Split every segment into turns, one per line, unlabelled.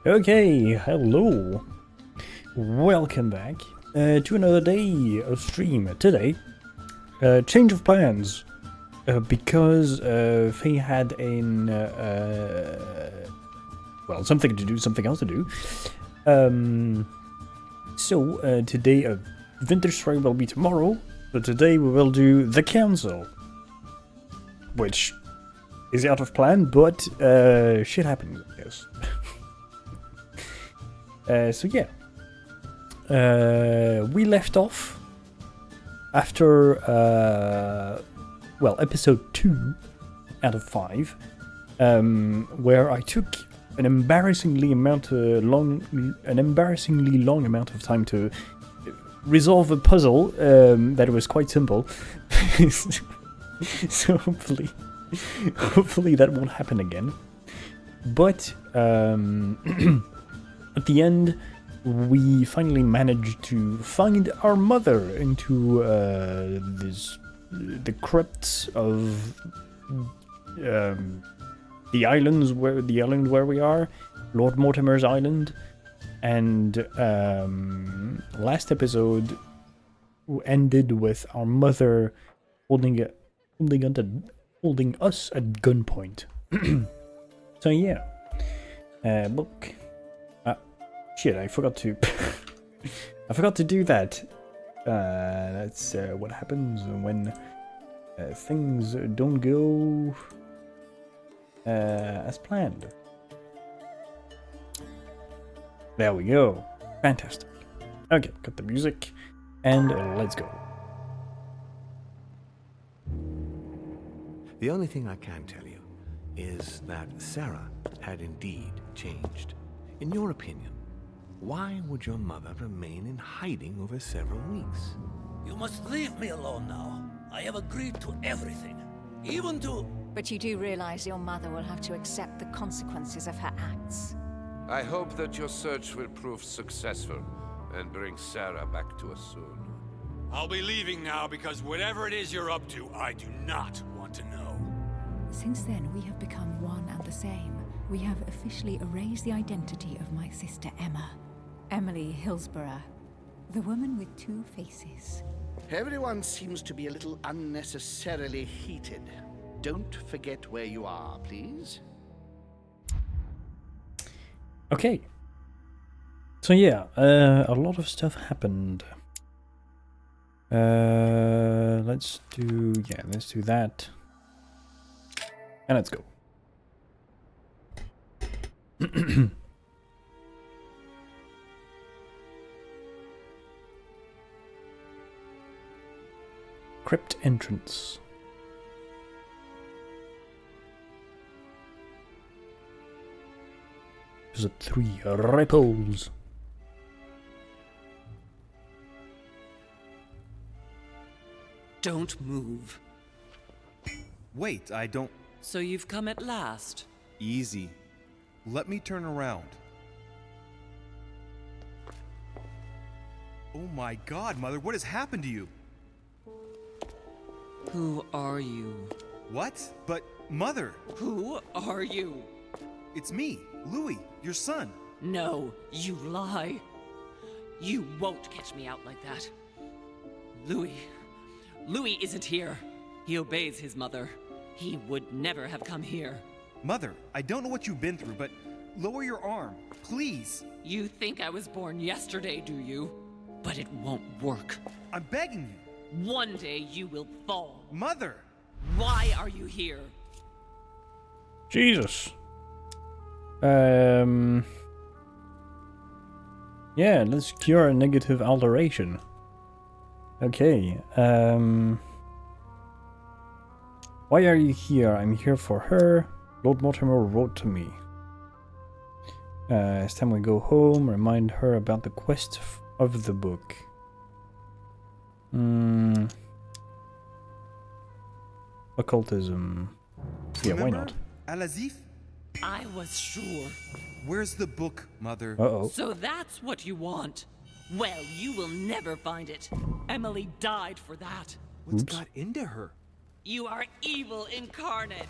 Okay, hello. Welcome back to another day of stream. Today, change of plans because Faye had well, something else to do. So today, Vintage Stream will be tomorrow, but today we will do The Council, which is out of plan, but shit happens, I guess. So yeah, we left off after, well, episode 2 out of 5, where I took an embarrassingly long amount of time to resolve a puzzle that was quite simple. So hopefully that won't happen again. But at the end, we finally managed to find our mother into the crypts of the island where we are, Lord Mortimer's island, and last episode ended with our mother holding us at gunpoint. So yeah, look. Shit, I forgot to do that. That's what happens when things don't go as planned. There we go. Fantastic. Okay, cut the music and let's go.
The only thing I can tell you is that Sarah had indeed changed. In your opinion, why would your mother remain in hiding over several weeks?
You must leave me alone now. I have agreed to everything, even to...
But you do realize your mother will have to accept the consequences of her acts.
I hope that your search will prove successful and bring Sarah back to us soon.
I'll be leaving now because whatever it is you're up to, I do not want to know.
Since then, we have become one and the same. We have officially erased the identity of my sister Emma. Emily Hillsborough, the woman with two faces.
Everyone seems to be a little unnecessarily heated. Don't forget where you are, please.
Okay. So yeah, a lot of stuff happened. Let's do that. And let's go. Crypt entrance. There's 3 ripples.
Don't move.
Wait, I don't...
So you've come at last.
Easy. Let me turn around. Oh my god, Mother, what has happened to you?
Who are you?
What? But, Mother!
Who are you?
It's me, Louis, your son.
No, you lie. You won't catch me out like that. Louis isn't here. He obeys his mother. He would never have come here.
Mother, I don't know what you've been through, but lower your arm, please.
You think I was born yesterday, do you? But it won't work.
I'm begging you.
One day you will fall.
Mother!
Why are you here?
Jesus. Yeah, let's cure a negative alteration. Okay, why are you here? I'm here for her. Lord Mortimer wrote to me. It's time we go home, remind her about the quest of the book. Occultism. Yeah, why not?
Al-Azif?
I was sure.
Where's the book, Mother?
Uh-oh.
So that's what you want? Well, you will never find it. Emily died for that.
What's got into her?
You are evil incarnate.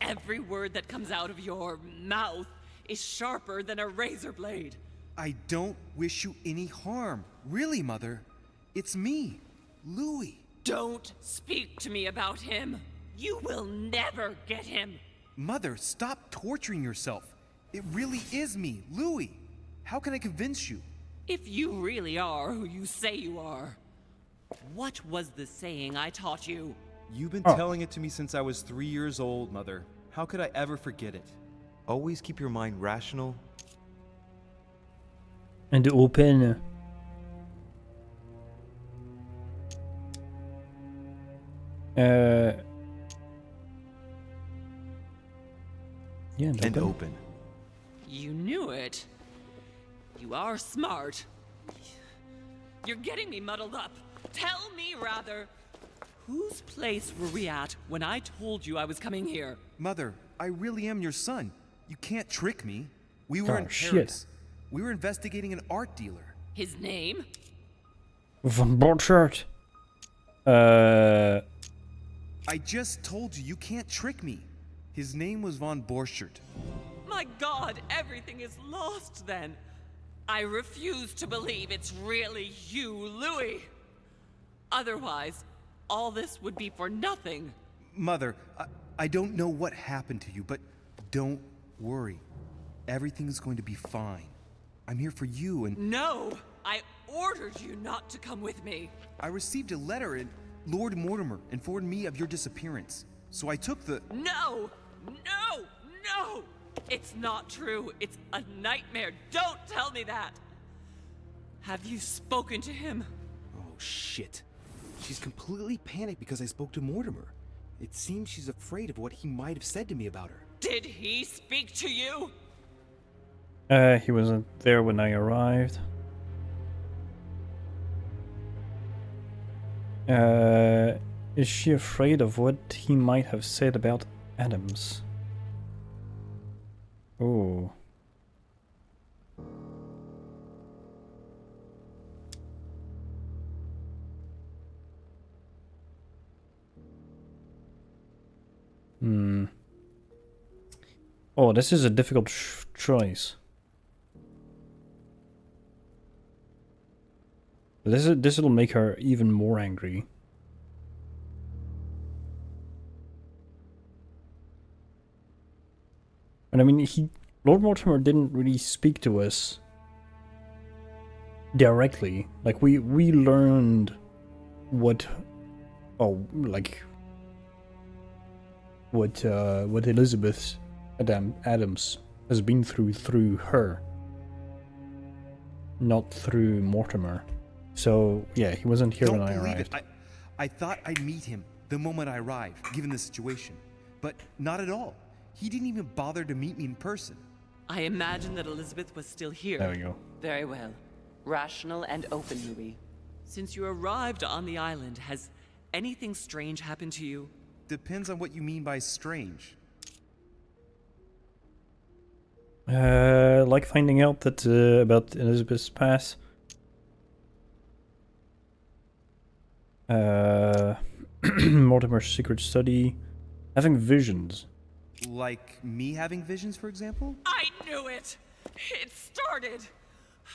Every word that comes out of your mouth is sharper than a razor blade.
I don't wish you any harm. Really, Mother. It's me, Louis.
Don't speak to me about him. You will never get him.
Mother, stop torturing yourself. It really is me, Louis. How can I convince you?
If you really are who you say you are, what was the saying I taught you?
You've been telling it to me since I was 3 years old, Mother. How could I ever forget it? Always keep your mind rational.
And open. Yeah,
And open.
You knew it. You are smart. You're getting me muddled up. Tell me, rather, whose place were we at when I told you I was coming here?
Mother, I really am your son. You can't trick me. We were in Paris.
Shit.
We were investigating an art dealer.
His name?
Van Borchardt.
I just told you, you can't trick me. His name was Von Borchardt.
My God, everything is lost then. I refuse to believe it's really you, Louis. Otherwise, all this would be for nothing.
Mother, I don't know what happened to you, but don't worry. Everything's going to be fine. I'm here for you and...
No! I ordered you not to come with me.
I received a letter and Lord Mortimer informed me of your disappearance. So I took the...
No! No! No! It's not true. It's a nightmare. Don't tell me that. Have you spoken to him?
Oh, shit. She's completely panicked because I spoke to Mortimer. It seems she's afraid of what he might have said to me about her.
Did he speak to you?
He wasn't there when I arrived. Is she afraid of what he might have said about Adams? Oh. Oh, this is a difficult choice. This will make her even more angry. And I mean, Lord Mortimer didn't really speak to us directly. Like we learned what Elizabeth Adams has been through her, not through Mortimer. So yeah, he wasn't here when I arrived.
I thought I'd meet him the moment I arrived, given the situation, but not at all. He didn't even bother to meet me in person.
I imagine that Elizabeth was still here.
There we go.
Very well. Rational and open, Louis. Since you arrived on the island, has anything strange happened to you?
Depends on what you mean by strange.
Like finding out that about Elizabeth's past. Mortimer's secret study. Having visions.
Like me having visions, for example?
I knew it! It started!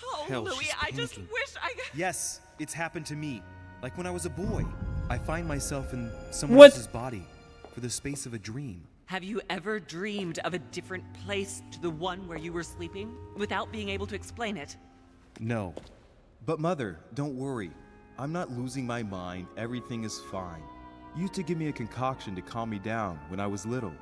Oh,
Hell,
Louis,
she's
I just
panicking.
wish I...
Yes, it's happened to me. Like when I was a boy. I find myself in someone
What?
else's body for the space of a dream.
Have you ever dreamed of a different place to the one where you were sleeping, without being able to explain it?
No.
But Mother, don't worry. I'm not losing my mind. Everything is fine. You used to give me a concoction to calm me down when I was little.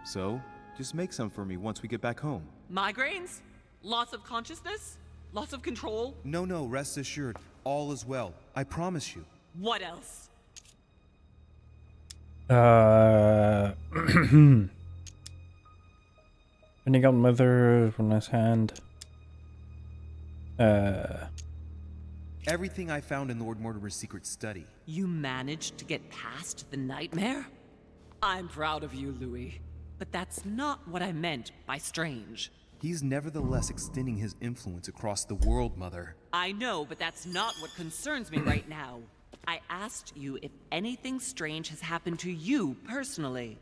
So, just make some for me once we get back home.
Migraines? Loss of consciousness? Loss of control?
No, rest assured. All is well. I promise you.
What else?
Finding out Mother from his hand.
Everything I found in Lord Mortimer's secret study.
You managed to get past the nightmare? I'm proud of you, Louis. But that's not what I meant by strange.
He's nevertheless extending his influence across the world, Mother.
I know, but that's not what concerns me right now. I asked you if anything strange has happened to you personally.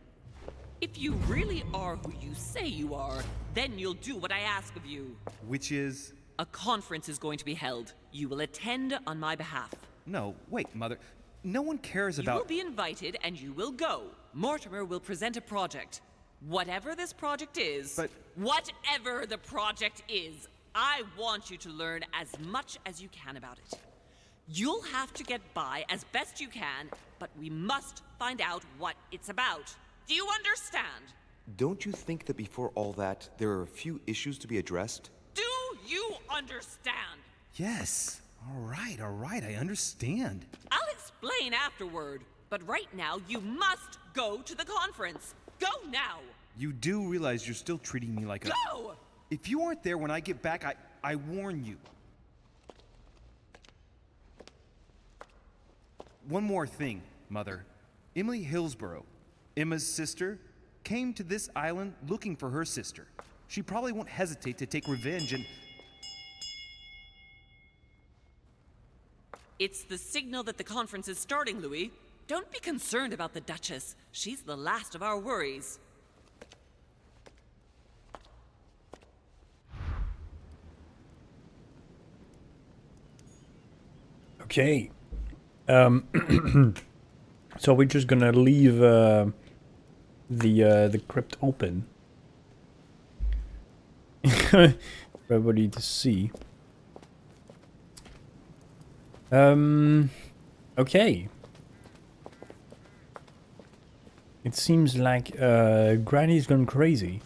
If you really are who you say you are, then you'll do what I ask of you.
Which is?
A conference is going to be held. You will attend on my behalf.
No, wait, Mother. No one cares about—
You will be invited and you will go. Mortimer will present a project. Whatever this project is—
But—
Whatever the project is, I want you to learn as much as you can about it. You'll have to get by as best you can, but we must find out what it's about. Do you understand?
Don't you think that before all that, there are a few issues to be addressed?
Do you understand?
Yes. All right, I understand.
I'll explain afterward, but right now you must go to the conference. Go now!
You do realize you're still treating me like a—
Go!
If you aren't there when I get back, I warn you. One more thing, Mother. Emily Hillsborough, Emma's sister, came to this island looking for her sister. She probably won't hesitate to take revenge and—
It's the signal that the conference is starting, Louis. Don't be concerned about the Duchess. She's the last of our worries.
Okay. So we're just gonna leave the crypt open for everybody to see. Okay. It seems like Granny's gone crazy.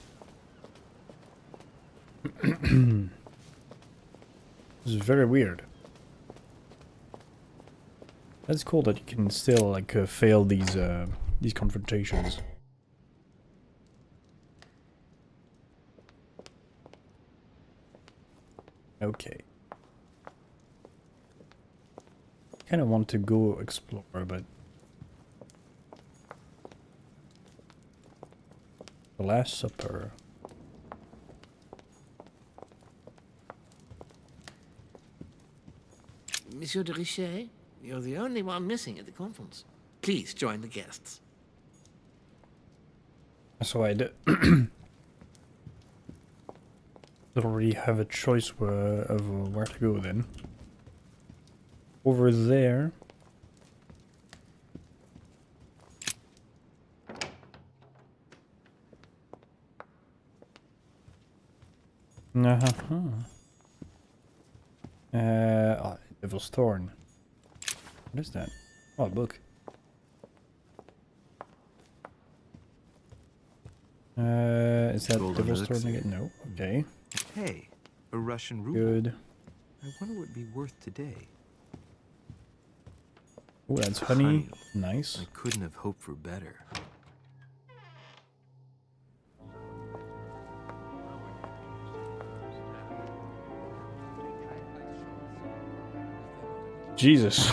This is very weird. That's cool that you can still like fail these confrontations. Okay. Kind of want to go explore, but the Last Supper.
Monsieur de Richet, you're the only one missing at the conference. Please join the guests.
So I don't really have a choice of where to go then. Over there. Devil's Thorn. What is that? Oh, a book. Is that Devil's Thorn again? No. Okay.
Hey, a Russian ruble.
Good.
I wonder what it'd be worth today.
Oh, that's honey. Nice.
I couldn't have hoped for better.
Jesus.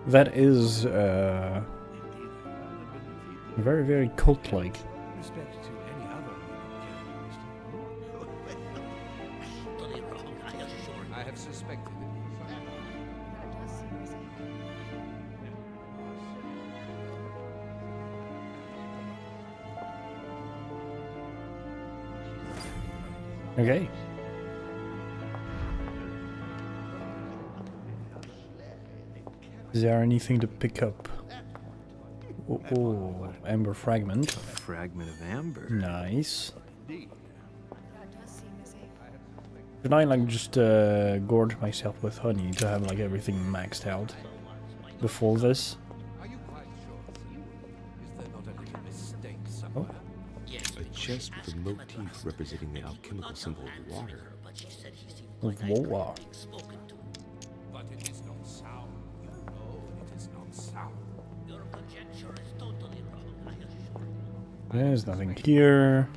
That is very, very cult-like.
Respect to any other
Totally wrong, I assure you.
I have suspected it.
Okay. Is there anything to pick up? Oh, amber fragment.
A fragment of amber.
Nice. Should I like just gorge myself with honey to have like everything maxed out before this?
Are you quite sure? Is there not a little mistake somewhere?
Oh.
A chest with a motif representing the alchemical symbol of water.
With water.
But it is not sound. You know it is not sound.
Your conjecture is totally wrong, I assure you.
There's nothing here.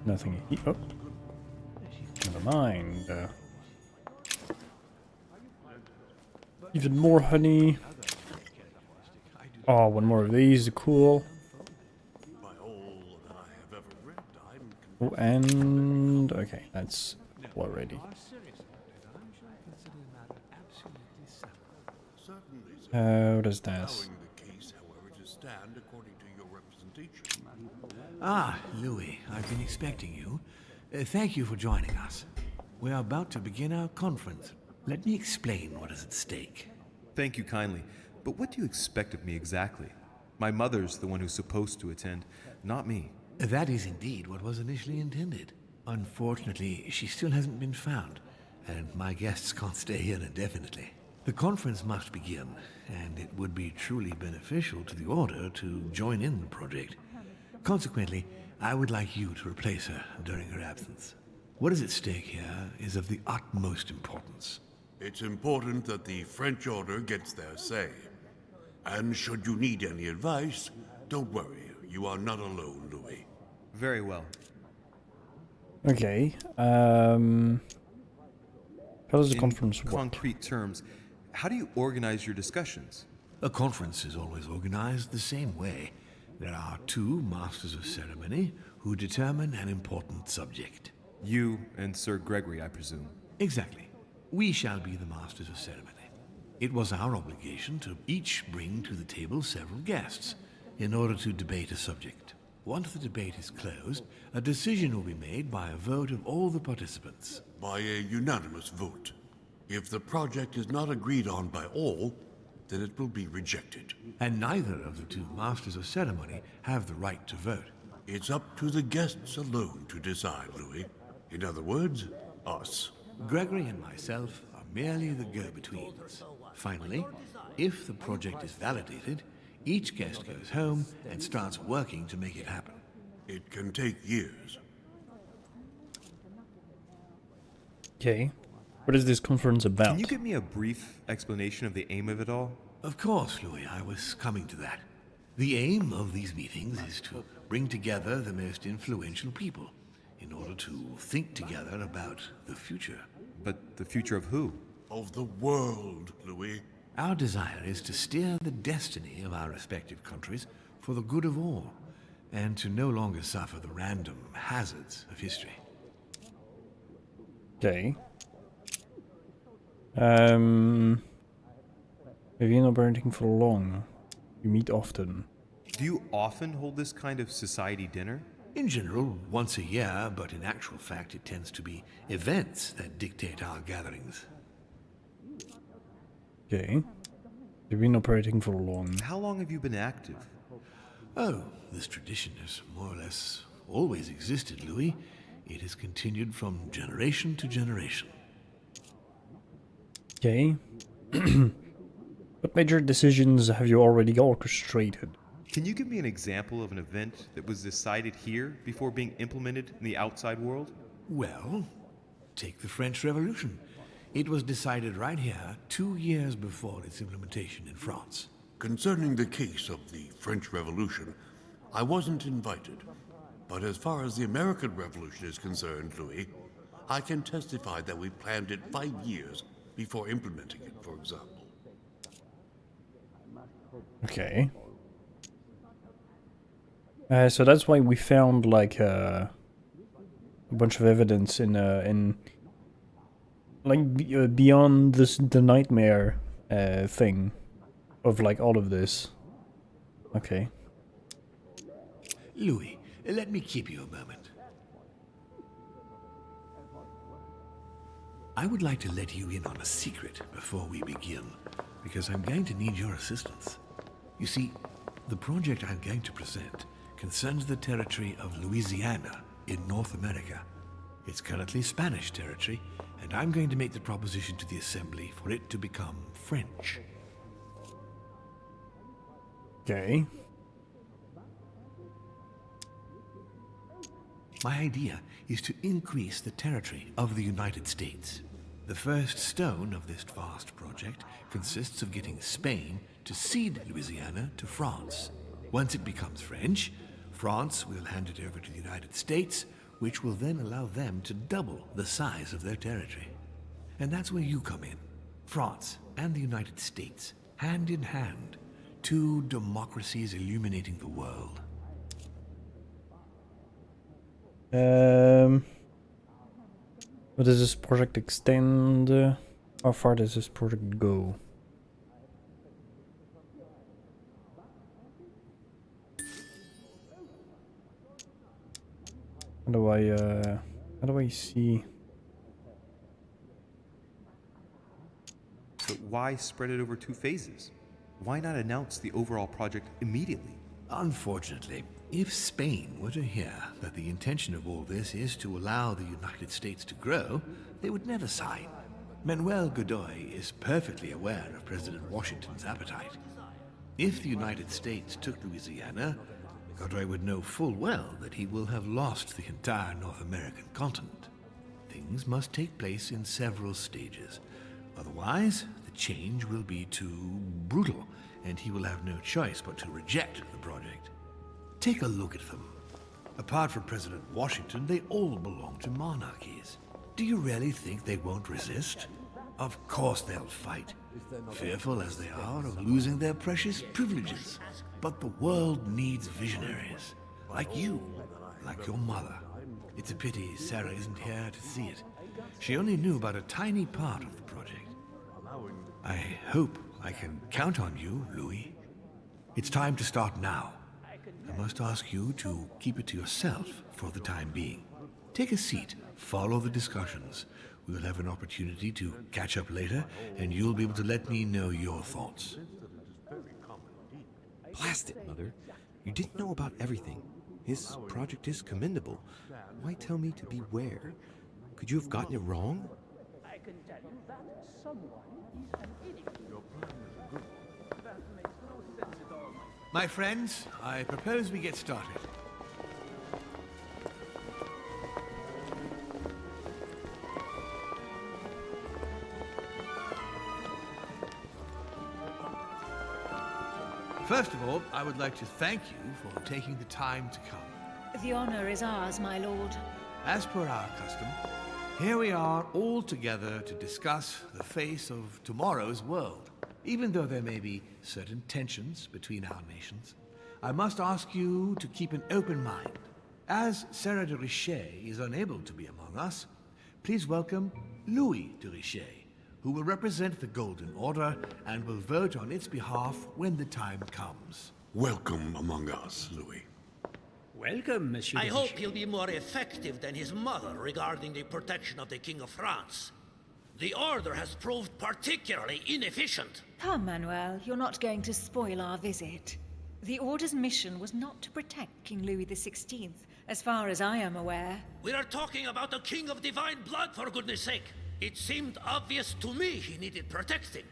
Nothing here. Oh. Never mind. Even more honey. Oh, one more of these. Cool. Oh, and confirmed. Okay, that's already. What is this?
Ah, Louis, I've been expecting you. Thank you for joining us. We are about to begin our conference. Let me explain what is at stake.
Thank you kindly, but what do you expect of me exactly? My mother's the one who's supposed to attend, not me.
That is indeed what was initially intended. Unfortunately, she still hasn't been found, and my guests can't stay here indefinitely. The conference must begin, and it would be truly beneficial to the Order to join in the project. Consequently, I would like you to replace her during her absence. What is at stake here is of the utmost importance.
It's important that the French Order gets their say. And should you need any advice, don't worry, you are not alone, Louis.
Very well.
Okay, how does the
In
conference work?
concrete terms, how do you organize your discussions?
A conference is always organized the same way. There are two Masters of Ceremony who determine an important subject.
You and Sir Gregory, I presume.
Exactly. We shall be the Masters of Ceremony. It was our obligation to each bring to the table several guests in order to debate a subject. Once the debate is closed, a decision will be made by a vote of all the participants.
By a unanimous vote. If the project is not agreed on by all, then it will be rejected.
And neither of the two Masters of Ceremony have the right to vote.
It's up to the guests alone to decide, Louis. In other words, us.
Gregory and myself are merely the go-betweens. Finally, if the project is validated, each guest goes home and starts working to make it happen.
It can take years.
Okay, what is this conference about?
Can you give me a brief explanation of the aim of it all?
Of course, Louis, I was coming to that. The aim of these meetings is to bring together the most influential people in order to think together about the future.
But the future of who?
Of the world, Louis.
Our desire is to steer the destiny of our respective countries for the good of all, and to no longer suffer the random hazards of history.
Okay. Have you been operating for long? You meet often.
Do you often hold this kind of society dinner?
In general, once a year, but in actual fact it tends to be events that dictate our gatherings.
Okay. You've been operating for long.
How long have you been active?
Oh, this tradition has more or less always existed, Louis. It has continued from generation to generation.
Okay. What major decisions have you already orchestrated?
Can you give me an example of an event that was decided here before being implemented in the outside world?
Well, take the French Revolution. It was decided right here 2 years before its implementation in France.
Concerning the case of the French Revolution, I wasn't invited. But as far as the American Revolution is concerned, Louis, I can testify that we planned it 5 years before implementing it, for example.
Okay. So that's why we found like a bunch of evidence in like beyond the nightmare thing of like all of this. Okay.
Louis, let me keep you a moment. I would like to let you in on a secret before we begin, because I'm going to need your assistance. You see, the project I'm going to present concerns the territory of Louisiana in North America. It's currently Spanish territory, and I'm going to make the proposition to the Assembly for it to become French.
Okay.
My idea is to increase the territory of the United States. The first stone of this vast project consists of getting Spain to cede Louisiana to France. Once it becomes French, France will hand it over to the United States, which will then allow them to double the size of their territory. And that's where you come in. France and the United States, hand in hand, two democracies illuminating the world.
But does this project extend? How far does this project go? How do I see?
But why spread it over 2 phases? Why not announce the overall project immediately?
Unfortunately, if Spain were to hear that the intention of all this is to allow the United States to grow, they would never sign. Manuel Godoy is perfectly aware of President Washington's appetite. If the United States took Louisiana, Godoy would know full well that he will have lost the entire North American continent. Things must take place in several stages. Otherwise, the change will be too brutal, and he will have no choice but to reject the project. Take a look at them. Apart from President Washington, they all belong to monarchies. Do you really think they won't resist? Of course they'll fight, fearful as they are of losing their precious privileges. But the world needs visionaries, like you, like your mother. It's a pity Sarah isn't here to see it. She only knew about a tiny part of the project. I hope I can count on you, Louis. It's time to start now. I must ask you to keep it to yourself for the time being. Take a seat, follow the discussions. We'll have an opportunity to catch up later, and you'll be able to let me know your thoughts.
Blast it, Mother. You didn't know about everything. His project is commendable. Why tell me to beware? Could you have gotten it wrong?
I can tell you that someone is an idiot. That makes no sense at all.
My friends, I propose we get started. First of all, I would like to thank you for taking the time to come.
The honor is ours, my lord.
As per our custom, here we are all together to discuss the face of tomorrow's world. Even though there may be certain tensions between our nations, I must ask you to keep an open mind. As Sarah de Richet is unable to be among us, please welcome Louis de Richet, who will represent the Golden Order and will vote on its behalf when the time comes.
Welcome among us, Louis.
Welcome, Monsieur.
I hope he'll be more effective than his mother regarding the protection of the King of France. The Order has proved particularly inefficient.
Come, Manuel, you're not going to spoil our visit. The Order's mission was not to protect King Louis XVI, as far as I am aware.
We are talking about a king of divine blood, for goodness sake. It seemed obvious to me he needed protecting.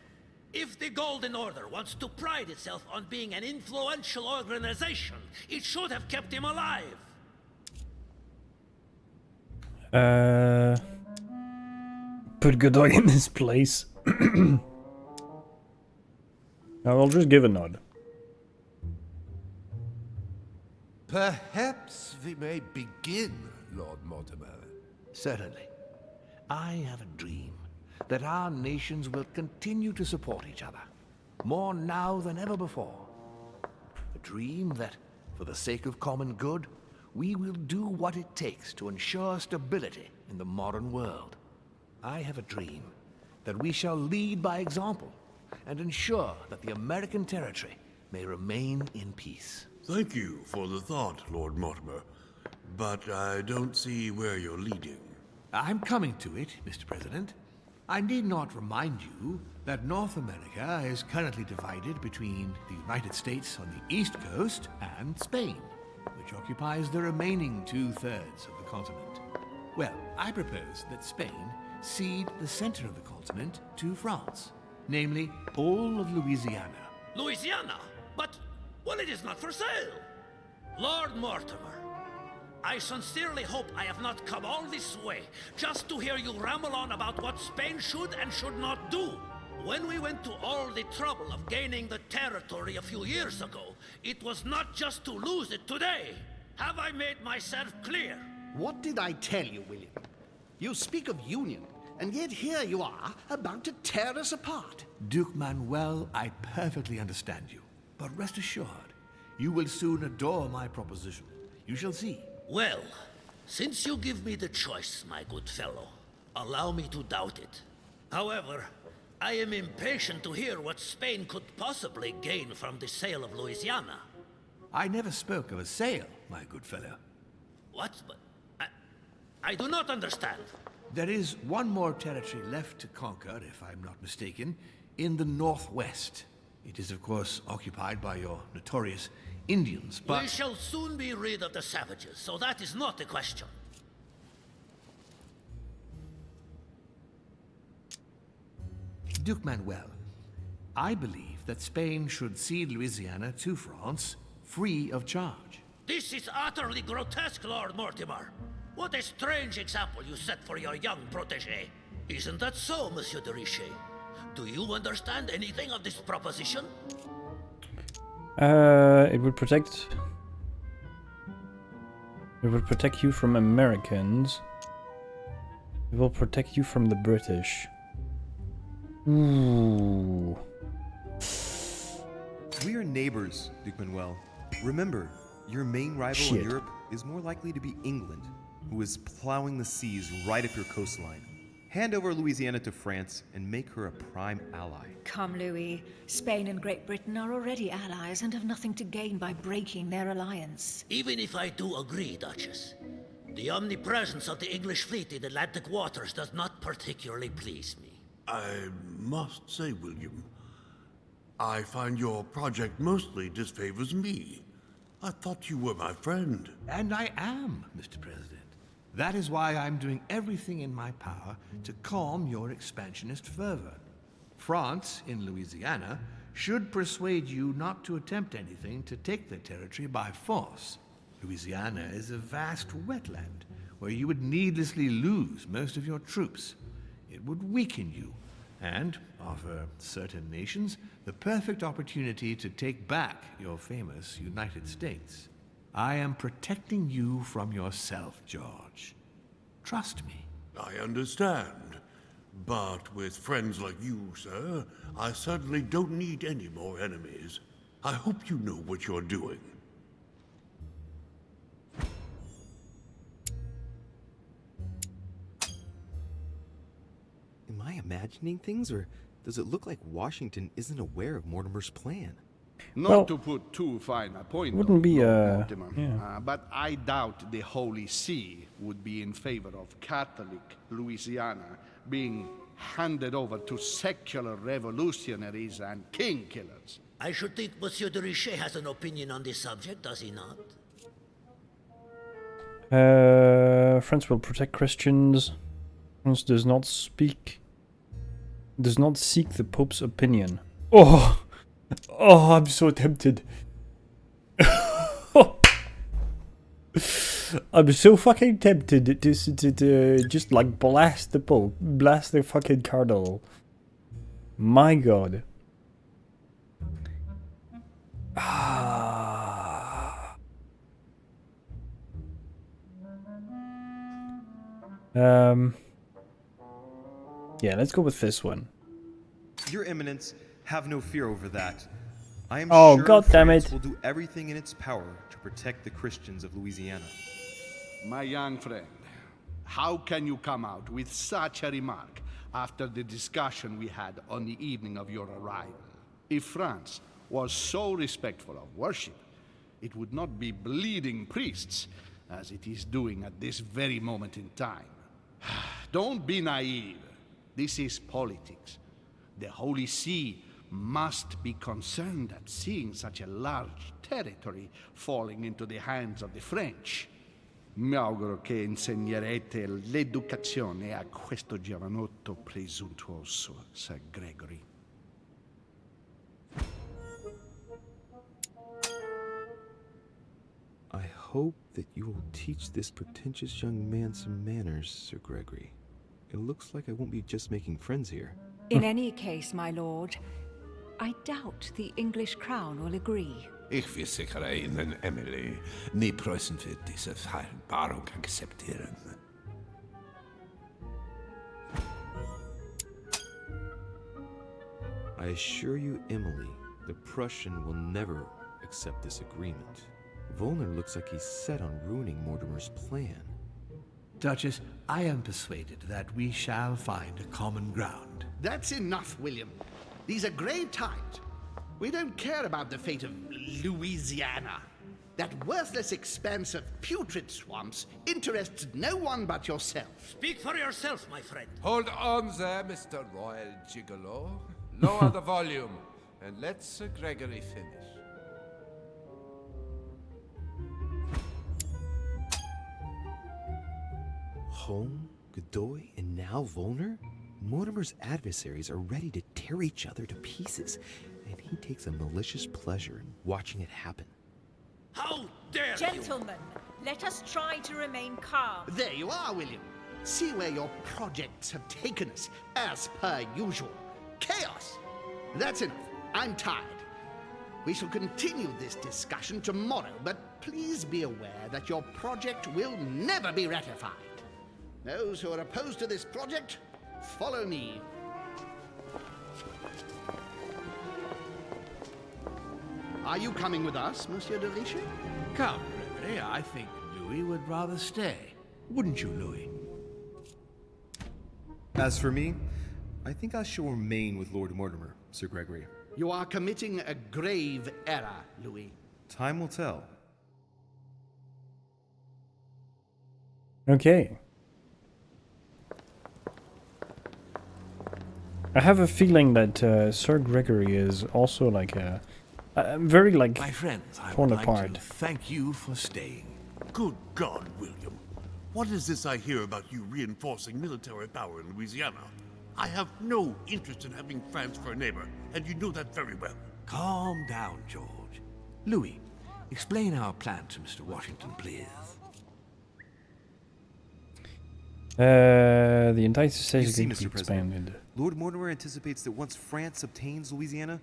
If the Golden Order wants to pride itself on being an influential organization, it should have kept him alive.
Put Godoy in this place. I will just give a nod.
Perhaps we may begin, Lord Mortimer. Certainly. I have a dream that our nations will continue to support each other, more now than ever before. A dream that, for the sake of common good, we will do what it takes to ensure stability in the modern world. I have a dream that we shall lead by example and ensure that the American territory may remain in peace.
Thank you for the thought, Lord Mortimer, but I don't see where you're leading.
I'm coming to it, Mr. President. I need not remind you that North America is currently divided between the United States on the east coast and Spain, which occupies the remaining 2/3 of the continent. Well, I propose that Spain cede the center of the continent to France, namely all of Louisiana.
Louisiana? But, well, it is not for sale. Lord Mortimer, I sincerely hope I have not come all this way just to hear you ramble on about what Spain should and should not do. When we went to all the trouble of gaining the territory a few years ago, it was not just to lose it today. Have I made myself clear?
What did I tell you, William? You speak of union, and yet here you are, about to tear us apart.
Duke Manuel, I perfectly understand you. But rest assured, you will soon adore my proposition. You shall see.
Well, since you give me the choice, my good fellow, allow me to doubt it. However, I am impatient to hear what Spain could possibly gain from the sale of Louisiana.
I never spoke of a sale, my good fellow.
What? But I do not understand.
There is one more territory left to conquer, if I'm not mistaken, in the northwest. It is, of course, occupied by your notorious Indians, but...
We shall soon be rid of the savages, so that is not the question.
Duke Manuel, I believe that Spain should cede Louisiana to France free of charge.
This is utterly grotesque, Lord Mortimer. What a strange example you set for your young protégé. Isn't that so, Monsieur de Richet? Do you understand anything of this proposition?
It would protect... It will protect you from Americans. It will protect you from the British. Ooh.
We are neighbors, Duke Manuel. Remember, your main rival in Europe is more likely to be England, who is plowing the seas right up your coastline. Hand over Louisiana to France and make her a prime ally.
Come, Louis. Spain and Great Britain are already allies and have nothing to gain by breaking their alliance.
Even if I do agree, Duchess, the omnipresence of the English fleet in Atlantic waters does not particularly please me.
I must say, William, I find your project mostly disfavors me. I thought you were my friend.
And I am, Mr. President. That is why I'm doing everything in my power to calm your expansionist fervor. France, in Louisiana, should persuade you not to attempt anything to take the territory by force. Louisiana is a vast wetland where you would needlessly lose most of your troops. It would weaken you and offer certain nations the perfect opportunity to take back your famous United States. I am protecting you from yourself, George. Trust me.
I understand. But with friends like you, sir, I certainly don't need any more enemies. I hope you know what you're doing.
Am I imagining things, or does it look like Washington isn't aware of Mortimer's plan?
Not to put too fine a point
wouldn't be
Mortimer,
yeah.
but I doubt the Holy See would be in favor of Catholic Louisiana being handed over to secular revolutionaries and king killers.
I should think Monsieur de Richet has an opinion on this subject, does he not?
France will protect Christians. France does not seek the Pope's opinion. Oh! Oh, I'm so tempted. I'm so fucking tempted to just like blast the Pope, blast the fucking Cardinal. My God. Yeah, let's go with this one.
Your Eminence, have no fear over that. I am
Oh,
sure
God damn
France
it.
will do everything in its power to protect the Christians of Louisiana.
My young friend, how can you come out with such a remark after the discussion we had on the evening of your arrival? If France was so respectful of worship, it would not be bleeding priests as it is doing at this very moment in time. Don't be naive. This is politics. The Holy See must be concerned at seeing such a large territory falling into the hands of the French. Mi auguro che insegnerete l'educazione a questo giovanotto presuntuoso, Sir Gregory.
I hope that you will teach this pretentious young man some manners, Sir Gregory. It looks like I won't be just making friends here.
In any case, my lord, I doubt the English crown will agree.
Ich will sicher Ihnen, Emily, nie Preußen wird diese Vereinbarung akzeptieren.
I assure you, Emily, the Prussian will never accept this agreement. Volner looks like he's set on ruining Mortimer's plan.
Duchess, I am persuaded that we shall find a common ground.
That's enough, William. These are grave times. We don't care about the fate of Louisiana. That worthless expanse of putrid swamps interests no one but yourself.
Speak for yourself, my friend.
Hold on there, Mr. Royal Gigolo. Lower the volume, and let Sir Gregory finish.
Home, Godoy, and now Volner? Mortimer's adversaries are ready to tear each other to pieces, and he takes a malicious pleasure in watching it happen.
How dare you!
Gentlemen, let us try to remain calm.
There you are, William. See where your projects have taken us, as per usual. Chaos! That's enough. I'm tired. We shall continue this discussion tomorrow, but please be aware that your project will never be ratified. Those who are opposed to this project, follow me. Are you coming with us, Monsieur de Richelieu?
Count Gregory, I think Louis would rather stay. Wouldn't you, Louis?
As for me, I think I shall remain with Lord Mortimer, Sir Gregory.
You are committing a grave error, Louis.
Time will tell.
Okay. I have a feeling that Sir Gregory is also like a very like
My friends, I
torn
would like
apart.
to thank you for staying.
Good God, William. What is this I hear about you reinforcing military power in Louisiana? I have no interest in having France for a neighbor, and you know that very well.
Calm down, George. Louis, explain our plan to Mr. Washington, please.
The entire
You
state is
see,
going to be
Mr. President,
expanded.
Lord Mortimer anticipates that once France obtains Louisiana,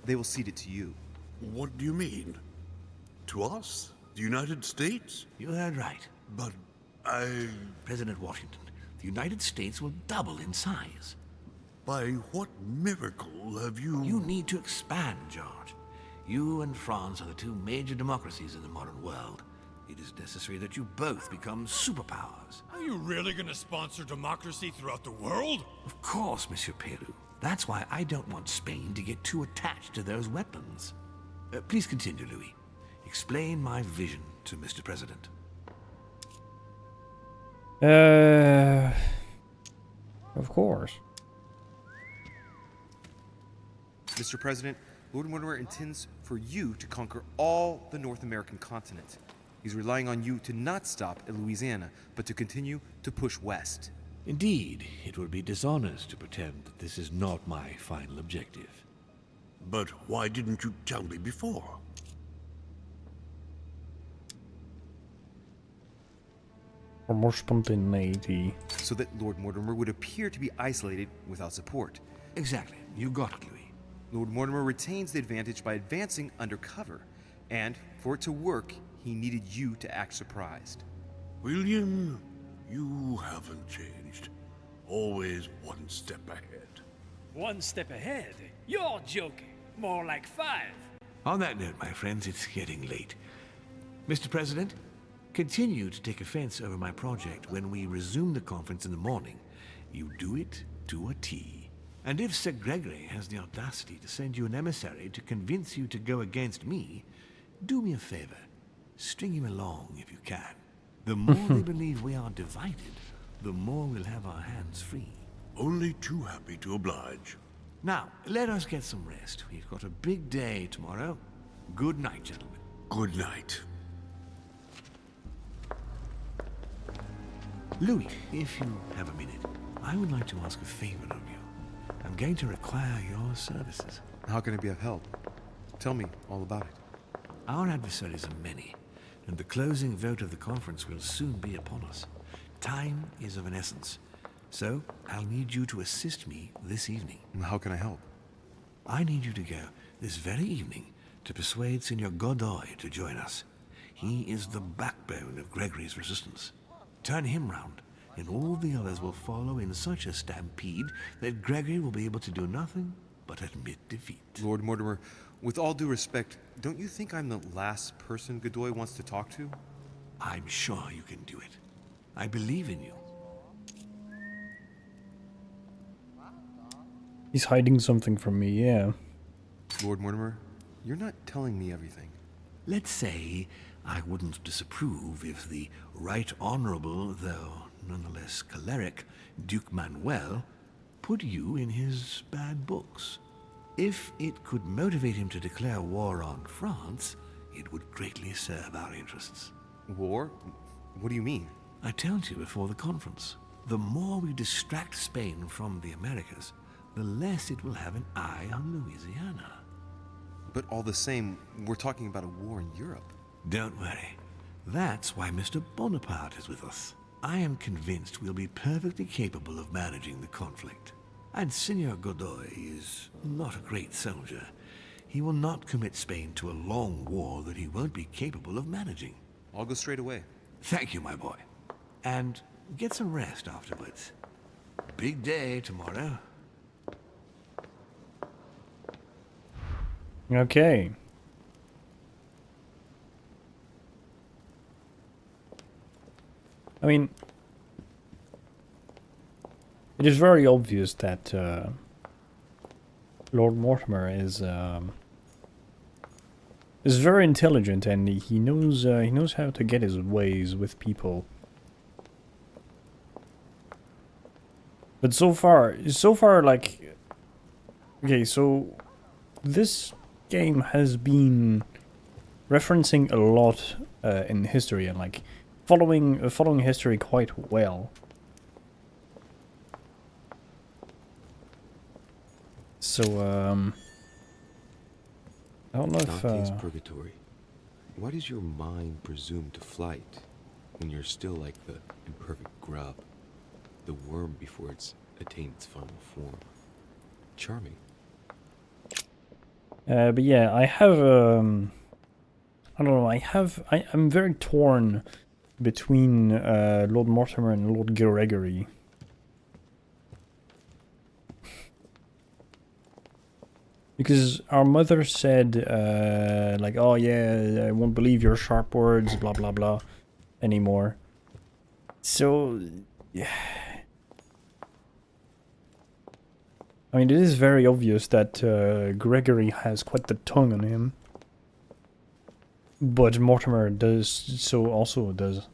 they will cede it to you.
What do you mean? To us? The United States?
You heard right.
But
President Washington, the United States will double in size.
By what miracle have you...
You need to expand, George. You and France are the two major democracies in the modern world. It is necessary that you both become superpowers.
Are you really going to sponsor democracy throughout the world?
Of course, Monsieur Peru. That's why I don't want Spain to get too attached to those weapons. Please continue, Louis. Explain my vision to Mr. President.
Of course.
Mr. President, Lord Mortimer intends for you to conquer all the North American continent. He's relying on you to not stop at Louisiana, but to continue to push west.
Indeed, it would be dishonest to pretend that this is not my final objective.
But why didn't you tell me before?
For more spontaneity.
So that Lord Mortimer would appear to be isolated without support.
Exactly. You got it, Louis.
Lord Mortimer retains the advantage by advancing undercover. And for it to work, he needed you to act surprised.
William, you haven't changed. Always one step ahead.
One step ahead? You're joking. More like 5.
On that note, my friends, it's getting late. Mr. President, continue to take offense over my project when we resume the conference in the morning. You do it to a T. And if Sir Gregory has the audacity to send you an emissary to convince you to go against me, do me a favor. String him along if you can. The more they believe we are divided, the more we'll have our hands free.
Only too happy to oblige.
Now, let us get some rest. We've got a big day tomorrow. Good night, gentlemen.
Good night.
Louis, if you have a minute, I would like to ask a favor of you. I'm going to require your services.
How can I be of help? Tell me all about it.
Our adversaries are many, and the closing vote of the conference will soon be upon us. Time is of an essence, so I'll need you to assist me this evening.
How can I help?
I need you to go this very evening to persuade Signor Godoy to join us. He is the backbone of Gregory's resistance. Turn him round, and all the others will follow in such a stampede that Gregory will be able to do nothing but admit defeat.
Lord Mortimer, with all due respect, don't you think I'm the last person Godoy wants to talk to?
I'm sure you can do it. I believe in you.
He's hiding something from me, yeah.
Lord Mortimer, you're not telling me everything.
Let's say I wouldn't disapprove if the Right Honorable, though nonetheless choleric, Duke Manuel put you in his bad books. If it could motivate him to declare war on France, it would greatly serve our interests.
War? What do you mean?
I told you before the conference. The more we distract Spain from the Americas, the less it will have an eye on Louisiana.
But all the same, we're talking about a war in Europe.
Don't worry. That's why Mr. Bonaparte is with us. I am convinced we'll be perfectly capable of managing the conflict. And Senor Godoy is not a great soldier. He will not commit Spain to a long war that he won't be capable of managing.
I'll go straight away.
Thank you, my boy. And get some rest afterwards. Big day tomorrow.
Okay. I mean, it is very obvious that Lord Mortimer is very intelligent, and he knows how to get his ways with people. But so far, like, okay, so this game has been referencing a lot in history and like following history quite well. So I don't know if
Dante's Purgatory. Why does your mind presume to flight when you're still like the imperfect grub, the worm before it's attained its final form? Charming.
But yeah, I have I don't know. I'm very torn between Lord Mortimer and Lord Gregory. Because our mother said, like, oh yeah, I won't believe your sharp words, blah blah blah, anymore. So, yeah. I mean, it is very obvious that Gregory has quite the tongue on him. But Mortimer does, so also does.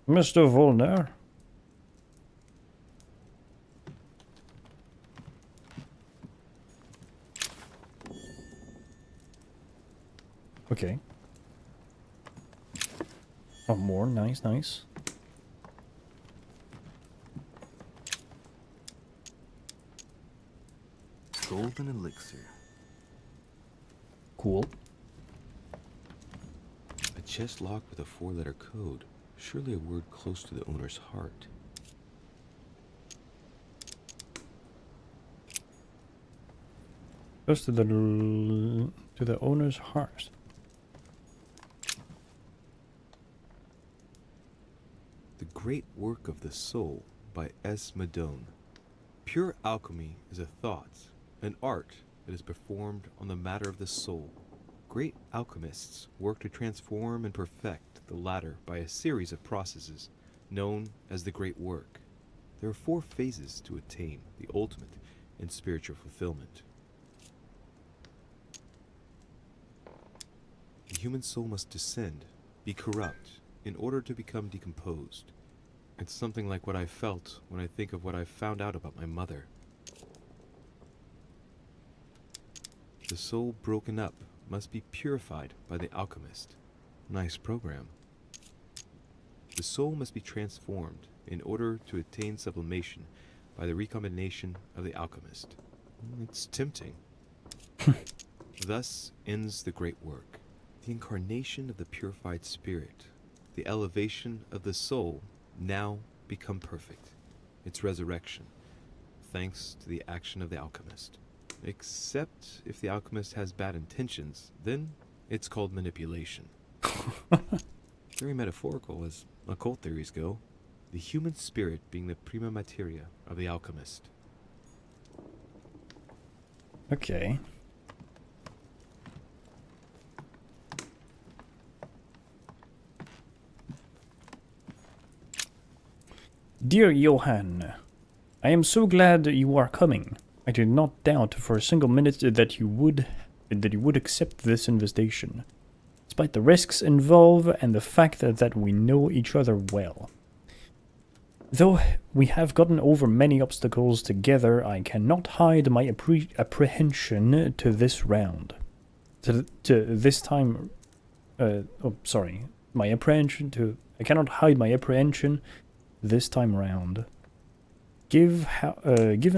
Mr. Volner? Okay. Oh, more. Nice, nice.
Golden elixir.
Cool.
A chest locked with a 4-letter code. Surely a word close to the owner's heart.
Close to the owner's heart.
The Great Work of the Soul by S. Madone. Pure alchemy is a thought, an art that is performed on the matter of the soul. Great alchemists work to transform and perfect the latter by a series of processes known as the Great Work. There are 4 phases to attain the ultimate in spiritual fulfillment. The human soul must descend, be corrupt, in order to become decomposed. It's something like what I felt when I think of what I found out about my mother. The soul broken up must be purified by the alchemist. Nice program. The soul must be transformed in order to attain sublimation by the recombination of the alchemist. It's tempting. Thus ends the great work. The incarnation of the purified spirit, the elevation of the soul, now become perfect. Its resurrection, thanks to the action of the alchemist. Except if the alchemist has bad intentions, then it's called manipulation. Very metaphorical as occult theories go. The human spirit being the prima materia of the alchemist.
Okay. Dear Johann, I am so glad you are coming. I did not doubt for a single minute that you would accept this invitation, despite the risks involved and the fact that we know each other well. Though we have gotten over many obstacles together, I cannot hide my apprehension to this round. To this time... My apprehension to... I cannot hide my apprehension this time round. Given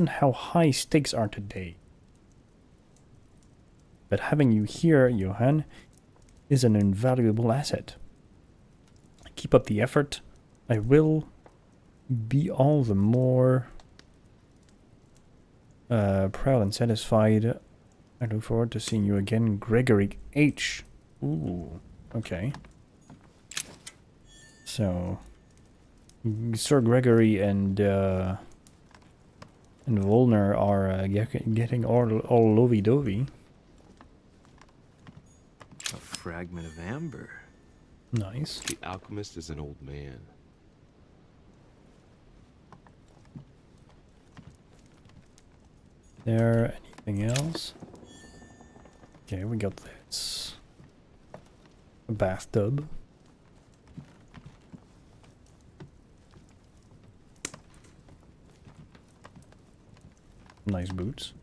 how high stakes are today. But having you here, Johann, is an invaluable asset. Keep up the effort. I will be all the more proud and satisfied. I look forward to seeing you again, Gregory H. Ooh, okay. So, Sir Gregory and Volner are getting all lovey-dovey.
A fragment of amber.
Nice.
The alchemist is an old man.
There anything else? Okay, we got this. A bathtub. Nice boots.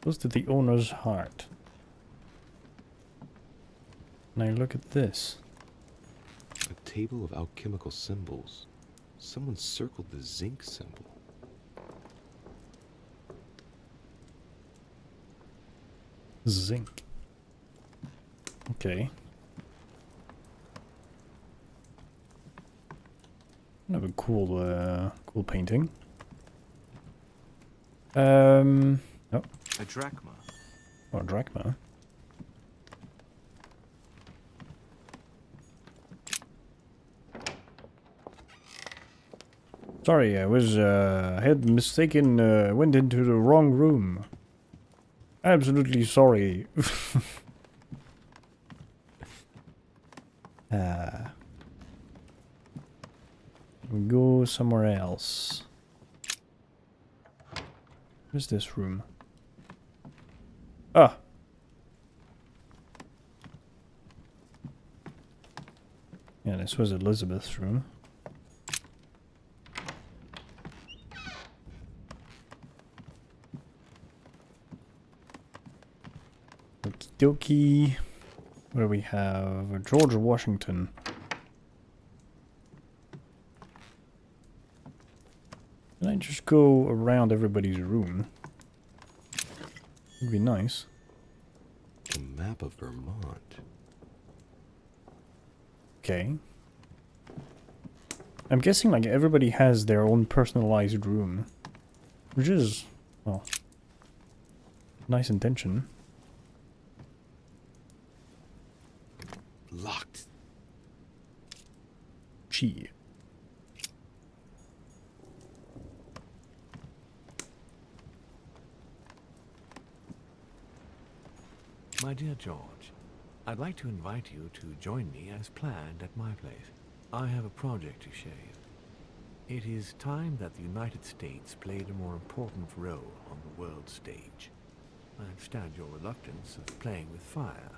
Close to the owner's heart. Now look at this.
A table of alchemical symbols. Someone circled the zinc symbol.
Zinc. Okay. Kind of a cool painting. Oh.
A drachma.
Oh, a drachma. Sorry, I had mistaken, went into the wrong room. Absolutely sorry. We go somewhere else. Where's this room? Ah! Yeah, this was Elizabeth's room. Okie dokie. What do we have? George Washington. Can I just go around everybody's room? Would be nice.
A map of Vermont.
Okay. I'm guessing like everybody has their own personalized room. Which is, well, nice intention.
Locked.
Gee.
My dear George, I'd like to invite you to join me as planned at my place. I have a project to share you. It is time that the United States played a more important role on the world stage. I understand your reluctance of playing with fire.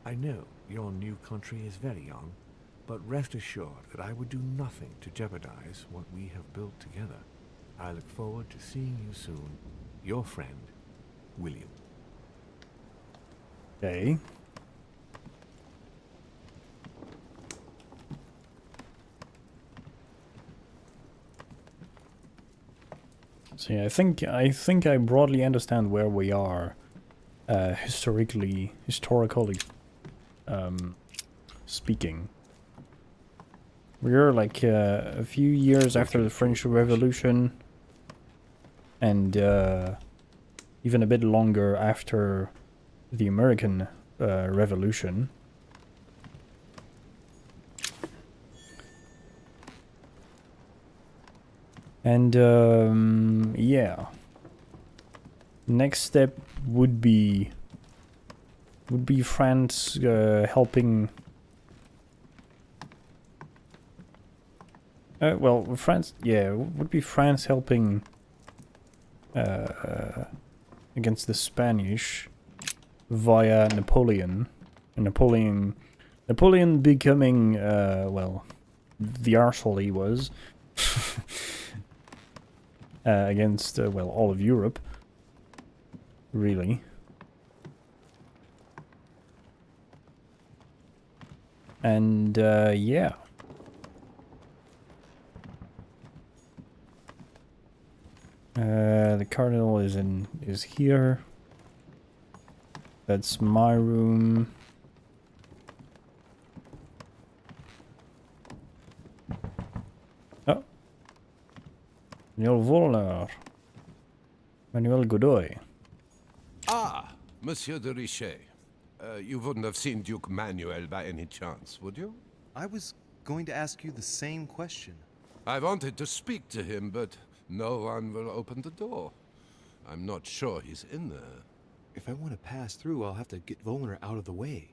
I know your new country is very young, but rest assured that I would do nothing to jeopardize what we have built together. I look forward to seeing you soon. Your friend, William.
Okay. See, I think I broadly understand where we are, historically speaking. We're like a few years after the French Revolution, and even a bit longer after the American Revolution. And yeah, next step would be France helping Well, France, yeah, would be France helping against the Spanish via Napoleon. And Napoleon becoming, well, the arsehole he was against, well, all of Europe, really. And, yeah. The cardinal is here. That's my room. Oh. Manuel Volner. Manuel Godoy.
Ah, Monsieur de Richet. You wouldn't have seen Duke Manuel by any chance, would you?
I was going to ask you the same question.
I wanted to speak to him, but no one will open the door. I'm not sure he's in there.
If I want to pass through, I'll have to get Volner out of the way.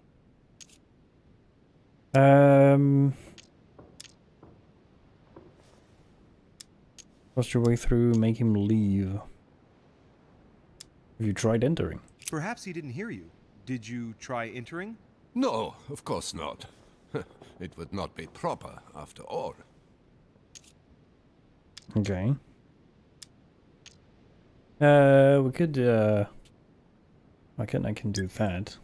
Force your way through, make him leave. Have you tried entering?
Perhaps he didn't hear you. Did you try entering?
No, of course not. It would not be proper, after all.
Okay. We could, I can do that.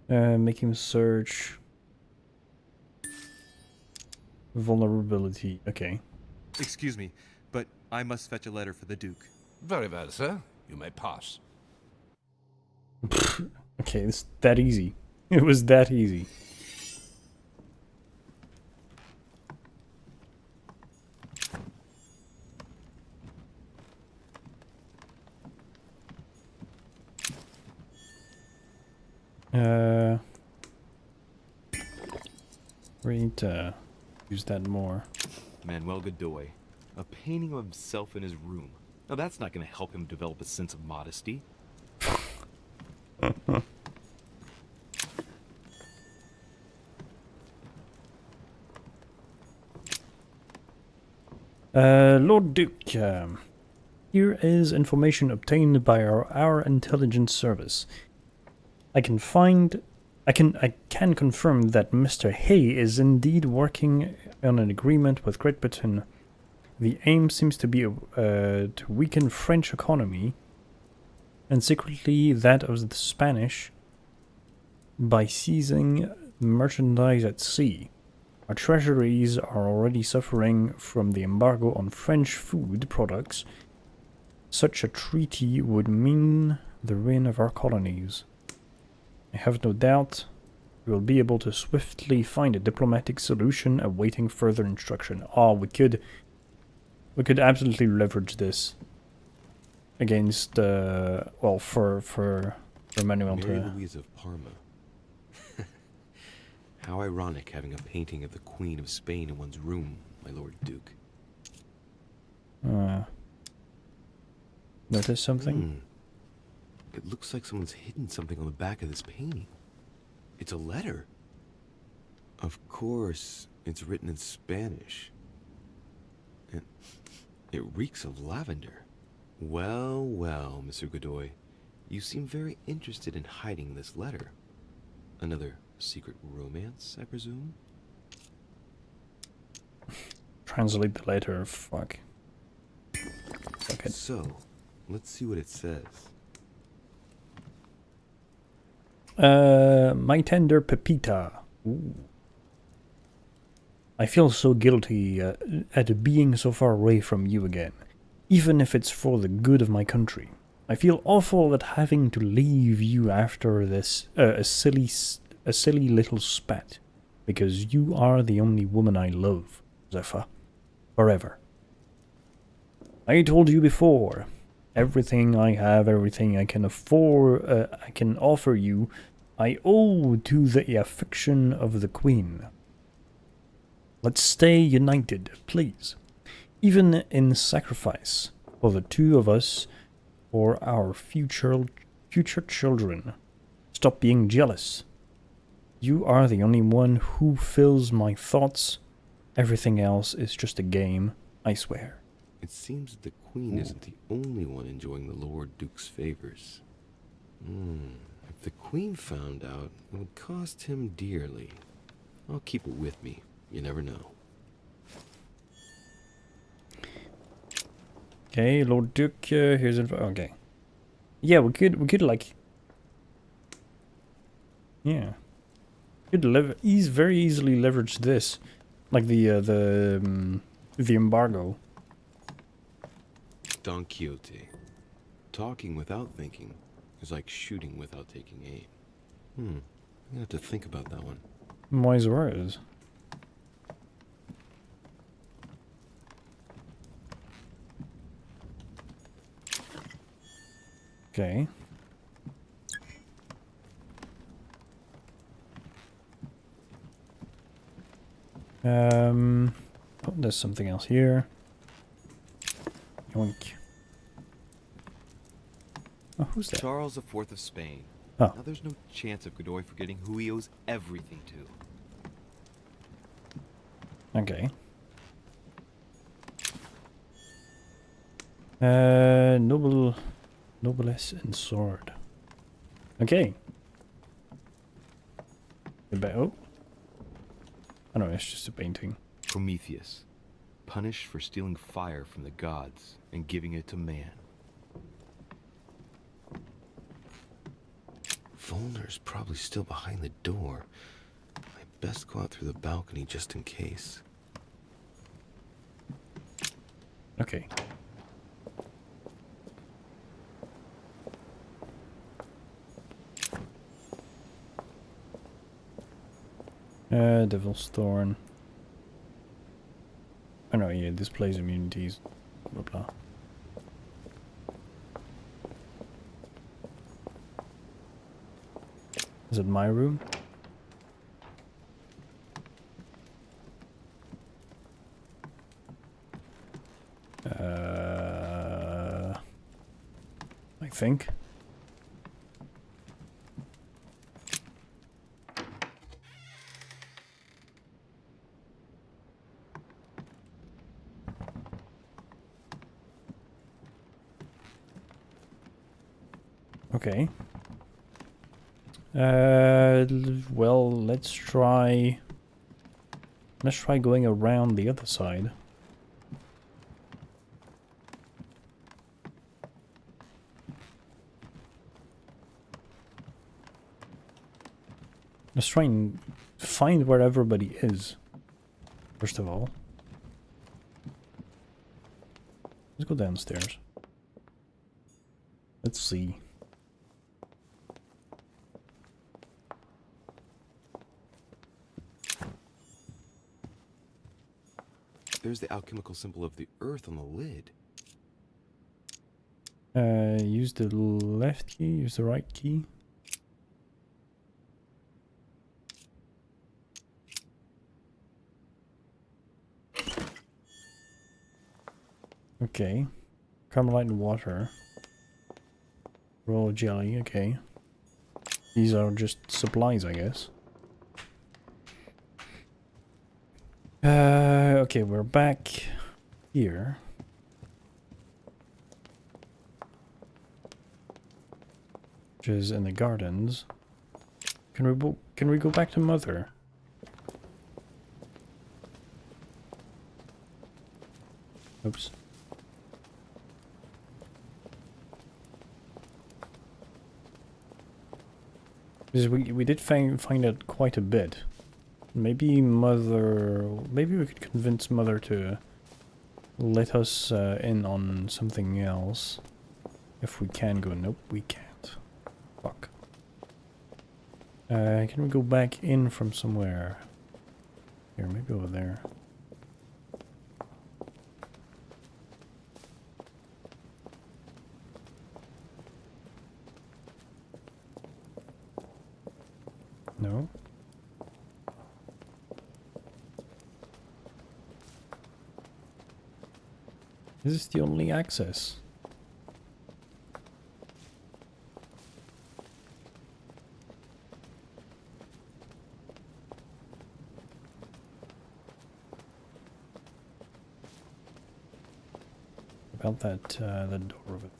Make him search. Vulnerability, okay.
Excuse me, but I must fetch a letter for the Duke.
Very well, sir. You may pass.
Okay, it's that easy. It was that easy. We need to use that more.
Manuel Godoy. A painting of himself in his room. Now that's not going to help him develop a sense of modesty.
Lord Duke, here is information obtained by our intelligence service. I can confirm that Mr. Hay is indeed working on an agreement with Great Britain. The aim seems to be to weaken French economy and secretly that of the Spanish by seizing merchandise at sea. Our treasuries are already suffering from the embargo on French food products. Such a treaty would mean the ruin of our colonies. I have no doubt we will be able to swiftly find a diplomatic solution awaiting further instruction. Oh, we could absolutely leverage this against, well, for Manuel
Mary
to...
Louise of Parma. How ironic having a painting of the Queen of Spain in one's room, my Lord Duke.
Notice something?
It looks like someone's hidden something on the back of this painting. It's a letter. Of course, it's written in Spanish. And it reeks of lavender. Well, well, Mr. Godoy. You seem very interested in hiding this letter. Another secret romance, I presume?
Translate the letter, fuck. Okay.
So, let's see what it says.
My tender Pepita. Ooh. I feel so guilty at being so far away from you again, even if it's for the good of my country. I feel awful at having to leave you after this a silly little spat, because you are the only woman I love, Zephyr, forever. I told you before, everything I have, everything I can afford, I can offer you, I owe to the affection of the Queen. Let's stay united, please, even in sacrifice for the two of us or our future children. stop being jealous. You are the only one who fills my thoughts. Everything else is just a game, I swear.
It seems that the Queen isn't the only one enjoying the Lord Duke's favors. If the Queen found out, it would cost him dearly. I'll keep it with me. You never know.
Okay, Lord Duke, here's info. Okay. Yeah, we could like... Yeah. He's very easily leverage this. Like the embargo.
Don Quixote. Talking without thinking is like shooting without taking aim. I'm gonna have to think about that one.
Wise words. Okay. Oh, there's something else here. Yoink. Oh, who's that?
Charles IV of Spain.
Oh.
Now there's no chance of Godoy forgetting who he owes everything to.
Okay. Noblesse and sword. Okay. Oh. Oh no, it's just a painting.
Prometheus. Punished for stealing fire from the gods and giving it to man. Volner's probably still behind the door. I best go out through the balcony just in case.
Okay. Devil's Thorn. Oh no, yeah, displays immunities. Blah blah. Is it my room? I think. Okay. Well, let's try going around the other side. Let's try and find where everybody is, first of all. Let's go downstairs. Let's see.
There's the alchemical symbol of the earth on the lid.
Use the left key, use the right key. Okay. Carmelite and water. Roll of jelly, okay. These are just supplies, I guess. Okay, we're back here. Which is in the gardens. Can we go back to Mother? Oops. Because we did find out quite a bit. Maybe we could convince Mother to let us in on something else. If we can go. Nope, we can't. Fuck. Can we go back in from somewhere? Here, maybe over there. No? This is the only access. about that the door over there.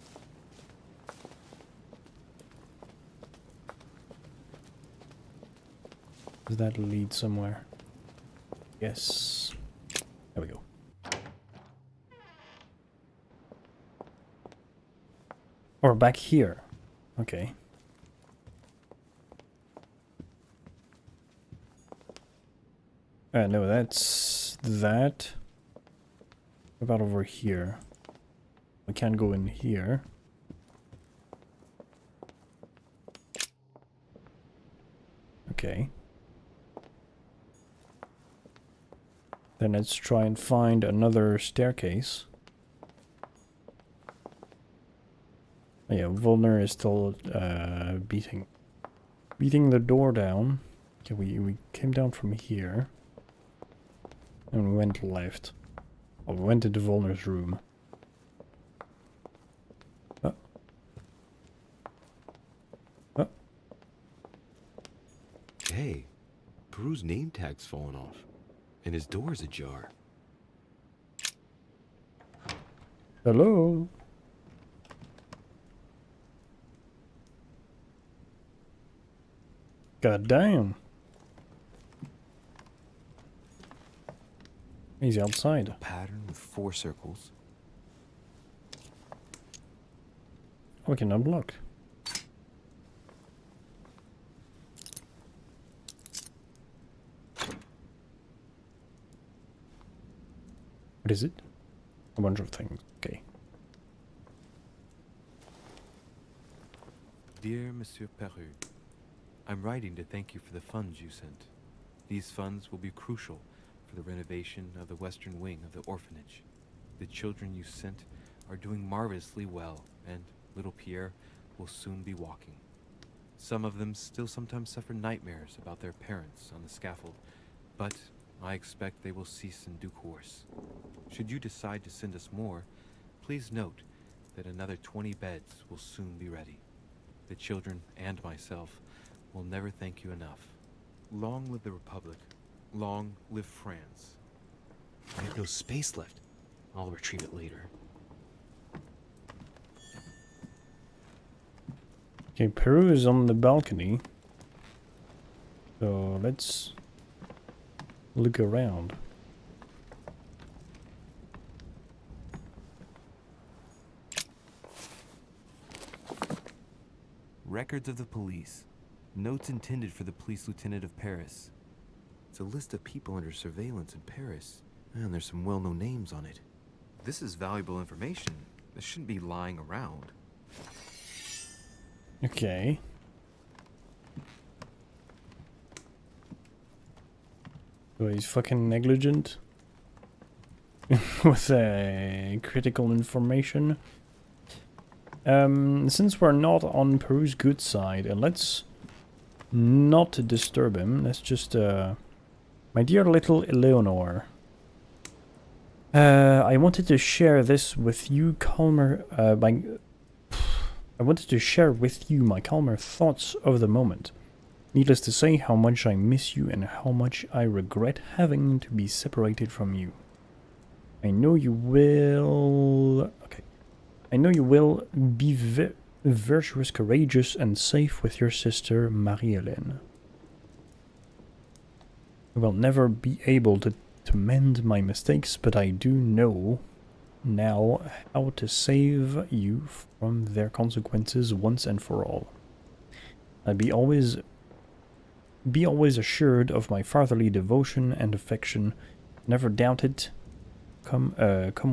Does that lead somewhere? Yes. There we go. Or back here. Okay. No, that's that. What about over here? We can't go in here. Okay. Then let's try and find another staircase. Oh yeah, Volner is still beating the door down. Okay, we came down from here. And we went left. Oh, we went into Volner's room. Oh. Oh.
Hey, Peru's name tag's fallen off. And his door's ajar.
Hello? God damn. He's outside.
A pattern with 4 circles.
We can unblock. What is it? A bunch of things. Okay.
Dear Monsieur Peru, I'm writing to thank you for the funds you sent. These funds will be crucial for the renovation of the western wing of the orphanage. The children you sent are doing marvelously well, and little Pierre will soon be walking. Some of them still sometimes suffer nightmares about their parents on the scaffold, but I expect they will cease in due course. Should you decide to send us more, please note that another 20 beds will soon be ready. The children and myself will never thank you enough. Long live the Republic. Long live France. I have no space left. I'll retrieve it later.
Okay, Peru is on the balcony. So let's look around.
Records of the police. Notes intended for the police lieutenant of Paris. It's a list of people under surveillance in Paris. And there's some well-known names on it. This is valuable information. This shouldn't be lying around.
Okay. So he's fucking negligent with critical information. Since we're not on Peru's good side, and let's not disturb him. Let's just, my dear little Eleanor. I wanted to share this with you, calmer, I wanted to share with you my calmer thoughts of the moment. Needless to say, how much I miss you and how much I regret having to be separated from you. I know you will... Okay. I know you will be virtuous, courageous, and safe with your sister, Marie-Hélène. I will never be able to mend my mistakes, but I do know now how to save you from their consequences once and for all. Be always assured of my fatherly devotion and affection. Never doubt it, come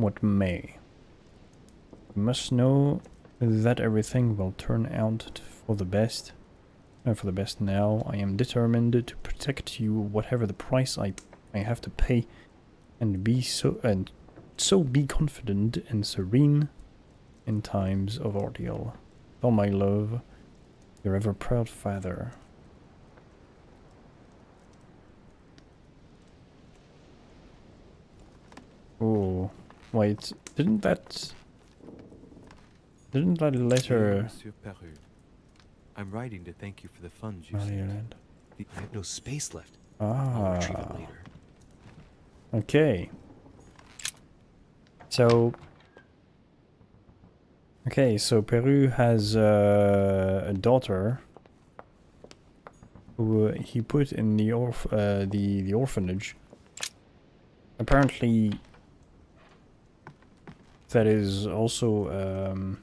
what may. You must know that everything will turn out for the best. For the best now. I am determined to protect you, whatever the price I have to pay, and so be confident and serene in times of ordeal. With all my love, your ever proud father. Oh, wait, didn't that letter...
Monsieur Peru, I'm writing to thank you for the funds you sent. I have no space left. I'll retrieve it later.
Okay. So, Okay, so Peru has a daughter who he put in the the orphanage. Apparently, that is also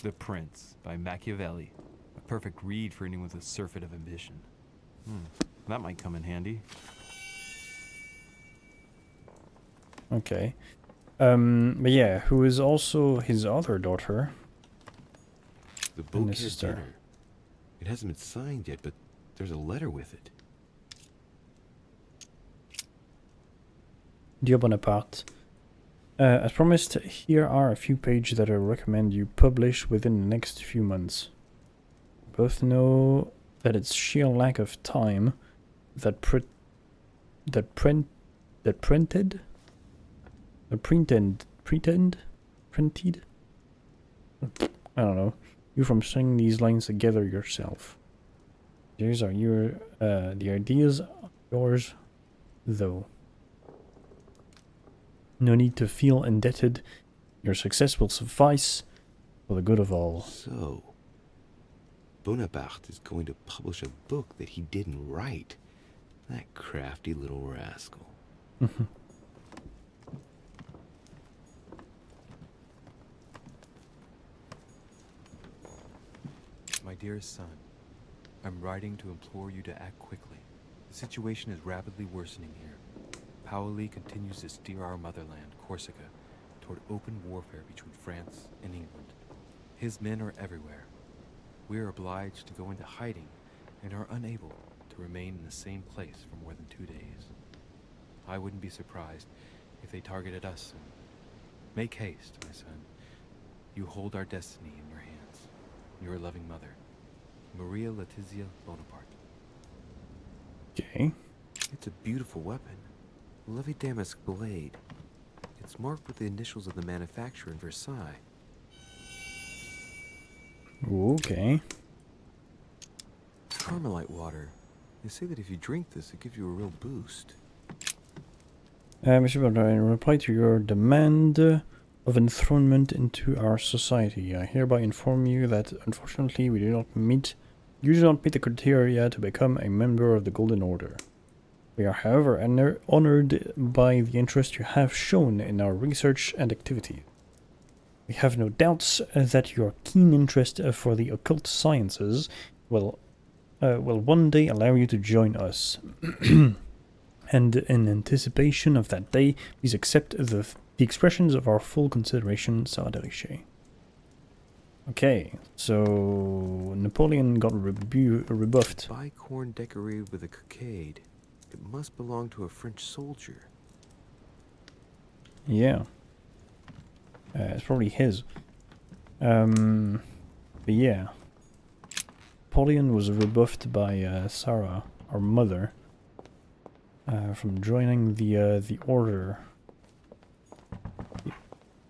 The Prince by Machiavelli. A perfect read for anyone with a surfeit of ambition. That might come in handy.
okay. But yeah, who is also his other daughter
The
and
bouquet
his sister.
dinner. It hasn't been signed yet, but there's a letter with it.
Dear Bonaparte, as promised, here are a few pages that I recommend you publish within the next few months. Both know that it's sheer lack of time that printed, I don't know, you from stringing these lines together yourself. These are your, the ideas are yours, though. No need to feel indebted. Your success will suffice for the good of all.
So, Bonaparte is going to publish a book that he didn't write. That crafty little rascal.
My dearest son, I'm writing to implore you to act quickly. The situation is rapidly worsening here. Paoli continues to steer our motherland, Corsica, toward open warfare between France and England. His men are everywhere. We are obliged to go into hiding and are unable to remain in the same place for more than 2 days. I wouldn't be surprised if they targeted us soon. Make haste, my son. You hold our destiny in your hands. Your loving mother, Maria Letizia Bonaparte.
Okay.
It's a beautiful weapon. Lovely damask blade. It's marked with the initials of the manufacturer in Versailles.
Okay.
Carmelite water. They say that if you drink this, it gives you a real boost.
Mr. Butler, in reply to your demand of enthronement into our society, I hereby inform you that unfortunately you do not meet the criteria to become a member of the Golden Order. We are, however, honored by the interest you have shown in our research and activity. We have no doubts that your keen interest for the occult sciences will one day allow you to join us. And in anticipation of that day, please accept the expressions of our full consideration, Saadariche. Okay, so Napoleon got rebuffed.
Bicorn decorated with a cockade. It must belong to a French soldier.
Yeah. It's probably his. But yeah. Napoleon was rebuffed by Sarah, our mother, from joining the order.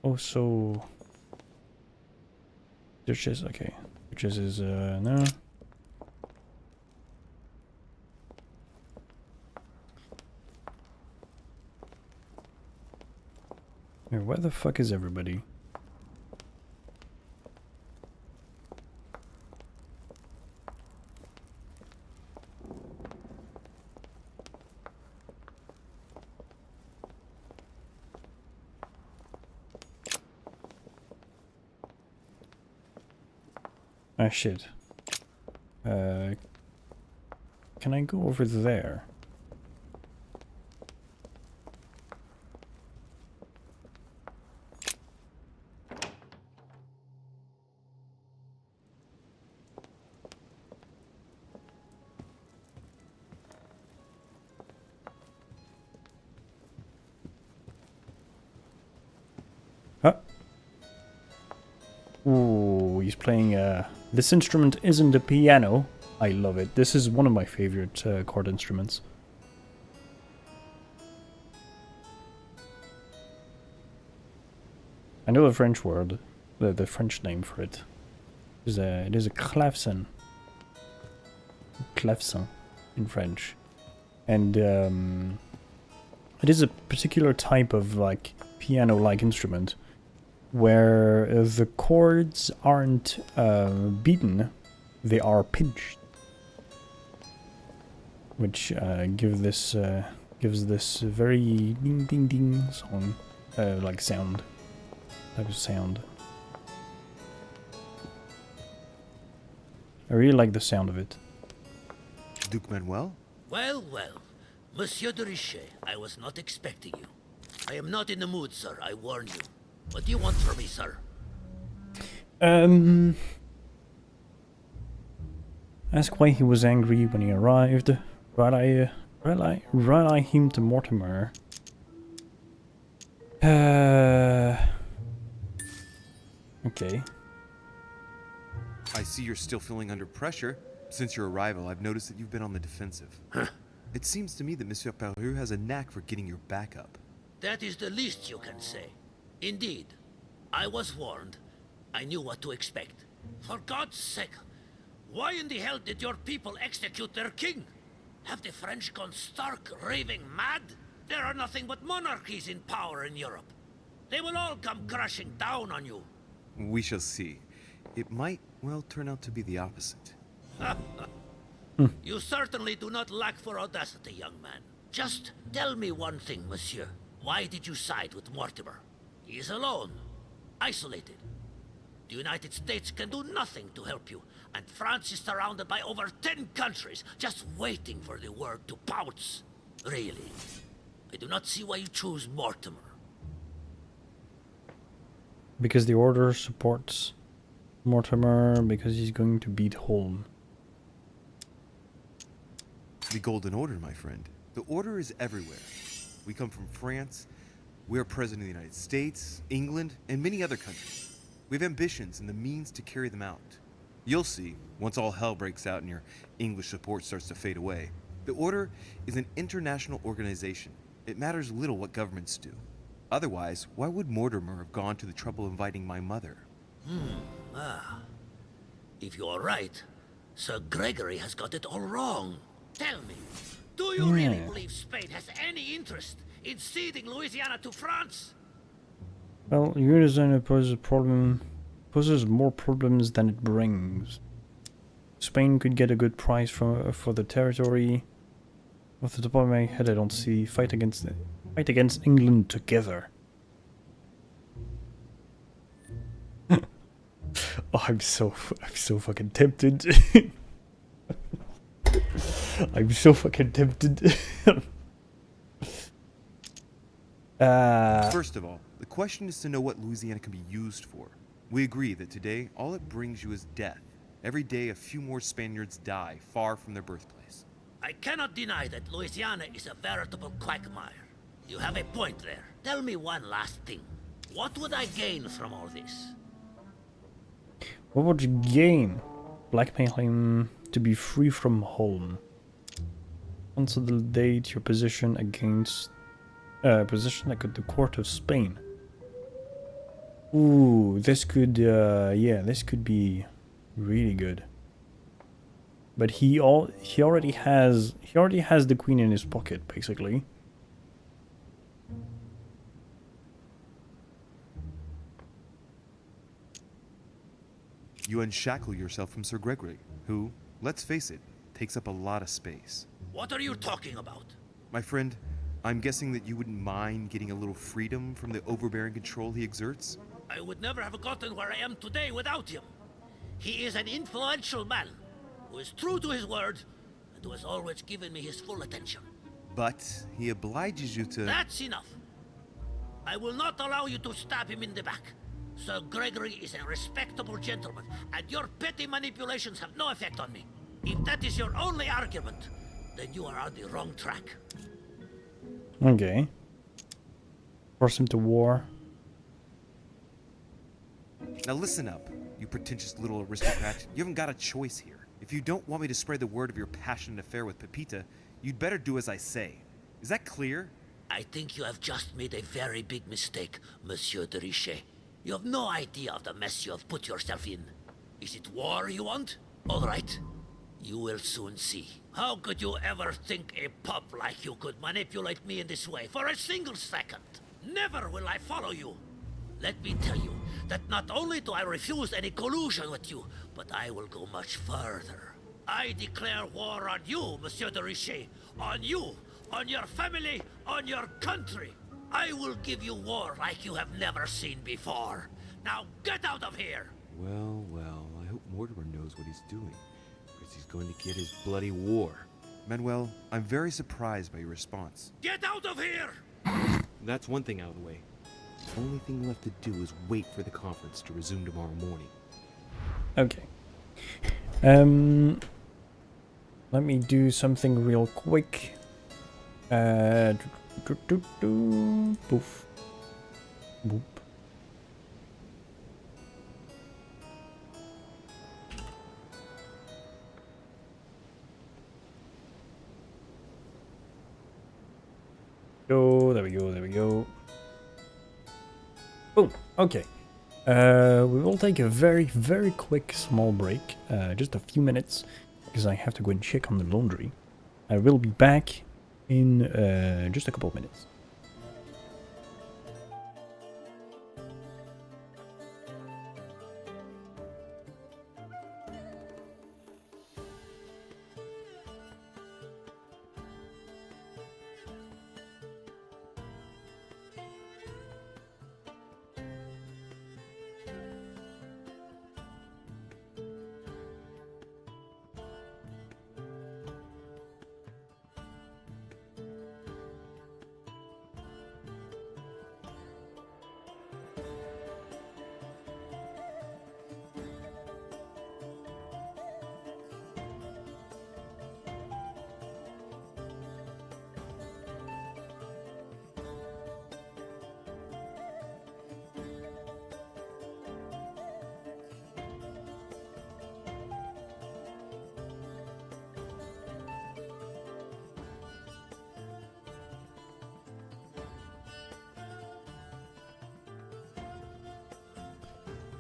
Also, Duchess, okay. Duchess is, no. Where the fuck is everybody? Ah, shit. Can I go over there? Huh? Ooh, he's playing, this instrument isn't a piano. I love it. This is one of my favorite chord instruments. I know the French word, the French name for it. It is a clavecin. Clavecin in French. And It is a particular type of like piano-like instrument where the chords aren't beaten, they are pinched, which gives this very ding ding ding song like sound, type of sound. I really like the sound of it.
Duke Manuel?
Well, well. Monsieur de Richet, I was not expecting you. I am not in the mood, sir, I warn you. What do you want from me, sir?
Ask why he was angry when he arrived. Rally him to Mortimer. Okay.
I see you're still feeling under pressure. Since your arrival, I've noticed that you've been on the defensive. It seems to me that Monsieur Peru has a knack for getting your back up.
That is the least you can say. Indeed. I was warned. I knew what to expect. For God's sake, why in the hell did your people execute their king? Have the French gone stark raving mad? There are nothing but monarchies in power in Europe. They will all come crashing down on you.
We shall see. It might, well, turn out to be the opposite.
You certainly do not lack for audacity, young man. Just tell me one thing, monsieur. Why did you side with Mortimer? He is alone, isolated. The United States can do nothing to help you, and France is surrounded by over 10 countries, just waiting for the word to pounce. Really, I do not see why you choose Mortimer.
Because the Order supports Mortimer, because he's going to beat Holm.
The Golden Order, my friend. The Order is everywhere. We come from France, we're President of the United States, England, and many other countries. We have ambitions and the means to carry them out. You'll see, once all hell breaks out and your English support starts to fade away. The Order is an international organization. It matters little what governments do. Otherwise, why would Mortimer have gone to the trouble of inviting my mother?
If you are right, Sir Gregory has got it all wrong. Tell me, do you really believe Spain has any interest in ceding Louisiana to France?
Well, Louisiana poses more problems than it brings. Spain could get a good price for the territory. Off the top of my head, I don't see fight against England together. Oh, I'm so fucking tempted. I'm so fucking tempted.
First of all, the question is to know what Louisiana can be used for. We agree that today, all it brings you is death. Every day, a few more Spaniards die far from their birthplace.
I cannot deny that Louisiana is a veritable quagmire. You have a point there. Tell me one last thing. What would I gain from all this?
What would you gain? Blackmail him to be free from Holm. Consolidate your position against position at the court of Spain. Ooh, this could yeah, this could be really good. But he already has the queen in his pocket, basically.
You unshackle yourself from Sir Gregory, who, let's face it, takes up a lot of space.
What are you talking about?
My friend, I'm guessing that you wouldn't mind getting a little freedom from the overbearing control he exerts?
I would never have gotten where I am today without him. He is an influential man, who is true to his word, and who has always given me his full attention.
But he obliges you to...
That's enough. I will not allow you to stab him in the back. Sir Gregory is a respectable gentleman, and your petty manipulations have no effect on me. If that is your only argument, then you are on the wrong track.
Okay. Force him to war.
Now listen up, you pretentious little aristocrat. You haven't got a choice here. If you don't want me to spread the word of your passionate affair with Pepita, you'd better do as I say. Is that clear?
I think you have just made a very big mistake, Monsieur de Richet. You have no idea of the mess you have put yourself in. Is it war you want? All right. You will soon see. How could you ever think a pup like you could manipulate me in this way for a single second? Never will I follow you. Let me tell you that not only do I refuse any collusion with you, but I will go much further. I declare war on you, Monsieur de Richet. On you, on your family, on your country. I will give you war like you have never seen before. Now get out of here!
Well, well, I hope Mortimer knows what he's doing, because he's going to get his bloody war.
Manuel, I'm very surprised by your response.
Get out of here!
That's one thing out of the way. The only thing left to do is wait for the conference to resume tomorrow morning.
Okay. Let me do something real quick. Poof. Boop. There we go, there we go. Boom, okay. We will take a very, very quick small break, just a few minutes, because I have to go and check on the laundry. I will be back in just a couple of minutes.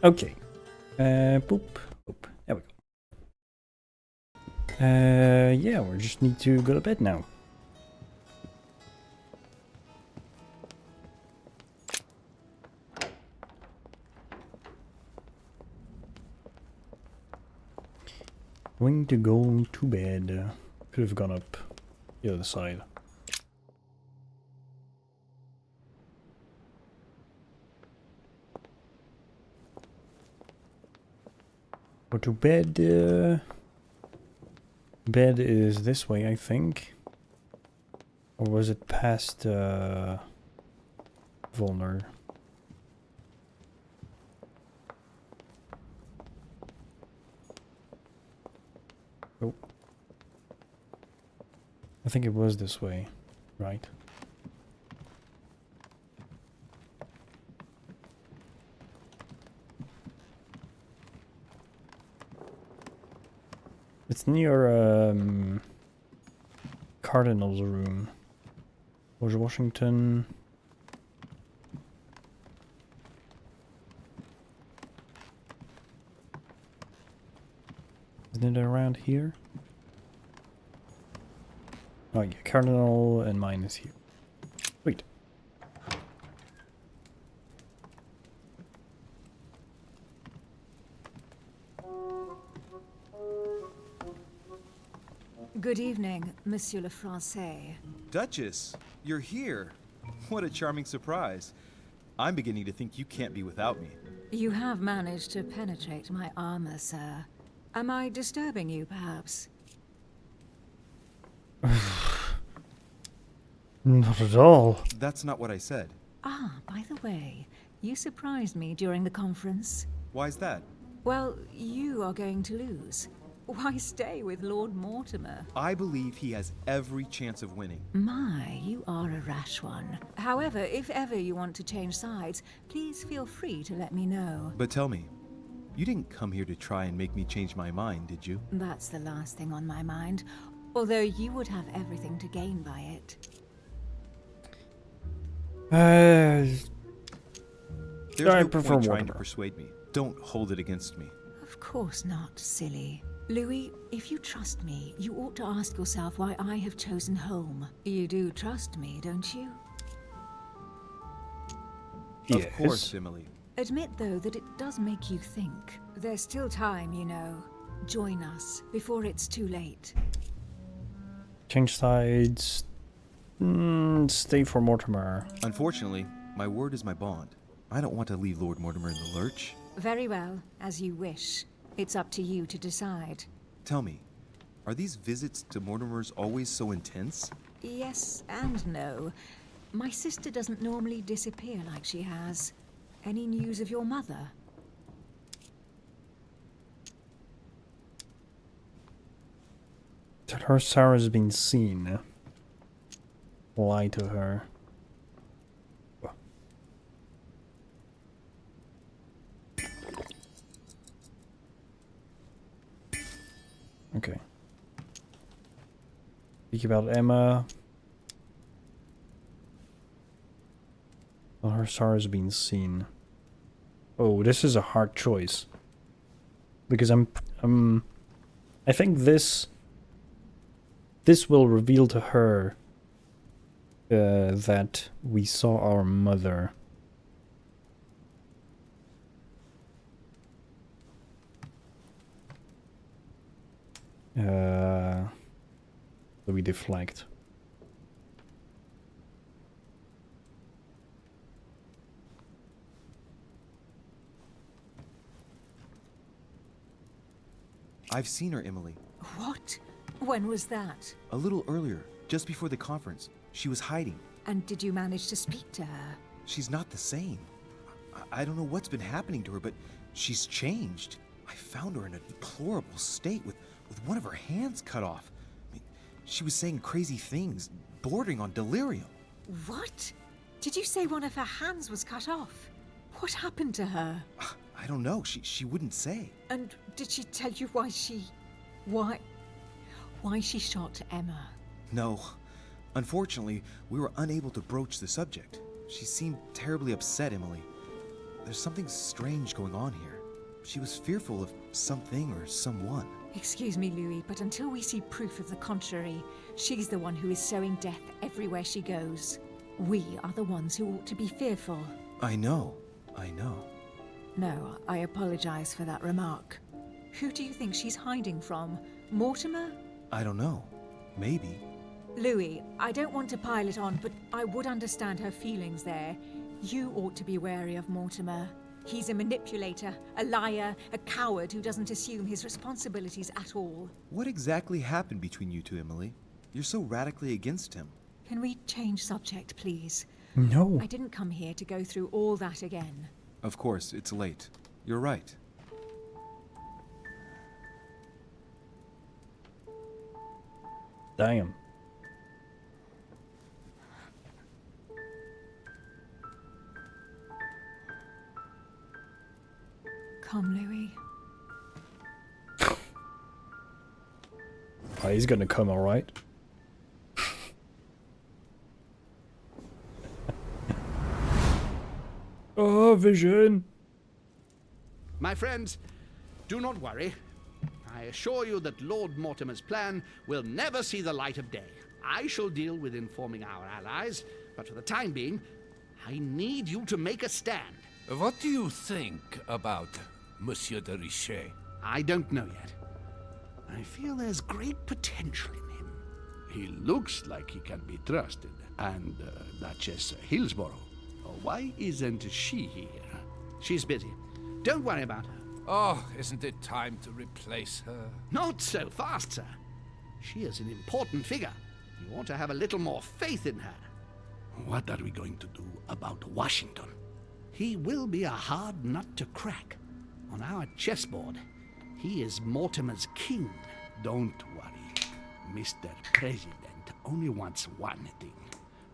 Okay. Boop. Boop. There we go. Yeah, we just need to go to bed now. Going to go to bed. Could have gone up the other side. Go to bed. Bed is this way, I think. Or was it past Volner? Oh. I think it was this way, right? It's near Cardinal's room. George Washington. Isn't it around here? Oh yeah, Cardinal and mine is here. Wait.
Good evening, Monsieur le Français.
Duchess, you're here. What a charming surprise. I'm beginning to think you can't be without me.
You have managed to penetrate my armor, sir. Am I disturbing you, perhaps?
Not at all.
That's not what I said.
Ah, by the way, you surprised me during the conference.
Why's that?
Well, you are going to lose. Why stay with Lord Mortimer?
I believe he has every chance of winning.
My, you are a rash one. However, if ever you want to change sides, please feel free to let me know.
But tell me, you didn't come here to try and make me change my mind, did you?
That's the last thing on my mind. Although you would have everything to gain by it.
There's
I
no
prefer
point trying to
Mortimer.
persuade me. Don't hold it against me.
Of course not, silly. Louis, if you trust me, you ought to ask yourself why I have chosen home. You do trust me, don't you?
Of course, Emily.
Admit, though, that it does make you think. There's still time, you know. Join us before it's too late.
Change sides. Stay for Mortimer.
Unfortunately, my word is my bond. I don't want to leave Lord Mortimer in the lurch.
Very well, as you wish. It's up to you to decide.
Tell me, are these visits to Mortimer's always so intense?
Yes and no. My sister doesn't normally disappear like she has. Any news of your mother?
That her Sarah's been seen. Lie to her. Okay. Speak about Emma. Well, her star has been seen. Oh, this is a hard choice. Because I think this will reveal to her that we saw our mother. So we deflect.
I've seen her, Emily.
What? When was that?
A little earlier, just before the conference. She was hiding.
And did you manage to speak to her?
She's not the same. I don't know what's been happening to her, but she's changed. I found her in a deplorable state with one of her hands cut off. I mean, she was saying crazy things, bordering on delirium.
What? Did you say one of her hands was cut off? What happened to her?
I don't know. She wouldn't say.
And did she tell you why she shot Emma?
No. Unfortunately, we were unable to broach the subject. She seemed terribly upset, Emily. There's something strange going on here. She was fearful of something or someone.
Excuse me, Louis, but until we see proof of the contrary, she's the one who is sowing death everywhere she goes. We are the ones who ought to be fearful.
I know.
No, I apologize for that remark. Who do you think she's hiding from? Mortimer?
I don't know. Maybe.
Louis, I don't want to pile it on, but I would understand her feelings there. You ought to be wary of Mortimer. He's a manipulator, a liar, a coward who doesn't assume his responsibilities at all.
What exactly happened between you two, Emily? You're so radically against him.
Can we change subject, please?
No.
I didn't come here to go through all that again.
Of course, it's late. You're right.
Damn.
Come, Louis.
Oh, he's gonna come, alright. Oh, vision!
My friends, do not worry. I assure you that Lord Mortimer's plan will never see the light of day. I shall deal with informing our allies, but for the time being, I need you to make a stand.
What do you think about Monsieur de Richet?
I don't know yet. I feel there's great potential in him. He looks like he can be trusted. And Duchess Hillsborough, why isn't she here? She's busy. Don't worry about her.
Oh, isn't it time to replace her?
Not so fast, sir. She is an important figure. You ought to have a little more faith in her. What are we going to do about Washington? He will be a hard nut to crack. On our chessboard, he is Mortimer's king. Don't worry. Mr. President only wants one thing: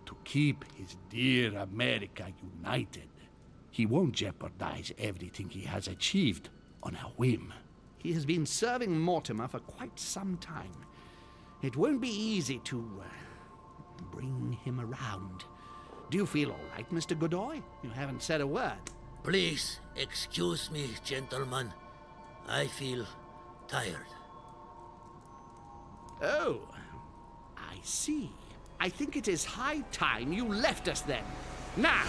to keep his dear America united. He won't jeopardize everything he has achieved on a whim. He has been serving Mortimer for quite some time. It won't be easy to bring him around. Do you feel all right, Mr. Godoy? You haven't said a word.
Please excuse me, gentlemen. I feel tired.
Oh, I see. I think it is high time you left us then. Now!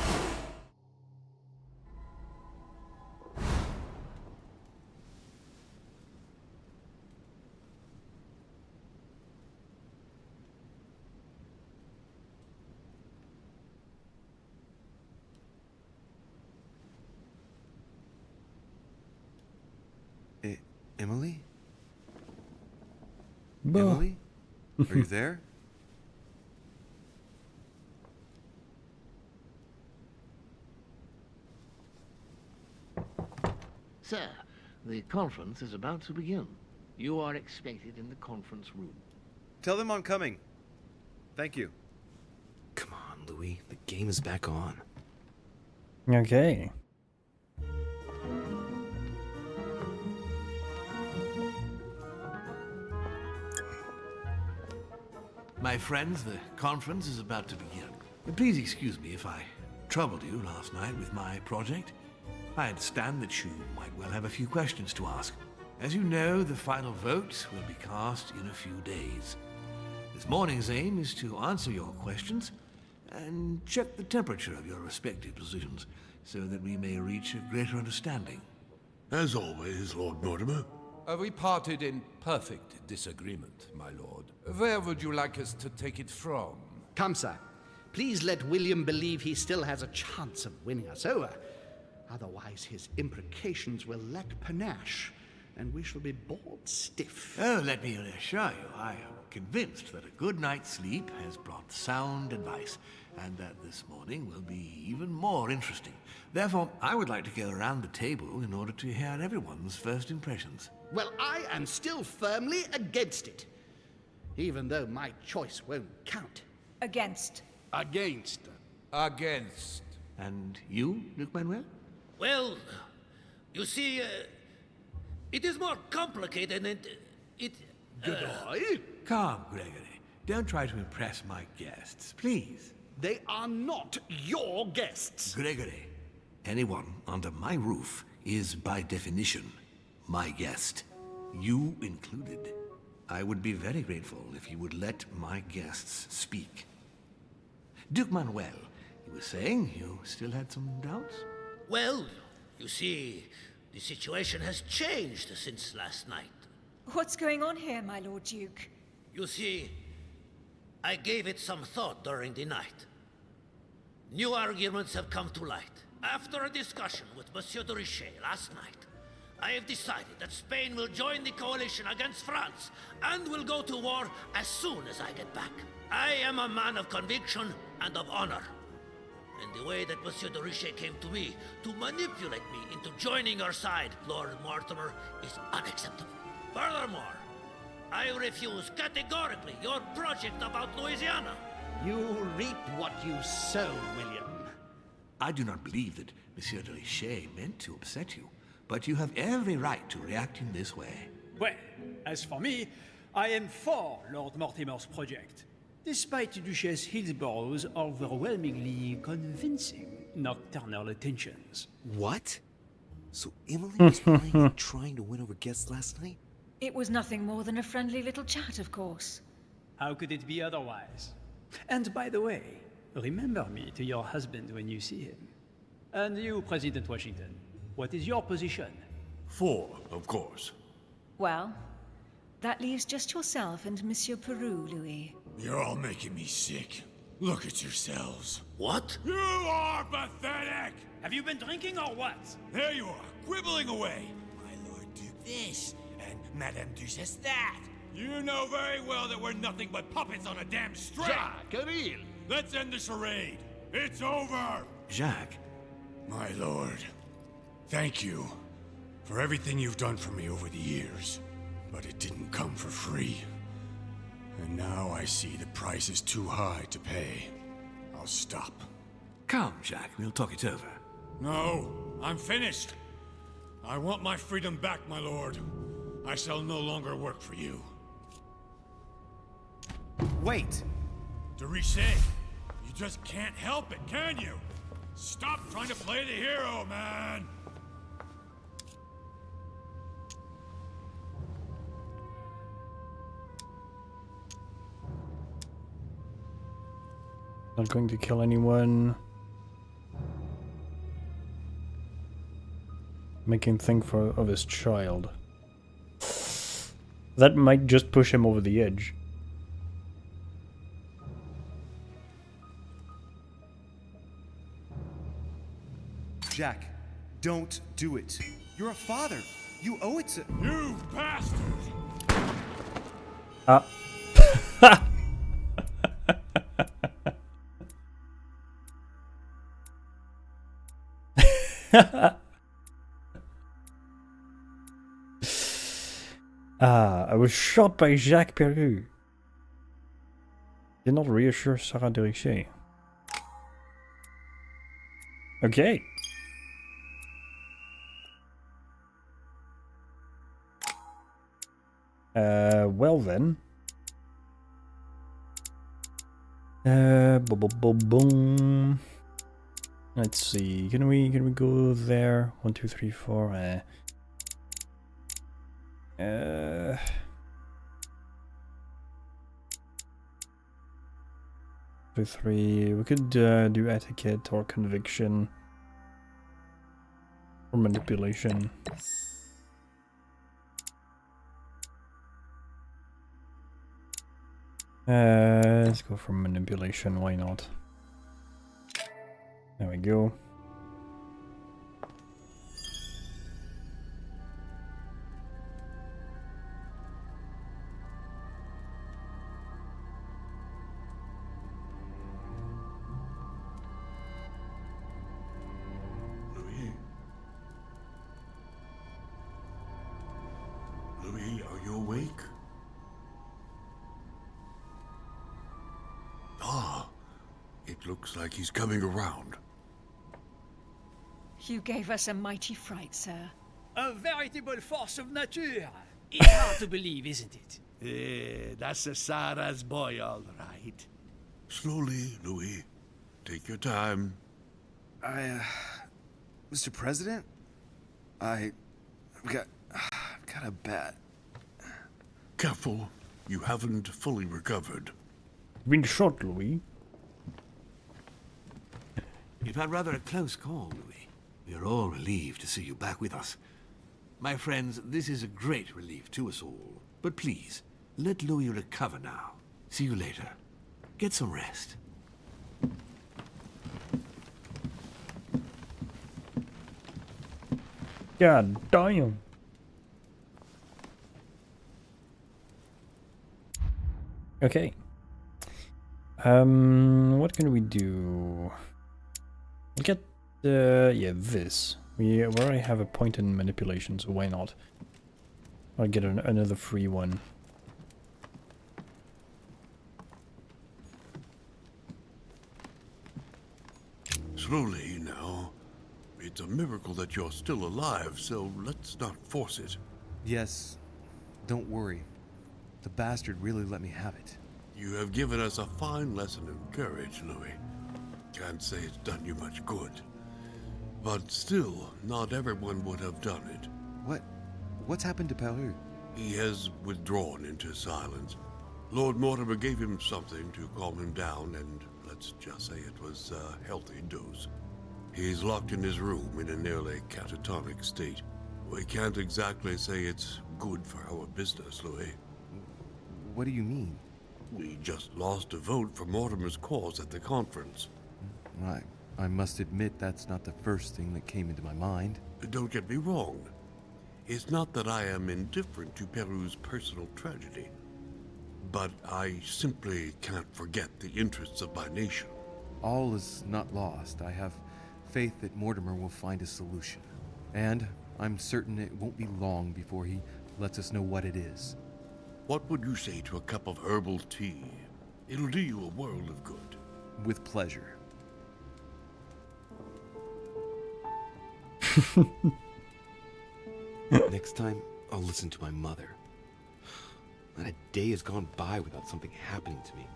Emily?
Bah.
Emily? Are you there?
Sir, the conference is about to begin. You are expected in the conference room.
Tell them I'm coming. Thank you.
Come on, Louis. The game is back on.
Okay.
My friends, the conference is about to begin. Please excuse me if I troubled you last night with my project. I understand that you might well have a few questions to ask. As you know, the final vote will be cast in a few days. This morning's aim is to answer your questions and check the temperature of your respective positions so that we may reach a greater understanding.
As always, Lord Mortimer.
We parted in perfect disagreement, my lord. Where would you like us to take it from?
Come, sir. Please let William believe he still has a chance of winning us over. Otherwise, his imprecations will lack panache, and we shall be bored stiff.
Oh, let me reassure you, I am convinced that a good night's sleep has brought sound advice, and that this morning will be even more interesting. Therefore, I would like to go around the table in order to hear everyone's first impressions.
Well, I am still firmly against it, even though my choice won't count.
Against.
Against.
Against.
And you, Luke Manuel?
Well, you see, it is more complicated and it...
Goodbye?
Calm, Gregory. Don't try to impress my guests, please.
They are not your guests.
Gregory, anyone under my roof is by definition my guest. You included. I would be very grateful if you would let my guests speak. Duke Manuel, you were saying you still had some doubts?
Well, you see, the situation has changed since last night.
What's going on here, my Lord Duke?
You see, I gave it some thought during the night. New arguments have come to light. After a discussion with Monsieur de Richet last night, I have decided that Spain will join the coalition against France and will go to war as soon as I get back. I am a man of conviction and of honor. And the way that Monsieur de Richet came to me to manipulate me into joining your side, Lord Mortimer, is unacceptable. Furthermore, I refuse categorically your project about Louisiana.
You reap what you sow, William.
I do not believe that Monsieur de Richet meant to upset you, but you have every right to react in this way.
Well, as for me, I am for Lord Mortimer's project, despite Duchess Hillsborough's overwhelmingly convincing nocturnal attentions.
What? So Emily was playing and trying to win over guests last night?
It was nothing more than a friendly little chat, of course.
How could it be otherwise? And by the way, remember me to your husband when you see him. And you, President Washington, what is your position?
For, of course.
Well, that leaves just yourself and Monsieur Peru, Louis.
You're all making me sick. Look at yourselves.
What?
You are pathetic! Have you been drinking or what? There you are, quibbling away. My Lord Duke this, and Madame Duchess that. You know very well that we're nothing but puppets on a damn string.
Jacques, Camille.
Let's end the charade. It's over.
Jacques.
My lord, thank you for everything you've done for me over the years. But it didn't come for free. And now I see the price is too high to pay. I'll stop.
Come, Jacques, we'll talk it over.
No, I'm finished. I want my freedom back, my lord. I shall no longer work for you.
Wait!
De Richet, you just can't help it, can you? Stop trying to play the hero, man!
Not going to kill anyone. Making think of his child. That might just push him over the edge.
Jack, don't do it. You're a father. You owe it to—
You bastard!
Ah. I was shot by Jacques Perru. Did not reassure Sarah de Richer. Okay. Well then. Boom. Let's see. Can we go there? 1, 2, 3, 4. 2, 3. We could do etiquette or conviction or manipulation. Let's go for manipulation. Why not? There we go.
Louis, are you awake? Ah, it looks like he's coming around.
You gave us a mighty fright, sir.
A veritable force of nature. It's hard to believe, isn't it?
That's a Sarah's boy, all right.
Slowly, Louis. Take your time.
Mr. President? I've got a bat.
Careful. You haven't fully recovered.
Been shot, Louis.
You've had rather a close call, Louis. We are all relieved to see you back with us. My friends, this is a great relief to us all. But please, let Louis recover now. See you later. Get some rest.
God damn. Okay. What can we do? We'll get yeah, this. We already have a point in manipulation, so why not? I'll get another free one.
Slowly now. It's a miracle that you're still alive, so let's not force it.
Yes. Don't worry. The bastard really let me have it.
You have given us a fine lesson in courage, Louis. Can't say it's done you much good. But still, not everyone would have done it.
What's happened to Peru?
He has withdrawn into silence. Lord Mortimer gave him something to calm him down, and let's just say it was a healthy dose. He's locked in his room in a nearly catatonic state. We can't exactly say it's good for our business, Louis.
What do you mean?
We just lost a vote for Mortimer's cause at the conference.
I must admit that's not the first thing that came into my mind.
Don't get me wrong. It's not that I am indifferent to Peru's personal tragedy, but I simply can't forget the interests of my nation.
All is not lost. I have faith that Mortimer will find a solution. And I'm certain it won't be long before he lets us know what it is.
What would you say to a cup of herbal tea? It'll do you a world of good.
With pleasure. Next time, I'll listen to my mother. Not a day has gone by without something happening to me.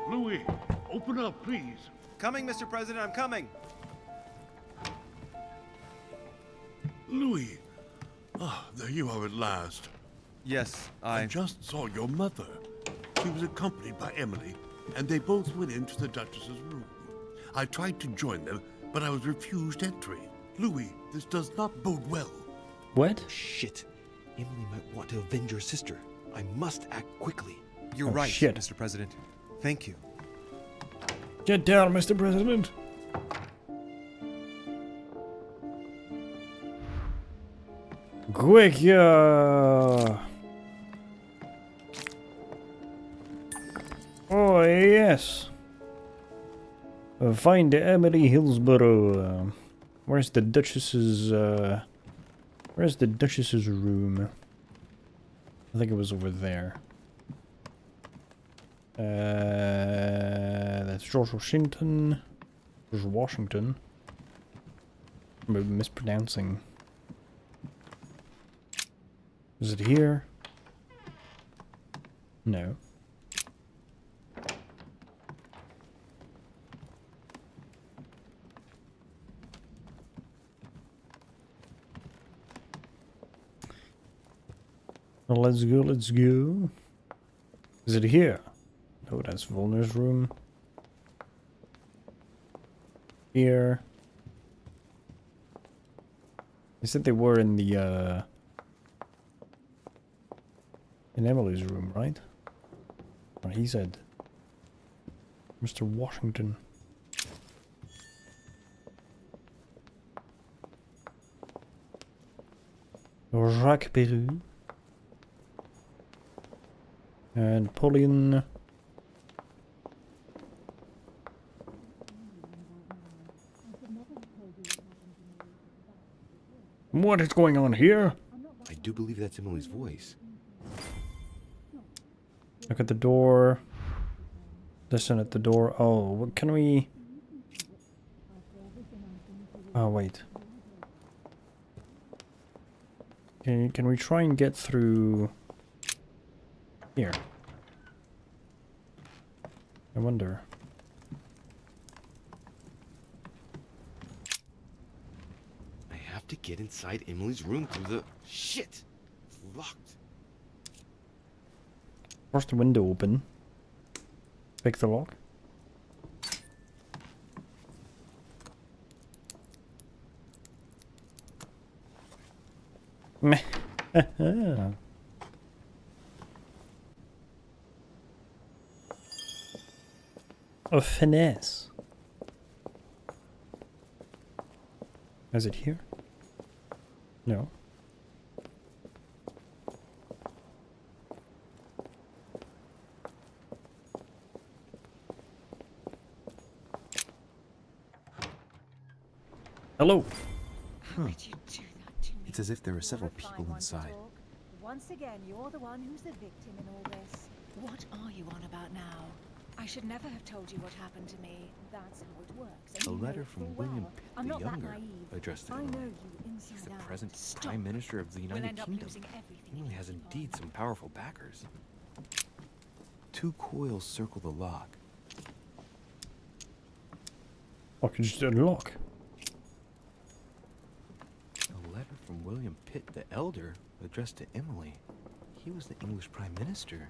Louis, open up, please.
Coming, Mr. President, I'm coming.
Louis! Ah, there you are at last.
Yes,
I just saw your mother. She was accompanied by Emily, and they both went into the Duchess's room. I tried to join them, but I was refused entry. Louis, this does not bode well.
What?
Shit. Emily might want to avenge your sister. I must act quickly.
You're right,
shit.
Mr. President. Thank you.
Get down, Mr. President. Quick, yeah. Oh, yes. Find Emily Hillsborough. Where's the Duchess's, where's the Duchess's room? I think it was over there. That's George Washington. George Washington. I'm mispronouncing. Is it here? No. Well, let's go, let's go. Is it here? No, that's Volner's room. Here. They said they were in the, in Emily's room, right? Or he said. Mr. Washington. Jacques Peru. And Pauline. What is going on here?
I do believe that's Emily's voice.
Look at the door. Listen at the door. Oh, what can we... Oh, wait. Can we try and get through... Here. I wonder.
I have to get inside Emily's room through the... Shit! It's locked.
Force the window open. Pick the lock. Meh. A finesse. Is it here? No. Hello.
It's as if there are several people inside.
Once again, you're the one who's the victim in all this.
What are you on about now?
I should never have told you what happened to me. That's how it works. And
A
you know
letter
it
from
full
William
well.
Pitt
I'm
the
not that
Younger,
naive.
addressed to
I
Emily.
know you inside
He's the
out.
present
Stop.
Prime Minister of the
We'll
United
end up
Kingdom.
losing everything.
Emily has indeed some powerful backers. 2 coils circle the lock.
I can just unlock.
A letter from William Pitt the Elder, addressed to Emily. He was the English Prime Minister.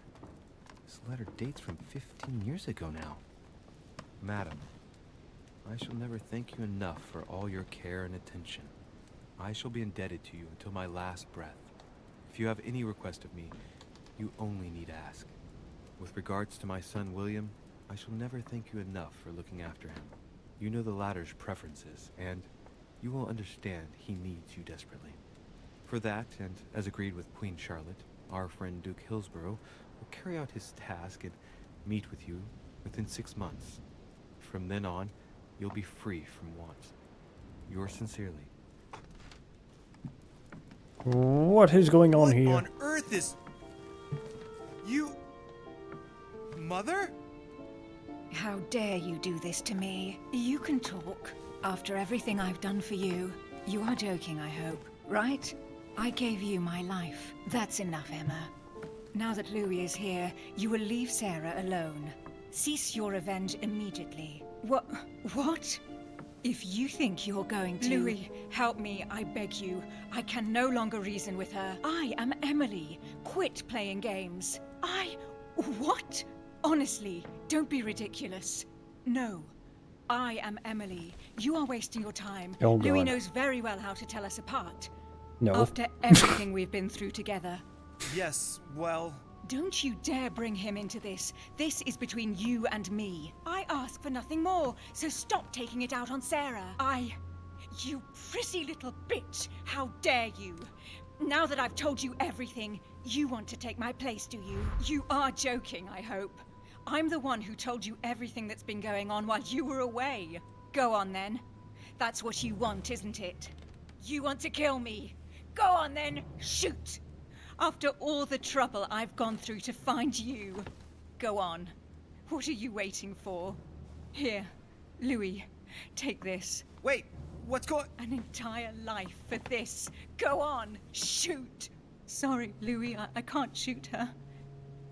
This letter dates from 15 years ago now. Madam, I shall never thank you enough for all your care and attention. I shall be indebted to you until my last breath. If you have any request of me, you only need ask. With regards to my son William, I shall never thank you enough for looking after him. You know the latter's preferences, and you will understand he needs you desperately. For that, and as agreed with Queen Charlotte, our friend Duke Hillsborough will carry out his task and meet with you within 6 months. From then on, you'll be free from want. Yours sincerely.
What is going on here?
What on earth is... You... Mother?
How dare you do this to me? You can talk. After everything I've done for you. You are joking, I hope, right? I gave you my life. That's enough, Emma. Now that Louis is here, you will leave Sarah alone. Cease your revenge immediately. What? If you think you're going to...
Louis, help me, I beg you. I can no longer reason with her. I am Emily. Quit playing games. What? Honestly, don't be ridiculous. No. I am Emily. You are wasting your time.
Oh,
Louis
God.
knows very well how to tell us apart.
No.
After everything we've been through together.
Yes, well...
Don't you dare bring him into this. This is between you and me. I ask for nothing more, so stop taking it out on Sarah. You prissy little bitch! How dare you! Now that I've told you everything, you want to take my place, do you? You are joking, I hope. I'm the one who told you everything that's been going on while you were away. Go on then. That's what you want, isn't it? You want to kill me. Go on then, shoot! After all the trouble I've gone through to find you. Go on. What are you waiting for? Here, Louis, take this.
Wait, what's going...
An entire life for this. Go on, shoot! Sorry, Louis, I can't shoot her.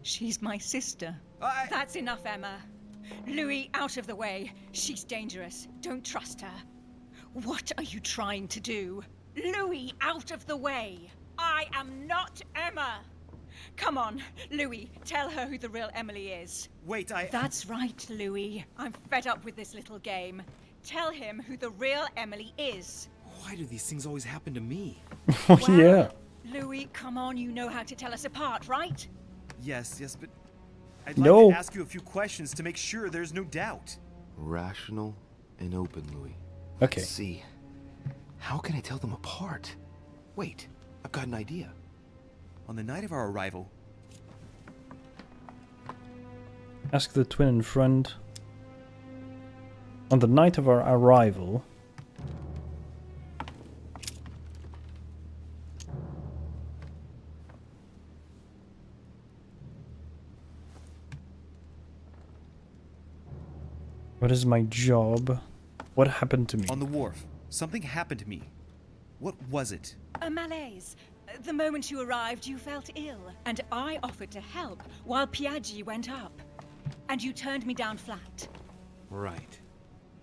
She's my sister. That's enough, Emma. Louis, out of the way. She's dangerous. Don't trust her. What are you trying to do? Louis, out of the way! I am not Emma! Come on, Louis, tell her who the real Emily is.
Wait,
That's right, Louis. I'm fed up with this little game. Tell him who the real Emily is.
Why do these things always happen to me?
Oh, yeah.
Louis, come on, you know how to tell us apart, right?
Yes, but... I'd
No.
like to ask you a few questions to make sure there's no doubt.
Rational and open, Louis.
Okay.
Let's see. How can I tell them apart? Wait, I've got an idea.
On the night of our arrival...
Ask the twin in front. On the night of our arrival... What is my job? What happened to me?
On the wharf, something happened to me. What was it?
A malaise. The moment you arrived, you felt ill, and I offered to help while Piaggi went up. And you turned me down flat.
Right.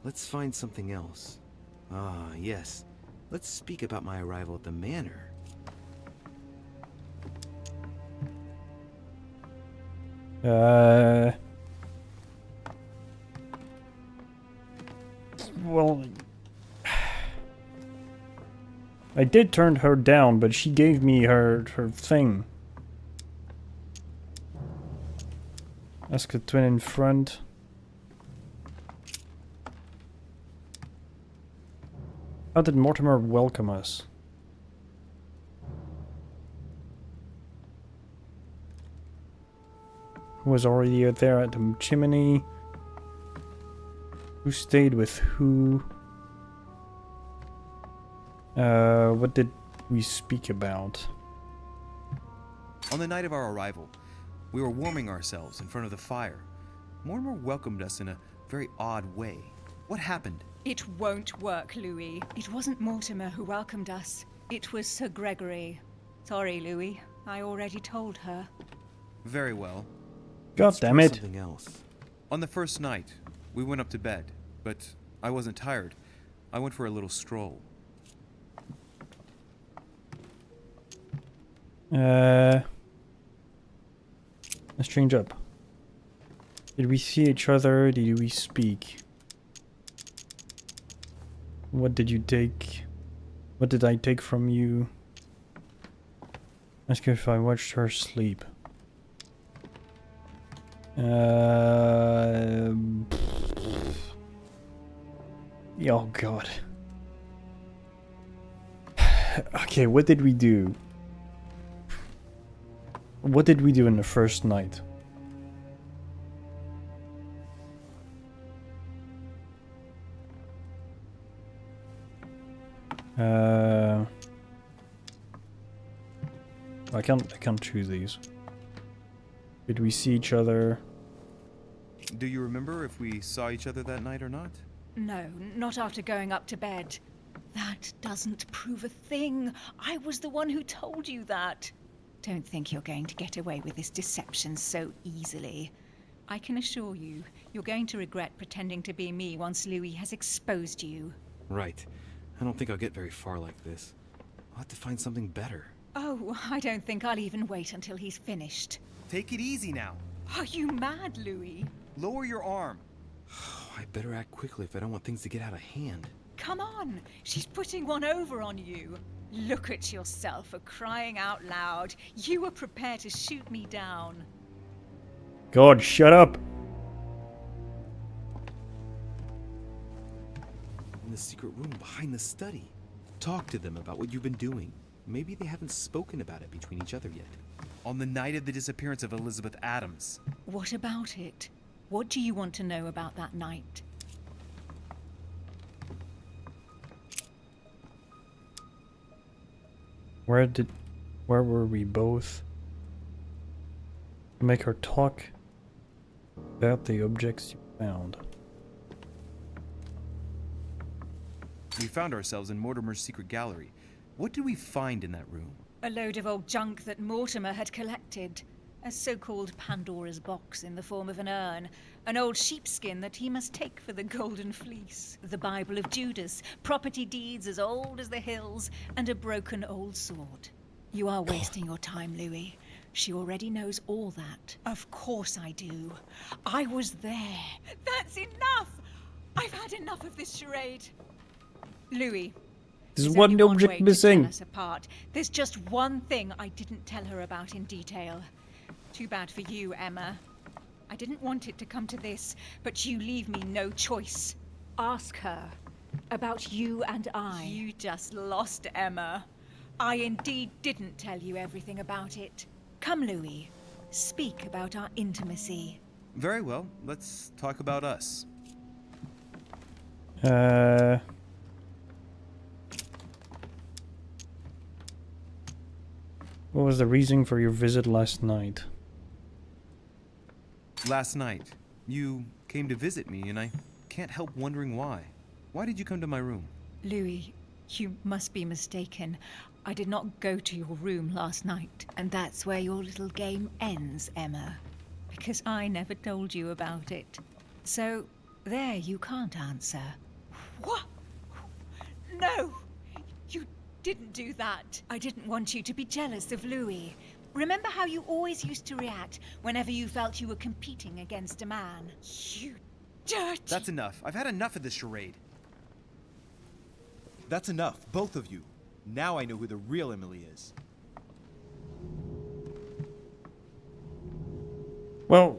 Let's find something else. Ah, yes. Let's speak about my arrival at the manor.
Well... I did turn her down, but she gave me her thing. Ask the twin in front. How did Mortimer welcome us? Who was already out there at the chimney? Who stayed with who? What did we speak about?
On the night of our arrival, we were warming ourselves in front of the fire. Mortimer welcomed us in a very odd way. What happened?
It won't work, Louis. It wasn't Mortimer who welcomed us. It was Sir Gregory. Sorry, Louis. I already told her.
Very well.
God damn it.
Something else.
On the first night, we went up to bed, but I wasn't tired. I went for a little stroll.
Let's change up. Did we see each other? Did we speak? What did you take? What did I take from you? Ask her if I watched her sleep. Oh god. Okay, what did we do? What did we do in the first night? I can't choose these. Did we see each other?
Do you remember if we saw each other that night or not?
No, not after going up to bed. That doesn't prove a thing. I was the one who told you that. Don't think you're going to get away with this deception so easily.
I can assure you, you're going to regret pretending to be me once Louis has exposed you.
Right. I don't think I'll get very far like this. I'll have to find something better.
Oh, I don't think I'll even wait until he's finished.
Take it easy now.
Are you mad, Louis?
Lower your arm. I better act quickly if I don't want things to get out of hand.
Come on, she's putting one over on you. Look at yourself for crying out loud. You were prepared to shoot me down.
God, shut up.
In the secret room behind the study. Talk to them about what you've been doing. Maybe they haven't spoken about it between each other yet. On the night of the disappearance of Elizabeth Adams.
What about it? What do you want to know about that night?
Where were we both? Make her talk about the objects you found.
We found ourselves in Mortimer's secret gallery. What did we find in that room?
A load of old junk that Mortimer had collected. A so-called Pandora's box in the form of an urn. An old sheepskin that he must take for the Golden Fleece. The Bible of Judas. Property deeds as old as the hills. And a broken old sword. You are wasting your time, Louis. She already knows all that. Of course I do. I was there. That's enough! I've had enough of this charade. Louis.
There's one object missing.
Us apart. There's just one thing I didn't tell her about in detail. Too bad for you, Emma. I didn't want it to come to this, but you leave me no choice. Ask her about you and I. You just lost, Emma. I indeed didn't tell you everything about it. Come, Louis. Speak about our intimacy.
Very well. Let's talk about us.
What was the reason for your visit last night?
Last night, you came to visit me, and I can't help wondering why. Why did you come to my room?
Louis, you must be mistaken. I did not go to your room last night, and that's where your little game ends, Emma. Because I never told you about it. So, there you can't answer. What? No! You didn't do that. I didn't want you to be jealous of Louis. Remember how you always used to react whenever you felt you were competing against a man? You dirty...
That's enough. I've had enough of this charade.
That's enough, both of you. Now I know who the real Emily is.
Well,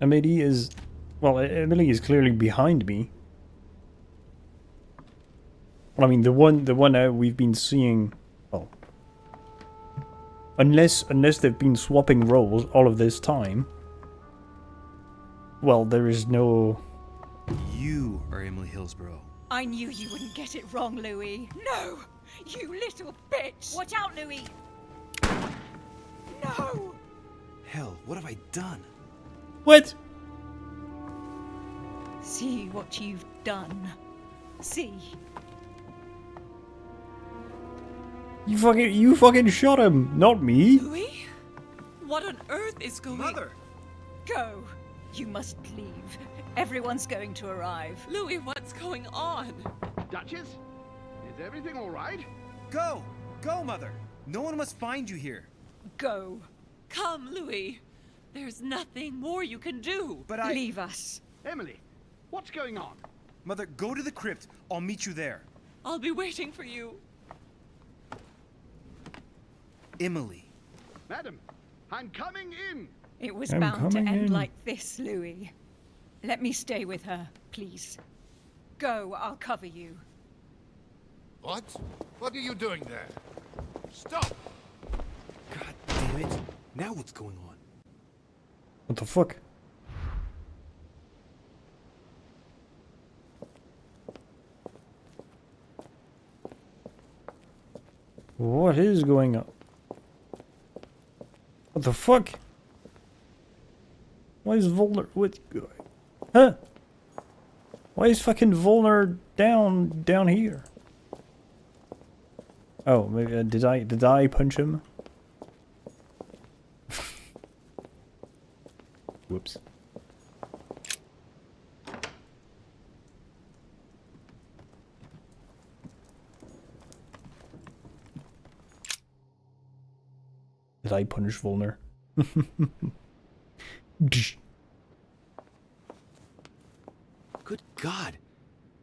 Emily is clearly behind me. Well, I mean, the one we've been seeing, well, unless they've been swapping roles all of this time, well, there is no...
You are Emily Hillsborough.
I knew you wouldn't get it wrong, Louis. No! You little bitch! Watch out, Louis! No!
Hell, what have I done?
What?
See what you've done. See.
You fucking shot him, not me.
Louis? What on earth is going...
Mother!
Go. You must leave. Everyone's going to arrive.
Louis, what's going on?
Duchess? Is everything all right?
Go! Go, Mother! No one must find you here.
Go.
Come, Louis. There's nothing more you can do.
But I...
Leave us.
Emily, what's going on?
Mother, go to the crypt. I'll meet you there.
I'll be waiting for you.
Emily.
Madam, I'm coming in.
It was
I'm
bound to
coming
end
in.
like this, Louis. Let me stay with her, please. Go, I'll cover you.
What? What are you doing there? Stop!
God damn it. Now what's going on?
What the fuck? What is going on? What the fuck? Why is Volner... What? Huh? Why is fucking Volner down here? Oh, maybe did I punch him? Whoops. as I punish Volner.
Good God!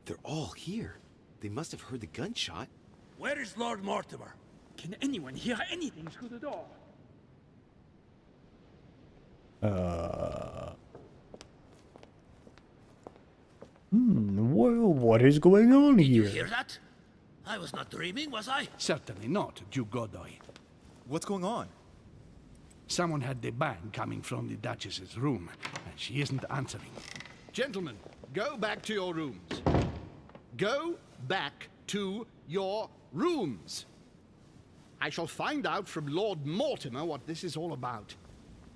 They're all here. They must have heard the gunshot.
Where is Lord Mortimer?
Can anyone hear anything through the door?
Well, what is going on
You
here?
hear that? I was not dreaming, was I?
Certainly not, Duke Godoy.
What's going on?
Someone had the bang coming from the Duchess's room, and she isn't answering. Gentlemen, go back to your rooms. Go back to your rooms. I shall find out from Lord Mortimer what this is all about.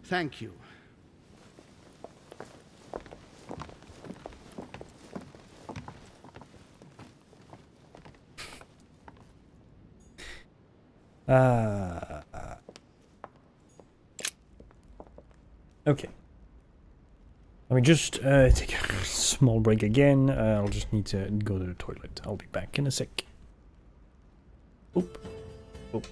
Thank you.
Okay. Let me just take a small break again. I'll just need to go to the toilet. I'll be back in a sec. Oop. Oop.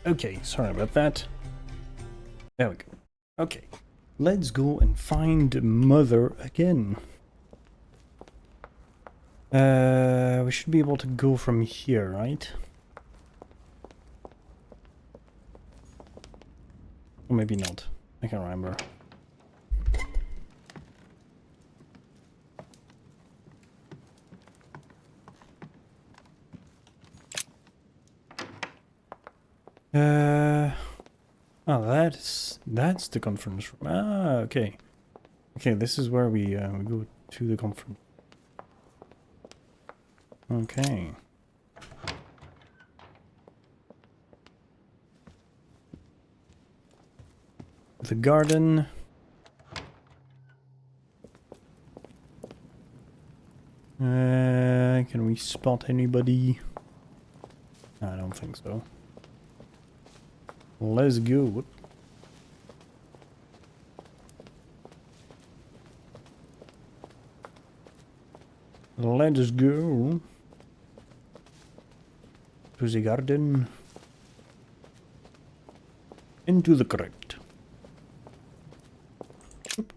Okay, sorry about that. There we go. Okay, let's go and find Mother again. We should be able to go from here, right? Or maybe not. I can't remember. Oh, that's the conference room. Ah, okay. Okay, this is where we go to the conference. Okay. The garden. Can we spot anybody? I don't think so. Let's go. Whoop. Let's go to the garden. Into the crypt. Oop.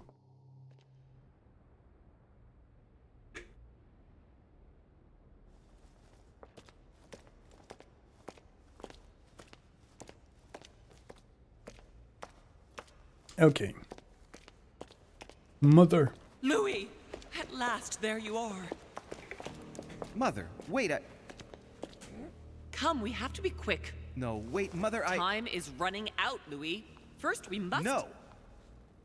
Okay. Mother.
Louis! At last, there you are.
Mother, wait,
Come, we have to be quick.
No, wait, Mother,
Time is running out, Louis. First, we must...
No!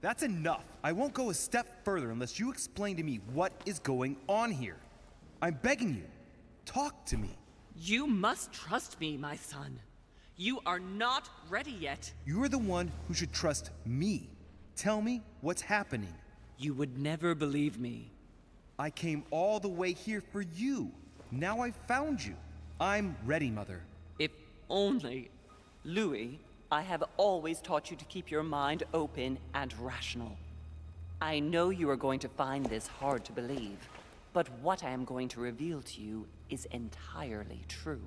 That's enough. I won't go a step further unless you explain to me what is going on here. I'm begging you. Talk to me.
You must trust me, my son. You are not ready yet.
You're the one who should trust me. Tell me what's happening.
You would never believe me.
I came all the way here for you. Now I've found you. I'm ready, Mother.
If only... Louis, I have always taught you to keep your mind open and rational. I know you are going to find this hard to believe, but what I am going to reveal to you is entirely true.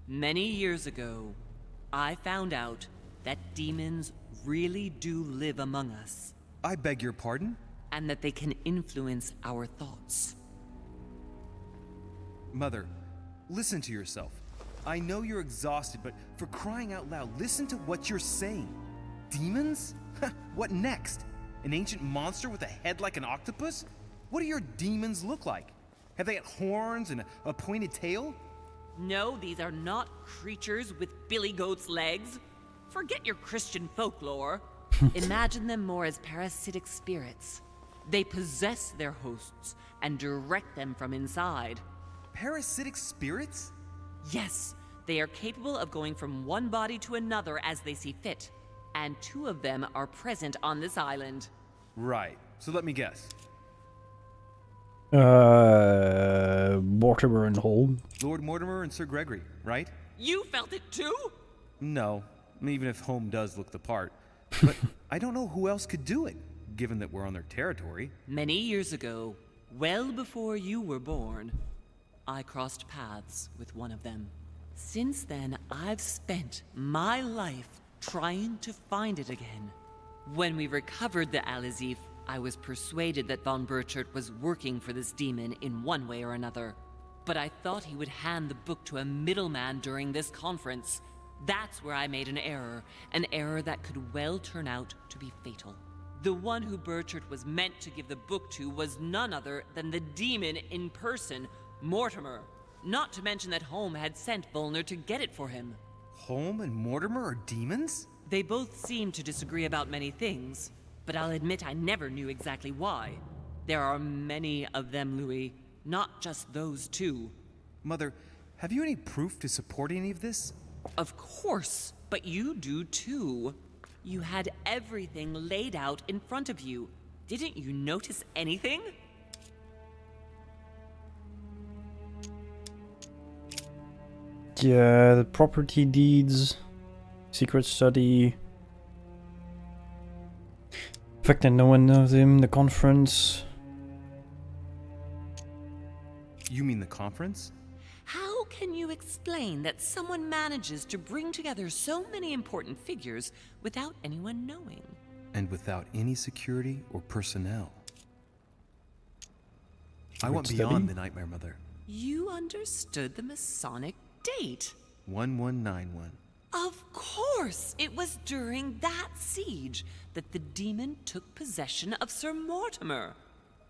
Many years ago, I found out that demons really do live among us.
I beg your pardon?
And that they can influence our thoughts.
Mother, listen to yourself. I know you're exhausted, but for crying out loud, listen to what you're saying. Demons? What next? An ancient monster with a head like an octopus? What do your demons look like? Have they got horns and a pointed tail?
No, these are not creatures with billy goat's legs. Forget your Christian folklore. Imagine them more as parasitic spirits. They possess their hosts and direct them from inside.
Parasitic spirits?
Yes, they are capable of going from one body to another as they see fit. And 2 of them are present on this island.
Right. So let me guess.
Mortimer and Holm.
Lord Mortimer and Sir Gregory, right?
You felt it too?
No, even if Holm does look the part. But I don't know who else could do it, given that we're on their territory.
Many years ago, well before you were born, I crossed paths with one of them. Since then, I've spent my life trying to find it again. When we recovered the Alizif, I was persuaded that von Burchard was working for this demon in one way or another. But I thought he would hand the book to a middleman during this conference. That's where I made an error that could well turn out to be fatal. The one who Burchard was meant to give the book to was none other than the demon in person, Mortimer. Not to mention that Holm had sent Volner to get it for him.
Holm and Mortimer are demons?
They both seem to disagree about many things, but I'll admit I never knew exactly why. There are many of them, Louis, not just those 2.
Mother, have you any proof to support any of this?
Of course, but you do too. You had everything laid out in front of you. Didn't you notice anything?
Yeah, the property deeds, secret study, the fact that no one knows him, the conference.
You mean the conference?
How can you explain that someone manages to bring together so many important figures without anyone knowing?
And without any security or personnel. I went beyond the Nightmare Mother.
You understood the Masonic date.
1191.
Of course! It was during that siege that the demon took possession of Sir Mortimer.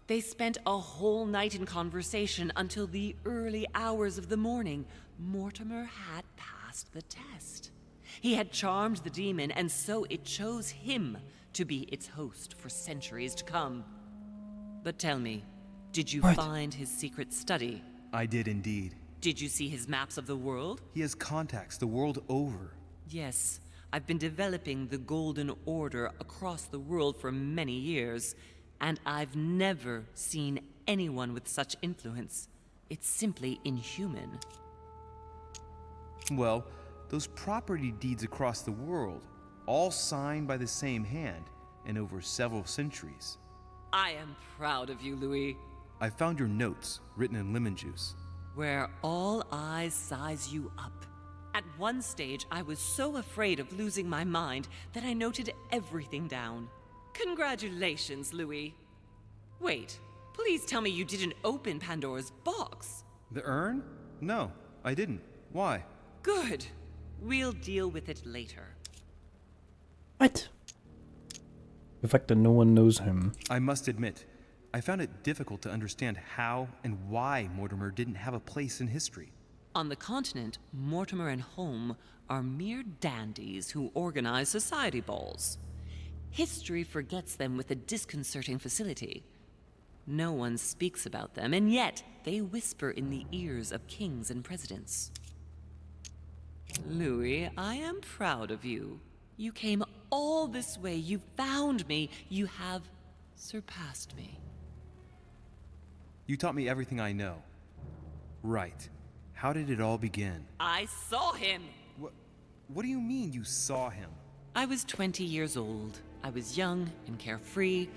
They spent a whole night in conversation until the early hours of the morning. Mortimer had passed the test. He had charmed the demon, and so it chose him to be its host for centuries to come. But tell me, did you find his secret study?
I did indeed.
Did you see his maps of the world?
He has contacts the world over.
Yes, I've been developing the Golden Order across the world for many years, and I've never seen anyone with such influence. It's simply inhuman.
Well, those property deeds across the world, all signed by the same hand, and over several centuries.
I am proud of you, Louis.
I found your notes, written in lemon juice.
Where all eyes size you up. At one stage, I was so afraid of losing my mind that I noted everything down. Congratulations, Louis. Wait, please tell me you didn't open Pandora's box.
The urn? No, I didn't. Why?
Good. We'll deal with it later.
What? The fact that no one knows him.
I must admit, I found it difficult to understand how and why Mortimer didn't have a place in history.
On the continent, Mortimer and Holm are mere dandies who organize society balls. History forgets them with a disconcerting facility. No one speaks about them, and yet they whisper in the ears of kings and presidents. Louis, I am proud of you. You came all this way. You found me. You have surpassed me.
You taught me everything I know. Right. How did it all begin?
I saw him.
What do you mean you saw him?
I was 20 years old. I was young and carefree.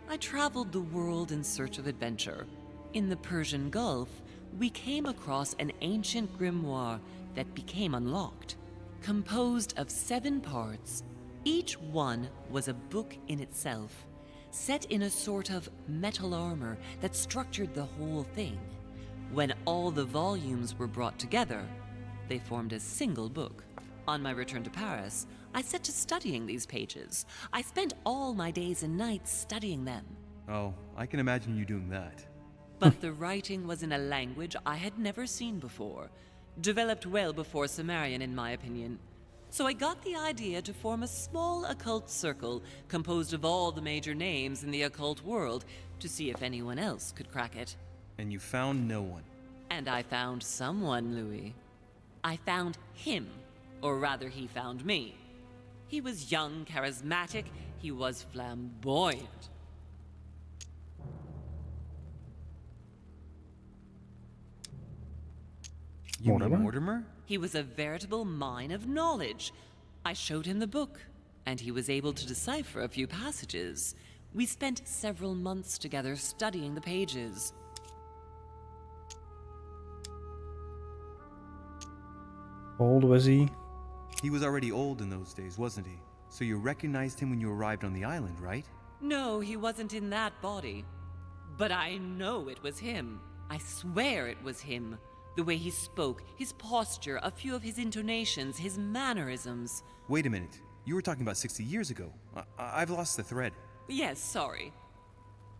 I traveled the world in search of adventure. In the Persian Gulf, we came across an ancient grimoire that became unlocked. Composed of 7 parts, each one was a book in itself, set in a sort of metal armor that structured the whole thing. When all the volumes were brought together, they formed a single book. On my return to Paris, I set to studying these pages. I spent all my days and nights studying them.
Oh, I can imagine you doing that.
But the writing was in a language I had never seen before, developed well before Sumerian, in my opinion. So I got the idea to form a small occult circle composed of all the major names in the occult world to see if anyone else could crack it.
And you found no one.
And I found someone, Louis. I found him, or rather he found me. He was young, charismatic, he was flamboyant.
You mean Mortimer?
He was a veritable mine of knowledge. I showed him the book, and he was able to decipher a few passages. We spent several months together studying the pages.
How old was he?
He was already old in those days, wasn't he? So you recognized him when you arrived on the island, right?
No, he wasn't in that body. But I know it was him. I swear it was him. The way he spoke, his posture, a few of his intonations, his mannerisms.
Wait a minute. You were talking about 60 years ago. I've lost the thread.
Yes, sorry.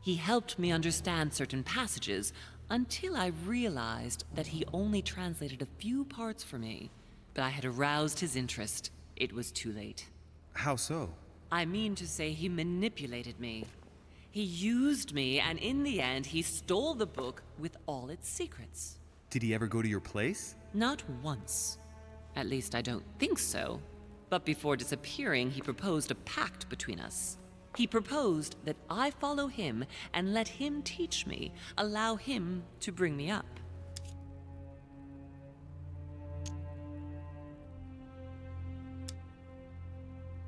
He helped me understand certain passages until I realized that he only translated a few parts for me. But I had aroused his interest. It was too late.
How so?
I mean to say he manipulated me. He used me, and in the end, he stole the book with all its secrets.
Did he ever go to your place?
Not once. At least I don't think so. But before disappearing, he proposed a pact between us. He proposed that I follow him and let him teach me, allow him to bring me up.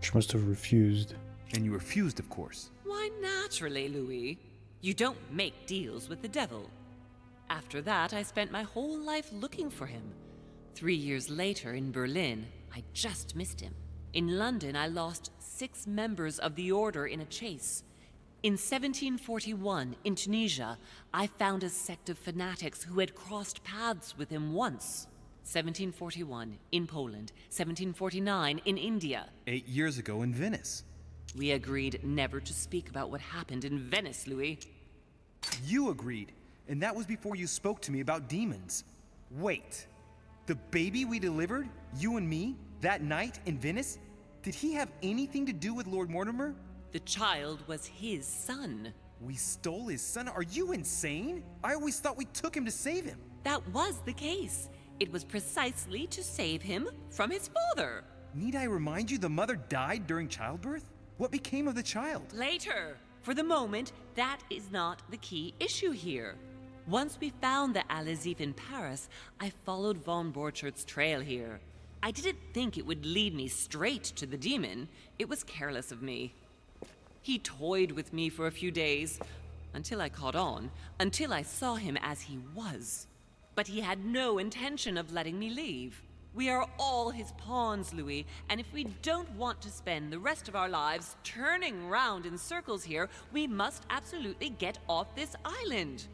She must have refused.
And you refused, of course.
Why, naturally, Louis. You don't make deals with the devil. After that, I spent my whole life looking for him. 3 years later, in Berlin, I just missed him. In London, I lost 6 members of the order in a chase. In 1741, in Tunisia, I found a sect of fanatics who had crossed paths with him once. 1741, in Poland. 1749, in India.
8 years ago in Venice.
We agreed never to speak about what happened in Venice, Louis.
You agreed, and that was before you spoke to me about demons. Wait, the baby we delivered, you and me,
That night in Venice? Did he have anything to do with Lord Mortimer?
The child was his son.
We stole his son? Are you insane? I always thought we took him to save him.
That was the case. It was precisely to save him from his father.
Need I remind you the mother died during childbirth? What became of the child?
Later. For the moment, that is not the key issue here. Once we found the Al-Azif in Paris, I followed von Borchart's trail here. I didn't think it would lead me straight to the demon. It was careless of me. He toyed with me for a few days, until I caught on, until I saw him as he was. But he had no intention of letting me leave. We are all his pawns, Louis, and if we don't want to spend the rest of our lives turning round in circles here, we must absolutely get off this island.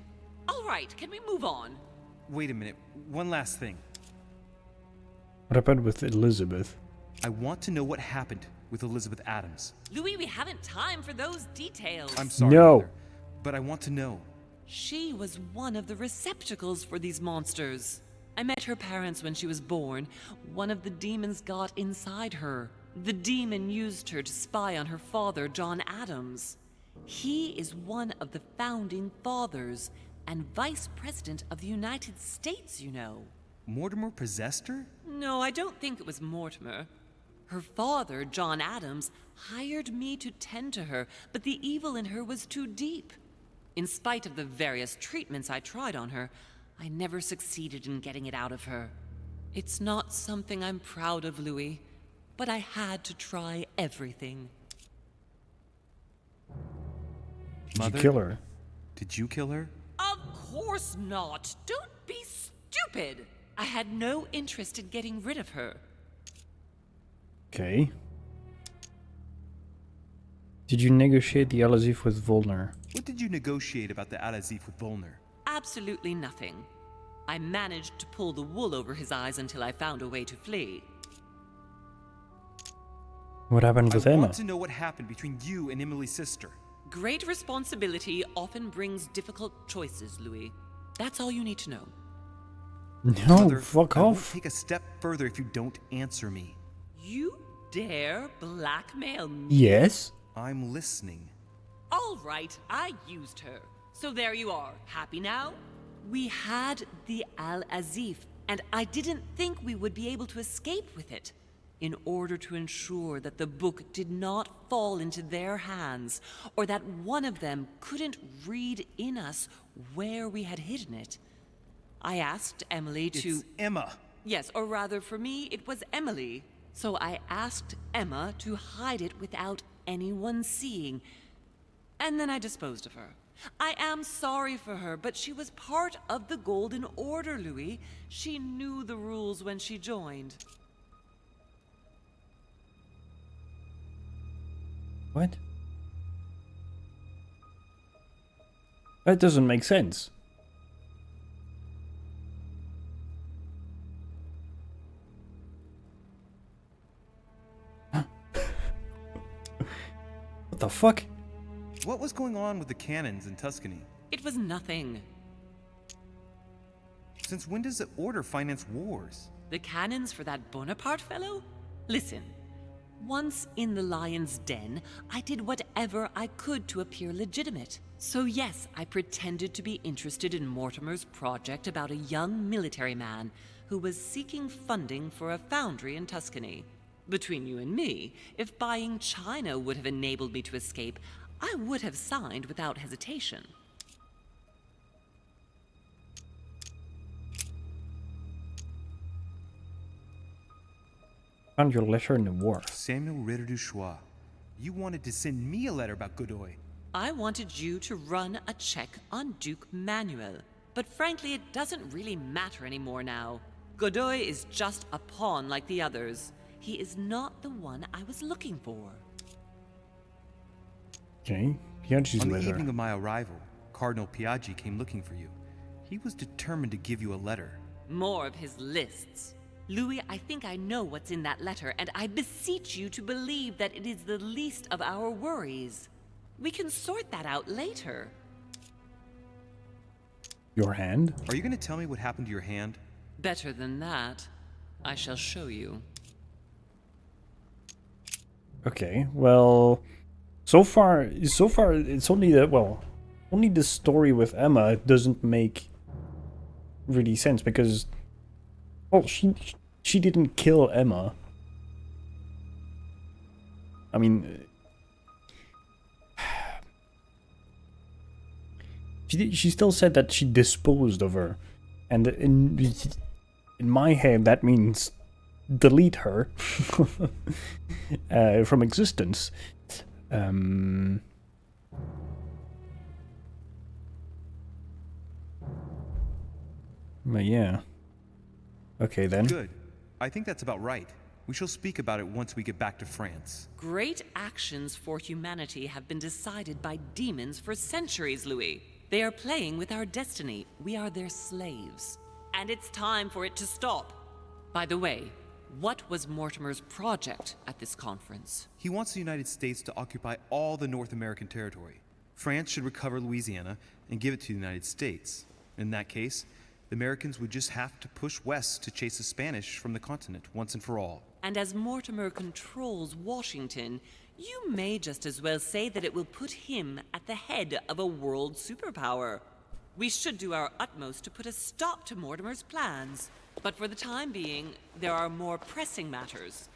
All right, can we move on?
Wait a minute, one last thing.
What happened with Elizabeth?
I want to know what happened with Elizabeth Adams.
Louis, we haven't time for those details.
I'm sorry,
No.
Mother, but I want to know.
She was one of the receptacles for these monsters. I met her parents when she was born. One of the demons got inside her. The demon used her to spy on her father, John Adams. He is one of the founding fathers and vice president of the United States, you know.
Mortimer possessed her?
No, I don't think it was Mortimer. Her father, John Adams, hired me to tend to her, but the evil in her was too deep. In spite of the various treatments I tried on her, I never succeeded in getting it out of her. It's not something I'm proud of, Louis, but I had to try everything.
Did you kill her?
Did you kill her?
Of course not! Don't be stupid! I had no interest in getting rid of her.
Okay. Did you negotiate the Al-Azif with Volner?
What did you negotiate about the Al-Azif with Volner?
Absolutely nothing. I managed to pull the wool over his eyes until I found a way to flee.
What happened with
I
Emma?
want to know what happened between you and Emily's sister.
Great responsibility often brings difficult choices, Louis. That's all you need to know.
No,
Mother,
fuck
I won't
off.
take a step further if you don't answer me.
You dare blackmail me?
Yes?
I'm listening.
All right, I used her. So there you are. Happy now? We had the Al-Azif, and I didn't think we would be able to escape with it. In order to ensure that the book did not fall into their hands, or that one of them couldn't read in us where we had hidden it, I asked Emily to...
It's Emma.
Yes, or rather for me, it was Emily. So I asked Emma to hide it without anyone seeing, and then I disposed of her. I am sorry for her, but she was part of the Golden Order, Louis. She knew the rules when she joined.
What? That doesn't make sense. What the fuck?
What was going on with the cannons in Tuscany?
It was nothing.
Since when does the Order finance wars?
The cannons for that Bonaparte fellow? Listen, once in the lion's den, I did whatever I could to appear legitimate. So yes, I pretended to be interested in Mortimer's project about a young military man who was seeking funding for a foundry in Tuscany. Between you and me, if buying China would have enabled me to escape, I would have signed without hesitation.
Found your letter in the war.
Samuel Ritter du Choix. You wanted to send me a letter about Godoy.
I wanted you to run a check on Duke Manuel. But frankly, it doesn't really matter anymore now. Godoy is just a pawn like the others. He is not the one I was looking for.
Okay, Piaggi's
On the
letter.
evening of my arrival, Cardinal Piaggi came looking for you. He was determined to give you a letter.
More of his lists. Louis, I think I know what's in that letter, and I beseech you to believe that it is the least of our worries. We can sort that out later.
Your hand?
Are you going to tell me what happened to your hand?
Better than that, I shall show you.
Okay, well, so far, it's only that, well, only the story with Emma doesn't make really sense because, well, she didn't kill Emma. I mean, she still said that she disposed of her, and in my head that means delete her from existence. But yeah. Okay then.
Good. I think that's about right. We shall speak about it once we get back to France.
Great actions for humanity have been decided by demons for centuries, Louis. They are playing with our destiny. We are their slaves. And it's time for it to stop. By the way, what was Mortimer's project at this conference?
He wants the United States to occupy all the North American territory. France should recover Louisiana and give it to the United States. In that case, the Americans would just have to push west to chase the Spanish from the continent once and for all.
And as Mortimer controls Washington, you may just as well say that it will put him at the head of a world superpower. We should do our utmost to put a stop to Mortimer's plans. But for the time being, there are more pressing matters.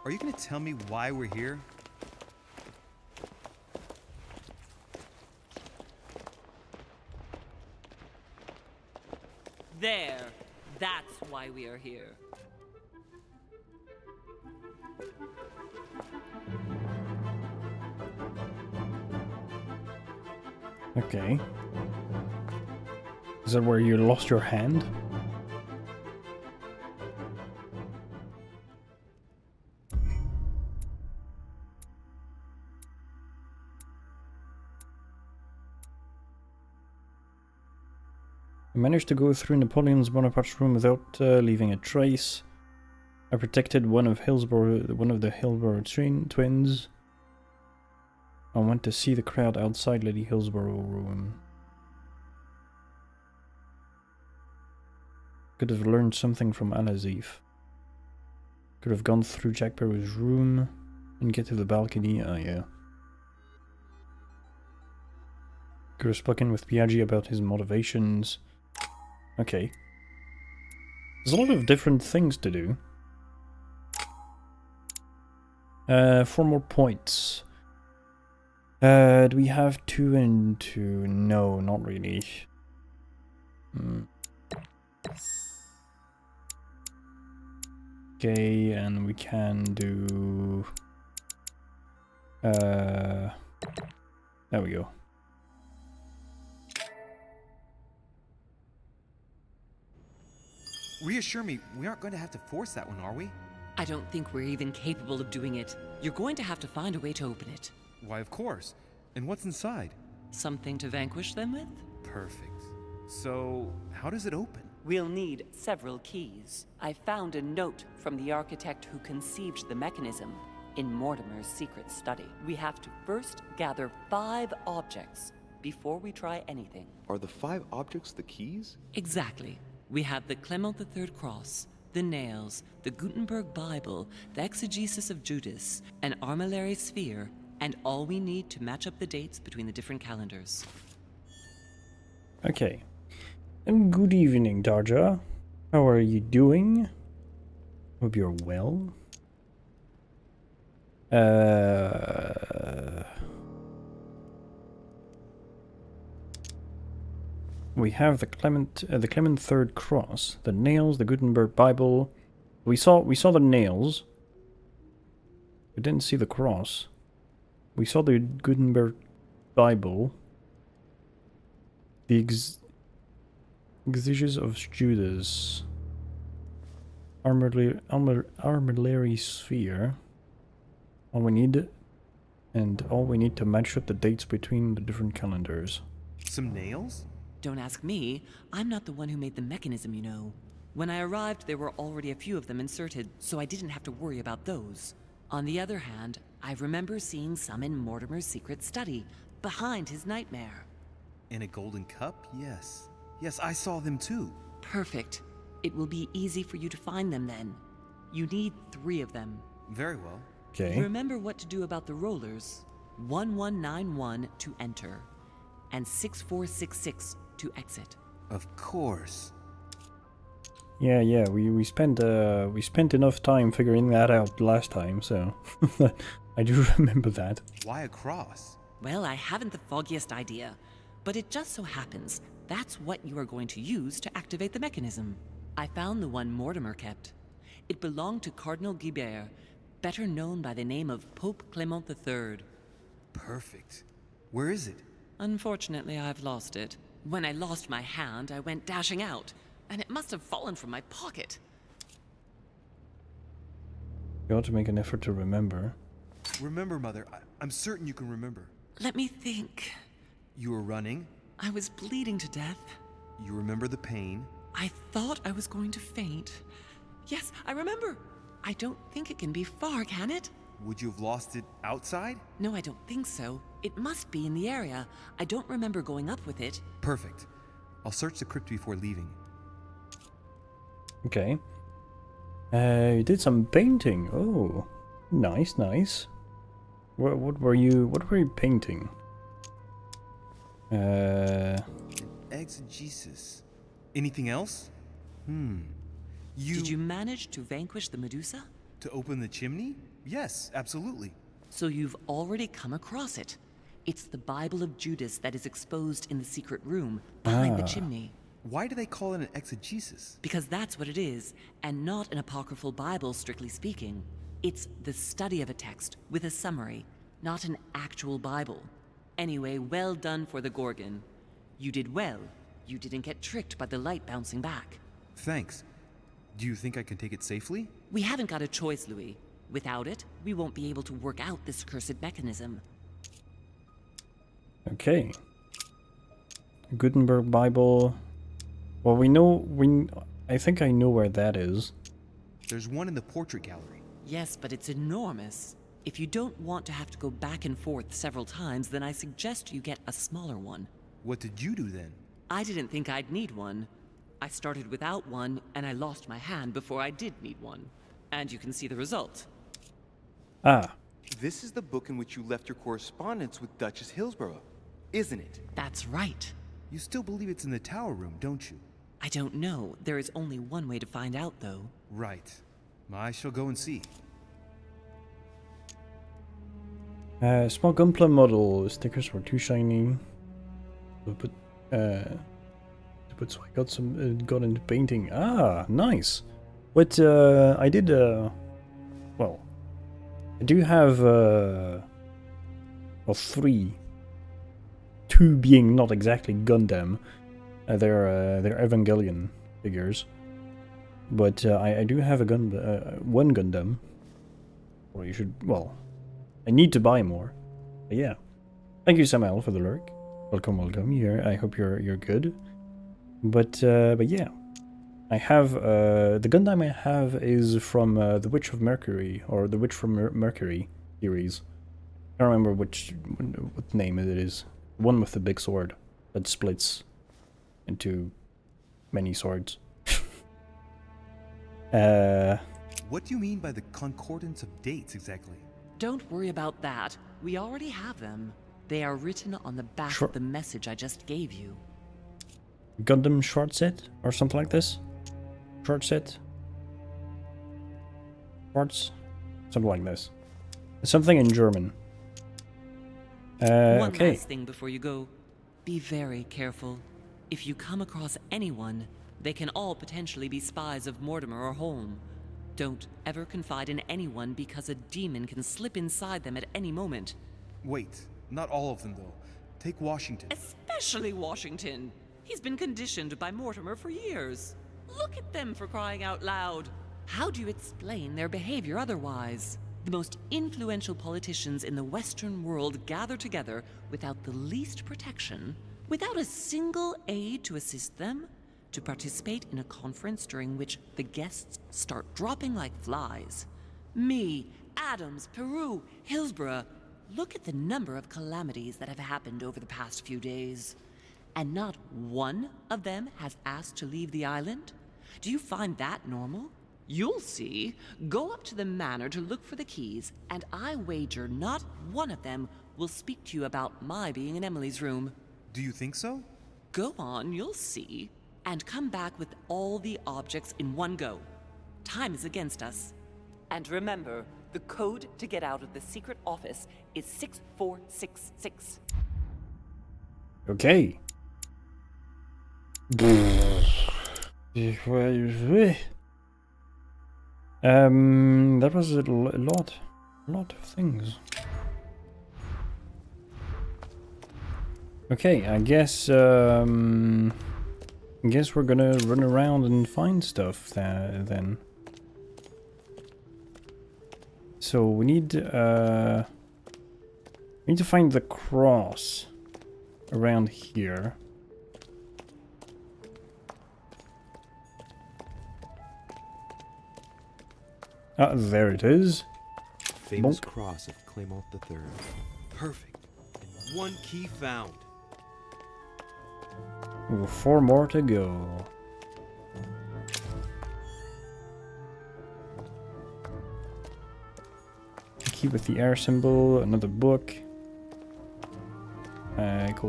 Are you going to tell me why we're here?
There. That's why we are here.
Okay. Is that where you lost your hand? I managed to go through Napoleon Bonaparte's room without leaving a trace. I protected one of the Hillsborough twins. I went to see the crowd outside Lady Hillsborough room. Could have learned something from Alazif. Could have gone through Jack Barrow's room and get to the balcony. Oh yeah. Could have spoken with Piaggi about his motivations. Okay. There's a lot of different things to do. 4 more points. Do we have 2 and 2? No, not really. Okay, and we can do... there we go.
Reassure me, we aren't going to have to force that one, are we?
I don't think we're even capable of doing it. You're going to have to find a way to open it.
Why, of course. And what's inside?
Something to vanquish them with?
Perfect. So, how does it open?
We'll need several keys. I found a note from the architect who conceived the mechanism in Mortimer's secret study. We have to first gather 5 objects before we try anything.
Are the 5 objects the keys?
Exactly. We have the Clement III cross, the nails, the Gutenberg Bible, the exegesis of Judas, an armillary sphere, and all we need to match up the dates between the different calendars.
Okay. And good evening, Darja. How are you doing? Hope you're well. We have the Clement III cross, the nails, the Gutenberg Bible. We saw the nails. We didn't see the cross. We saw the Gutenberg Bible. The exegesis of Judas. Armillary sphere. All we need to match up the dates between the different calendars.
Some nails?
Don't ask me. I'm not the one who made the mechanism, you know. When I arrived, there were already a few of them inserted, so I didn't have to worry about those. On the other hand, I remember seeing some in Mortimer's secret study, behind his nightmare.
In a golden cup? Yes. Yes, I saw them too.
Perfect. It will be easy for you to find them then. You need 3 of them.
Very well.
Okay.
Remember what to do about the rollers. 1191 to enter, and 6466 to exit.
Of course.
Yeah. We spent enough time figuring that out last time, so I do remember that.
Why a cross?
Well, I haven't the foggiest idea, but it just so happens that's what you are going to use to activate the mechanism. I found the one Mortimer kept. It belonged to Cardinal Guibert, better known by the name of Pope Clement III.
Perfect. Where is it?
Unfortunately, I've lost it. When I lost my hand, I went dashing out, and it must have fallen from my pocket.
You ought to make an effort to remember.
Remember, Mother. I'm certain you can remember.
Let me think.
You were running.
I was bleeding to death.
You remember the pain.
I thought I was going to faint. Yes, I remember. I don't think it can be far, can it?
Would you have lost it outside?
No, I don't think so. It must be in the area. I don't remember going up with it.
Perfect. I'll search the crypt before leaving.
Okay. You did some painting. Oh, nice. What were you painting?
Exegesis. Anything else?
Did you manage to vanquish the Medusa?
To open the chimney? Yes, absolutely.
So you've already come across it. It's the Bible of Judas that is exposed in the secret room behind the chimney.
Why do they call it an exegesis?
Because that's what it is, and not an apocryphal Bible, strictly speaking. It's the study of a text with a summary, not an actual Bible. Anyway, well done for the Gorgon. You did well. You didn't get tricked by the light bouncing back.
Thanks. Do you think I can take it safely?
We haven't got a choice, Louis. Without it, we won't be able to work out this cursed mechanism.
Okay. Gutenberg Bible. Well, I think I know where that is.
There's one in the portrait gallery.
Yes, but it's enormous. If you don't want to have to go back and forth several times, then I suggest you get a smaller one.
What did you do then?
I didn't think I'd need one. I started without one, and I lost my hand before I did need one. And you can see the result.
Ah.
This is the book in which you left your correspondence with Duchess Hillsborough, isn't it?
That's right.
You still believe it's in the tower room, don't you?
I don't know. There is only one way to find out, though.
Right. I shall go and see.
Small gunpla model. Stickers were too shiny. So I got into painting. Ah, nice. But I did. Well, I do have. Well, 3. 2 being not exactly Gundam. They're Evangelion figures. But I do have a one Gundam. Well, I need to buy more. But yeah. Thank you, Samuel, for the lurk. Welcome here. I hope you're good. But yeah. I have the Gundam I have is from the Witch of Mercury, or the Witch from Mercury series. I don't remember what name it is. The one with the big sword that splits into many swords.
What do you mean by the concordance of dates exactly?
Don't worry about that. We already have them. They are written on the back of the message I just gave you.
Gundam short set or something like this? Short set? Shorts? Something like this. Something in German.
One
okay.
last thing before you go. Be very careful. If you come across anyone, they can all potentially be spies of Mortimer or Holm. Don't ever confide in anyone because a demon can slip inside them at any moment.
Wait, not all of them though. Take Washington.
Especially Washington. He's been conditioned by Mortimer for years. Look at them, for crying out loud. How do you explain their behavior otherwise? The most influential politicians in the Western world gather together without the least protection, without a single aid to assist them, to participate in a conference during which the guests start dropping like flies. Me, Adams, Peru, Hillsborough. Look at the number of calamities that have happened over the past few days. And not one of them has asked to leave the island? Do you find that normal? You'll see. Go up to the manor to look for the keys, and I wager not one of them will speak to you about my being in Emily's room.
Do you think so?
Go on, you'll see. And come back with all the objects in one go. Time is against us. And remember, the code to get out of the secret office is 6466.
Okay. That was a lot of things. Okay, I guess we're gonna run around and find stuff then. So we need to find the cross around here. Ah, there it is.
Famous
Bonk.
cross of Claymont III. Perfect. And one key found.
Ooh, 4 more to go. Key with the air symbol, another book.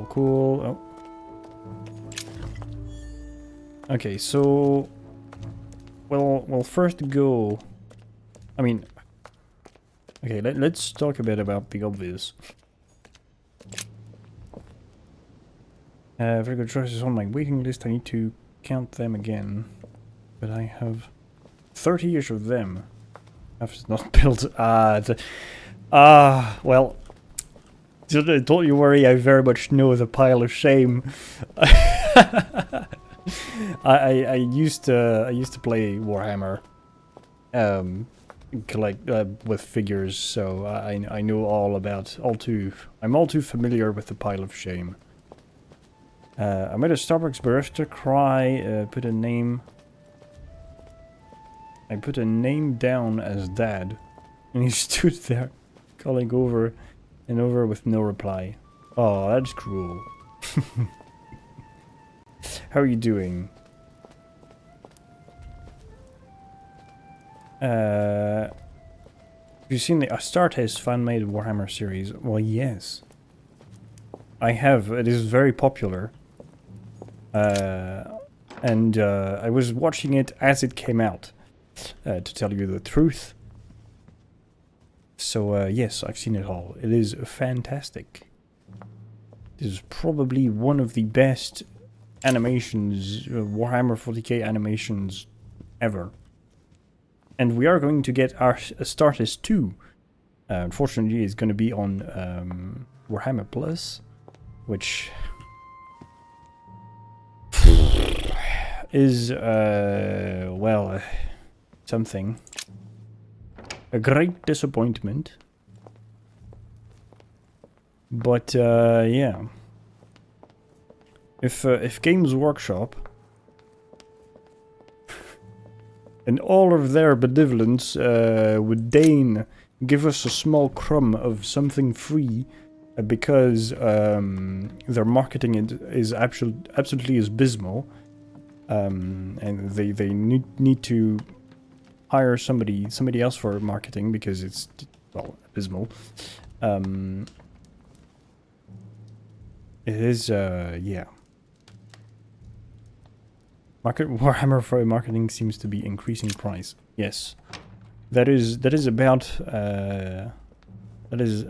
Cool. Oh. Okay, so we'll first go. I mean, okay, let's talk a bit about the obvious. Very good choices on my waiting list. I need to count them again. But I have 30-ish of them. I've not built... well... Don't you worry, I very much know the pile of shame. I used to play Warhammer. With figures, so I know all about... I'm all too familiar with the pile of shame. I made a Starbucks barista cry, put a name... I put a name down as Dad, and he stood there, calling over and over with no reply. Oh, that's cruel. How are you doing? Have you seen the Astartes fan-made Warhammer series? Well, yes. I have. It is very popular. And I was watching it as it came out, to tell you the truth. So, yes, I've seen it all. It is fantastic. It is probably one of the best animations, Warhammer 40k animations ever. And we are going to get our Astartes 2. Unfortunately, it's going to be on Warhammer Plus, which is, well, something. A great disappointment. But, yeah. If Games Workshop and all of their benevolence would deign give us a small crumb of something free, because their marketing is absolutely abysmal, and they need to hire somebody else for marketing because it's, well, abysmal. It is, yeah. Warhammer for marketing seems to be increasing price. Yes, that is about that is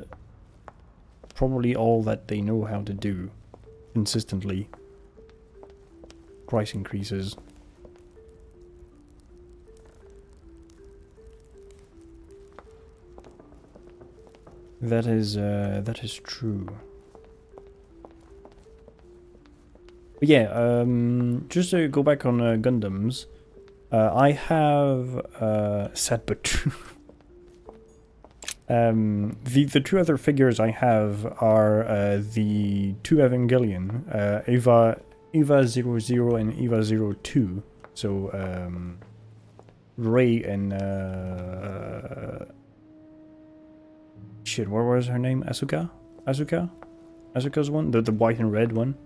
probably all that they know how to do consistently. Price increases. That is true. But yeah, just to go back on Gundams, I have sad but true. The two other figures I have are the two Evangelion, Eva 00 and Eva 02. So Rei and shit, what was her name? Asuka's one, the white and red one.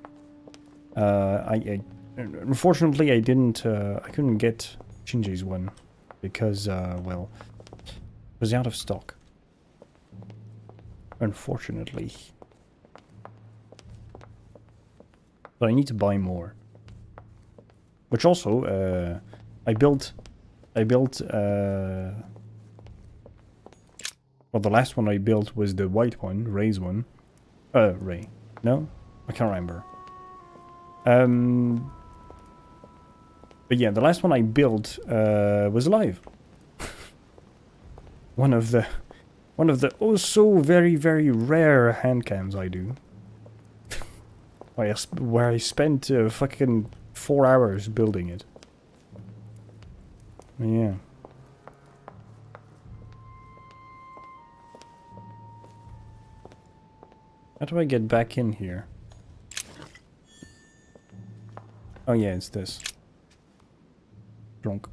Unfortunately, I didn't. I couldn't get Shinji's one because, well, it was out of stock. Unfortunately, but I need to buy more. Which also, I built. Well, the last one I built was the white one, Ray's one. Ray. No? I can't remember. But yeah, the last one I built was alive. one of the oh so very rare hand cams I do. where I spent fucking 4 hours building it. Yeah. How do I get back in here? Oh yeah, it's this. Drunk.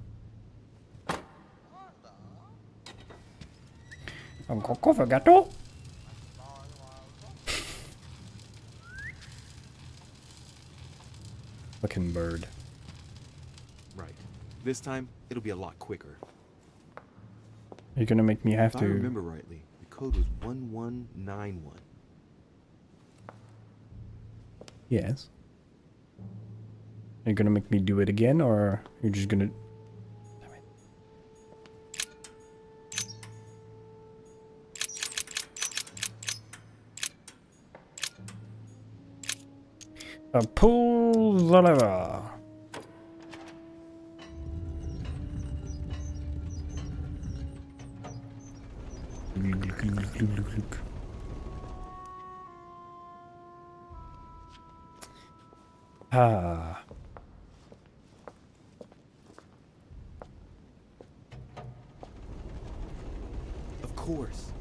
Encore gâteau? Fucking bird.
Right. This time, it'll be a lot quicker.
You're gonna make me have
if
to...
I remember rightly, the code was 1191.
Yes. Are you gonna make me do it again, or you're just gonna... Damn it. Pull the lever. Ah.
Of course.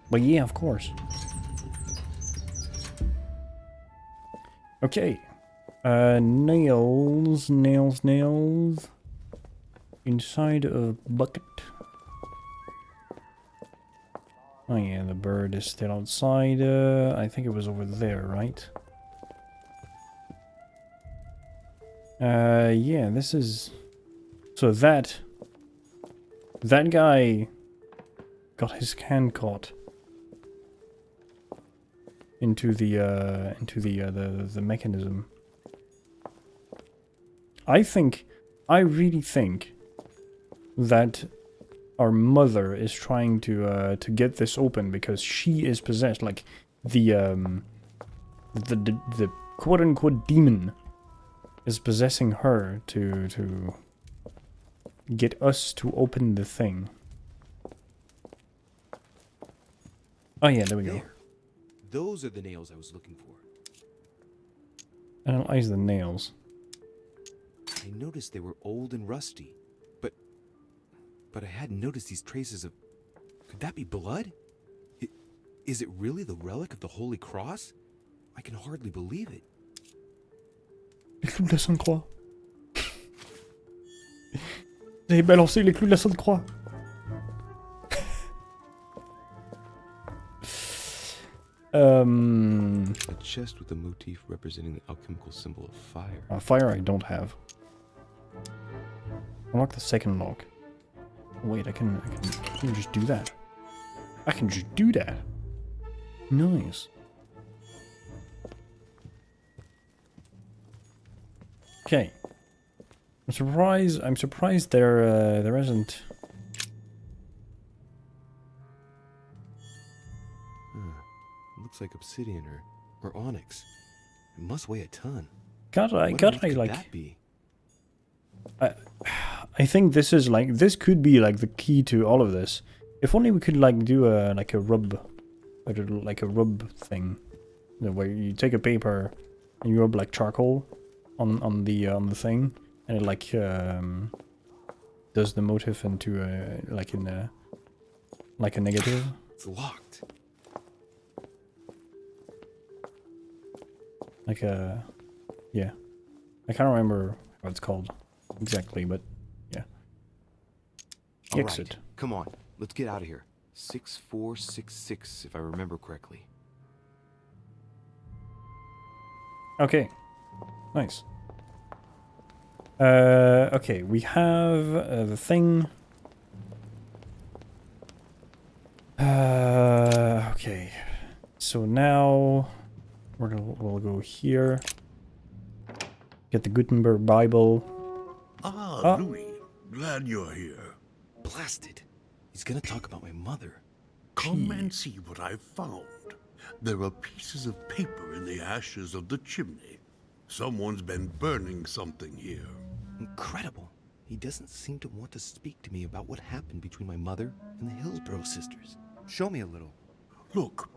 Well, yeah, of course. Okay. Nails. Inside a bucket. Oh yeah, the bird is still outside. I think it was over there, right? Yeah, this is... So that guy got his hand caught into the mechanism. I really think that our mother is trying to get this open because she is possessed, like the quote unquote demon is possessing her to get us to open the thing. Oh yeah, there we go.
There. Those are the nails I was looking for.
Analyze the nails.
I noticed they were old and rusty, but I hadn't noticed these traces of... Could that be blood? Is it really the relic of the Holy Cross? I can hardly believe it.
Les clous de la Sainte-Croix. Vous avez balancé les clous de la Sainte-Croix.
A chest with a motif representing the alchemical symbol of fire.
Fire I don't have. Unlock the second lock. Wait, I can just do that. I can just do that. Nice. Okay. I'm surprised there isn't.
Looks like obsidian or onyx. It must weigh a ton.
Could
What
I like
that be?
I think this could be like the key to all of this. If only we could like do a rub, like a rub thing, you know, where you take a paper and you rub like charcoal on the thing, and it like does the motif into like a negative.
It's locked.
Like a, yeah, I can't remember what it's called exactly, but yeah. Exit.
Right. Come on, let's get out of here. 6466, if I remember correctly.
Okay, nice. Okay, we have the thing. Okay. So now we'll go here. Get the Gutenberg Bible.
Ah, Louis. Glad you're here.
Blasted. He's gonna talk about my mother.
Come and see what I've found. There are pieces of paper in the ashes of the chimney. Someone's been burning something here.
Incredible. He doesn't seem to want to speak to me about what happened between my mother and the Hillsborough sisters. Show me a little.
Look,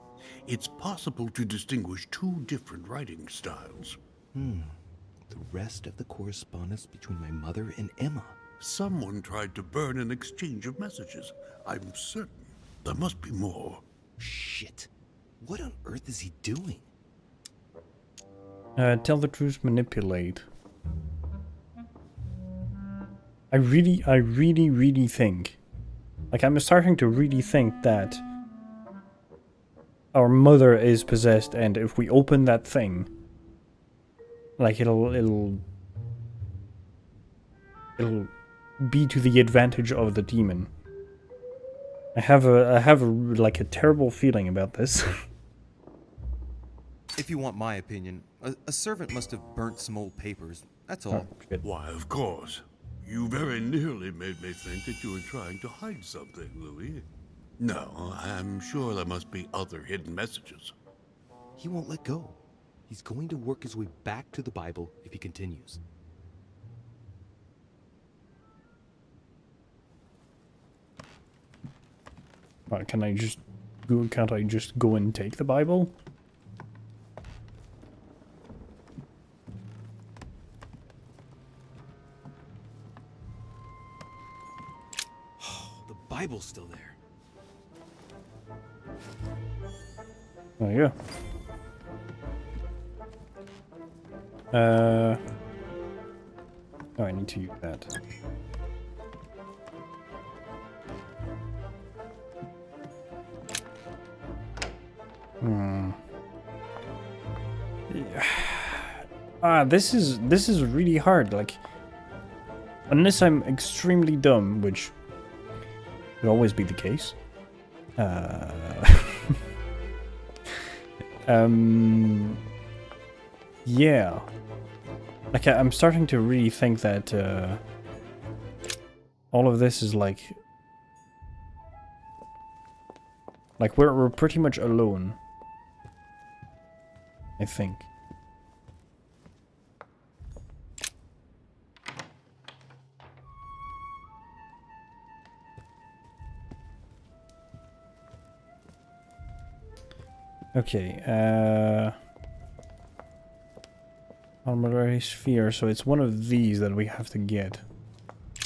it's possible to distinguish two different writing styles.
The rest of the correspondence between my mother and Emma.
Someone tried to burn an exchange of messages. I'm certain. There must be more.
Shit. What on earth is he doing?
Tell the truth, manipulate. I really think, like, I'm starting to really think that our mother is possessed, and if we open that thing, like, it'll be to the advantage of the demon. I have like a terrible feeling about this.
If you want my opinion, a servant must have burnt some old papers. That's all.
Oh,
Why, of course. You very nearly made me think that you were trying to hide something, Louis. No, I'm sure there must be other hidden messages.
He won't let go. He's going to work his way back to the Bible if he continues.
Can't I just go and take the Bible?
The Bible's still there.
Oh yeah. Oh, I need to use that. Yeah. This is really hard. Like, unless I'm extremely dumb, which would always be the case. Yeah. Like, I'm starting to really think that all of this is like we're pretty much alone, I think. Okay, armory sphere, so it's one of these that we have to get.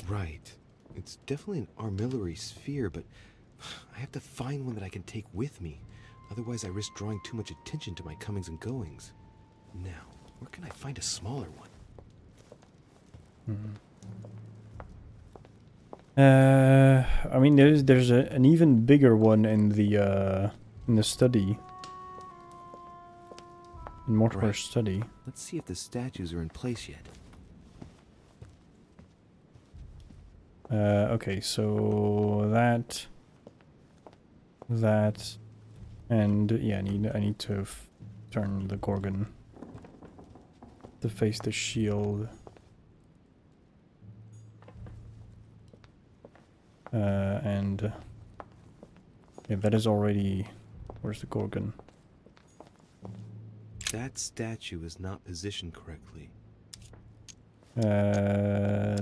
Right. It's definitely an armillary sphere, but I have to find one that I can take with me. Otherwise, I risk drawing too much attention to my comings and goings. Now, where can I find a smaller one?
I mean, there's an even bigger one in the study. In Mortimer's study.
Let's see if the statues are in place yet.
Okay, so that, and yeah, I need to turn the Gorgon to face the shield. And yeah, that is already. Where's the Gorgon?
That statue is not positioned correctly.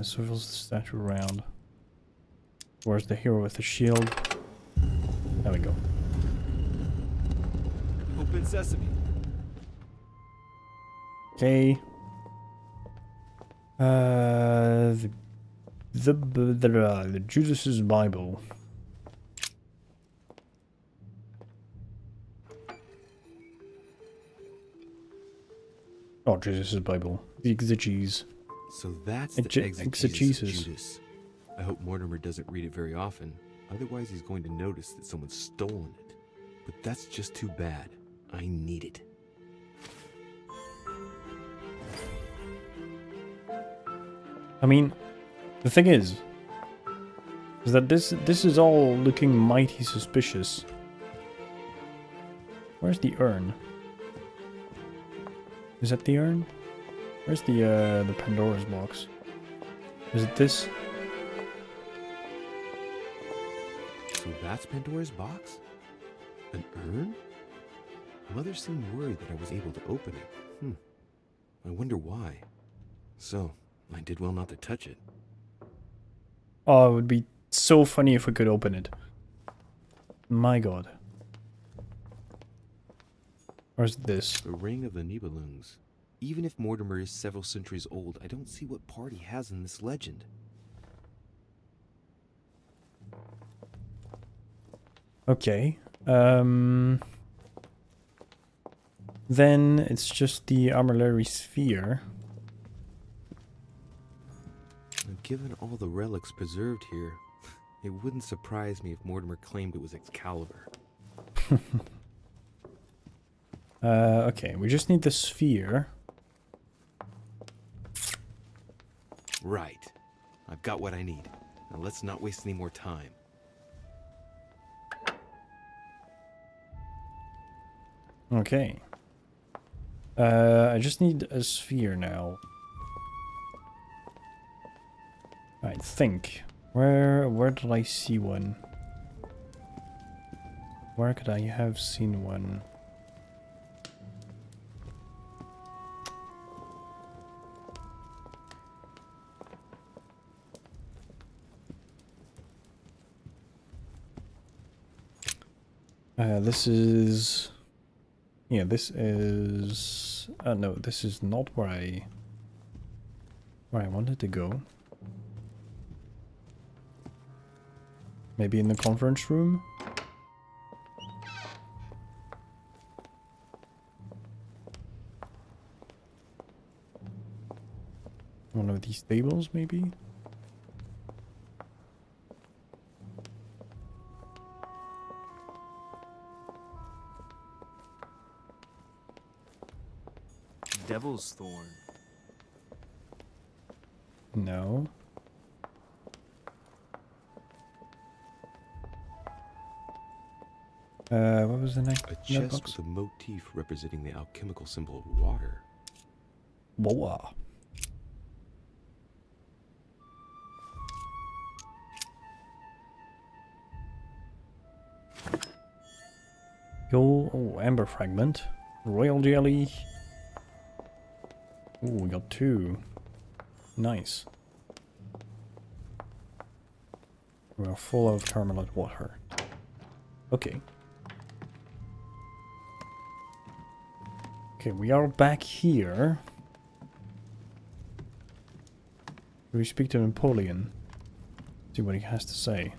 Swivels the statue around. Where's the hero with the shield? There we go.
Open sesame.
Okay. The Judas's Bible. Oh, Judas's Bible. The exegesis.
So that's the exegesis of Judas. I hope Mortimer doesn't read it very often. Otherwise, he's going to notice that someone's stolen it. But that's just too bad. I need it.
I mean, the thing is that this is all looking mighty suspicious. Where's the urn? Is that the urn? Where's the Pandora's box? Is it this?
So that's Pandora's box? An urn? Mother seemed worried that I was able to open it. I wonder why. So, I did well not to touch it.
Oh, it would be so funny if we could open it. My god. Where's this?
The Ring of the Nibelungs. Even if Mortimer is several centuries old, I don't see what part he has in this legend.
Okay. Then it's just the armillary sphere.
Given all the relics preserved here, it wouldn't surprise me if Mortimer claimed it was Excalibur.
Okay, we just need the sphere.
Right. I've got what I need. Now let's not waste any more time.
Okay. I just need a sphere now. I think. Where did I see one? Where could I have seen one? This is... Yeah, this is... no, this is not where I wanted to go. Maybe in the conference room? One of these tables, maybe?
Devil's Thorn.
No. What was the next?
A chest with a motif representing the alchemical symbol of water.
Whoa. Yo, oh, amber fragment. Royal jelly. Oh, we got two. Nice. We are full of Carmelite water. Okay. Okay, we are back here. We speak to Napoleon. See what he has to say.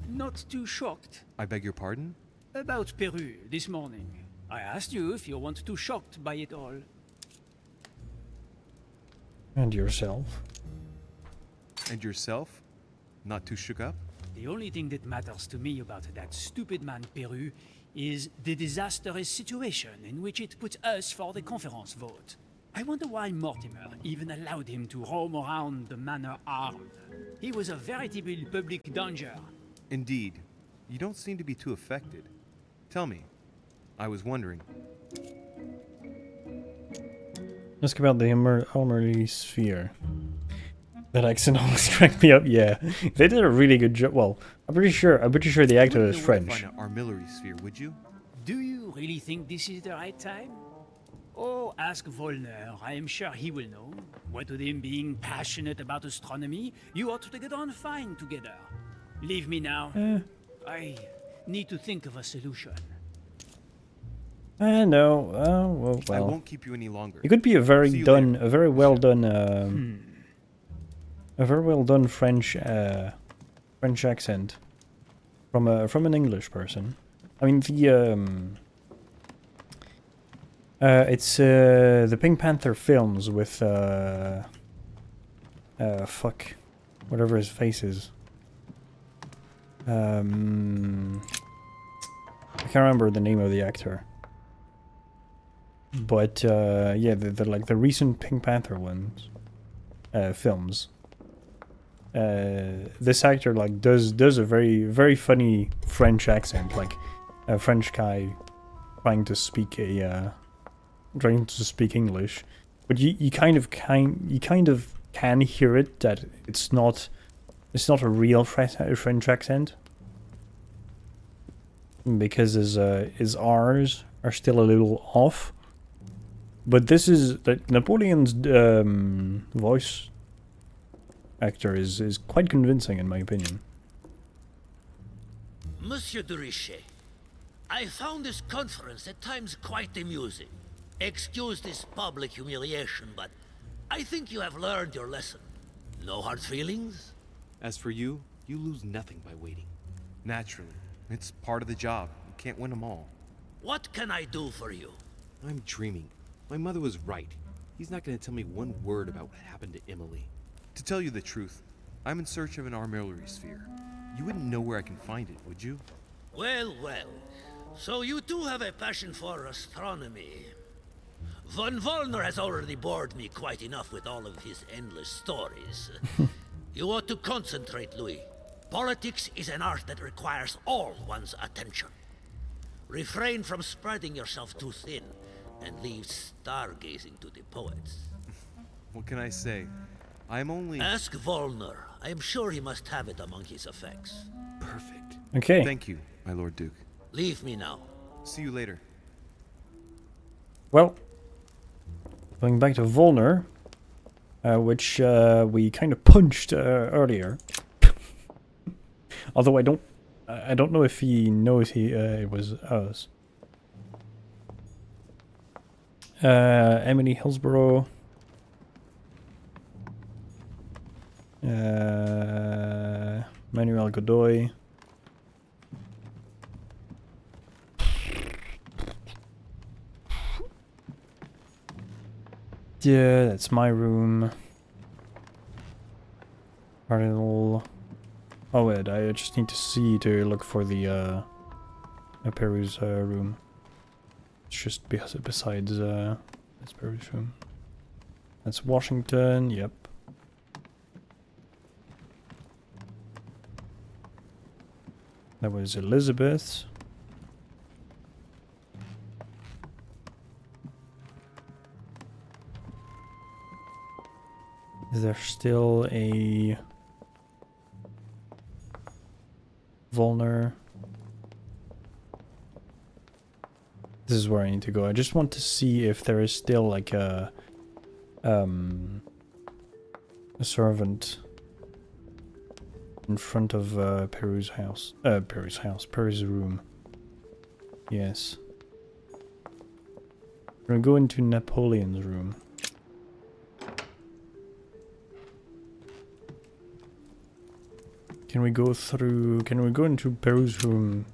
Not too shocked.
I beg your pardon?
About Peru this morning. I asked you if you weren't too shocked by it all.
And yourself.
And yourself? Not too shook up?
The only thing that matters to me about that stupid man Peru is the disastrous situation in which it puts us for the conference vote. I wonder why Mortimer even allowed him to roam around the manor armed. He was a veritable public danger.
Indeed. You don't seem to be too affected. Tell me. I was wondering.
Ask about the armory sphere. That accent always cracked me up. Yeah, they did a really good job. Well, I'm pretty sure the actor is French.
Find an armillary sphere, would you?
Do you really think this is the right time? Oh, ask Volner. I am sure he will know. What with him being passionate about astronomy, you ought to get on fine together. Leave me now. I need to think of a solution.
No. Well.
I won't keep you any longer.
It could be a very well done French French accent from an English person. I mean it's the Pink Panther films with fuck, whatever his face is. I can't remember the name of the actor. But yeah, the like the recent Pink Panther ones, films. this actor like does a very funny French accent, like a French guy trying to speak English, but you kind of can hear it that it's not a real French accent, because his R's are still a little off. But this is Napoleon's voice actor is quite convincing in my opinion.
Monsieur de Richet, I found this conference at times quite amusing. Excuse this public humiliation, but I think you have learned your lesson. No hard feelings?
As for you, you lose nothing by waiting.
Naturally. It's part of the job. You can't win them all.
What can I do for you?
I'm dreaming. My mother was right. He's not going to tell me one word about what happened to Emily.
To tell you the truth, I'm in search of an armillary sphere. You wouldn't know where I can find it, would you?
Well, well. So you do have a passion for astronomy. Von Wollner has already bored me quite enough with all of his endless stories. You ought to concentrate, Louis. Politics is an art that requires all one's attention. Refrain from spreading yourself too thin, and leave stargazing to the poets.
What can I say? I'm only...
Ask Wollner. I am sure he must have it among his effects.
Perfect.
Okay.
Thank you, my Lord Duke.
Leave me now.
See you later.
Well, going back to Wollner, which we kind of punched earlier. Although I don't know if he knows it was us. Emily Hillsborough. Manuel Godoy. Yeah, that's my room. Cardinal. Oh wait, I just need to see to look for the Peru's room. It's just besides this Peru's room. That's Washington. Yep. That was Elizabeth. Is there still a Wollner? This is where I need to go. I just want to see if there is still like a servant in front of Peru's house. Peru's room. Yes. We're gonna go into Napoleon's room. Can we go into Peru's room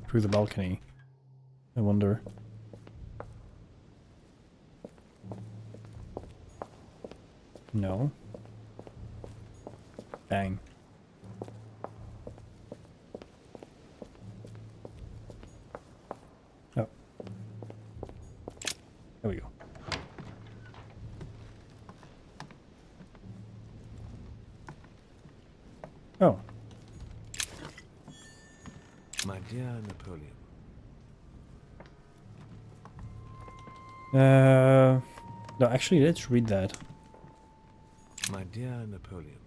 through the balcony? I wonder. No. Dang. Oh. There we go. Oh.
My dear Napoleon.
No, actually, let's read that.
My dear Napoleon,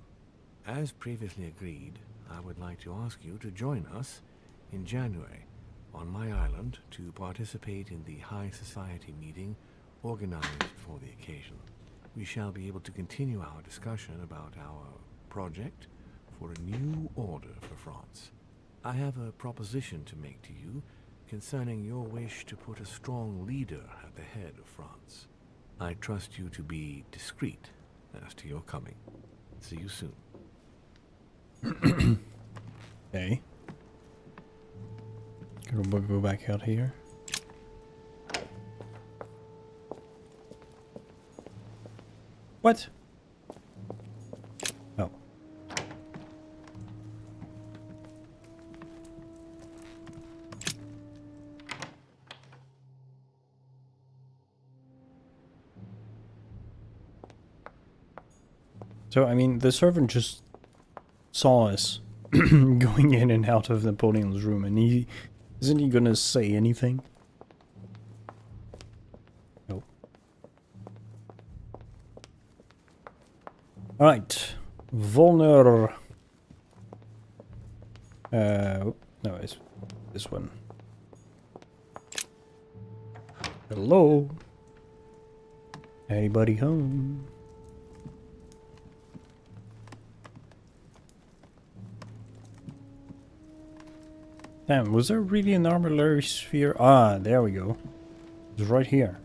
as previously agreed, I would like to ask you to join us in January on my island to participate in the High Society meeting organized for the occasion. We shall be able to continue our discussion about our project for a new order for France. I have a proposition to make to you concerning your wish to put a strong leader at the head of France. I trust you to be discreet as to your coming. See you soon.
Okay. Gonna go back out here. What? Oh. So, I mean, the servant just saw us going in and out of Napoleon's room, and isn't he gonna say anything? Nope. Alright. Volner. No, it's this one. Hello? Anybody home? Damn, was there really an armillary sphere? Ah, there we go. It's right here.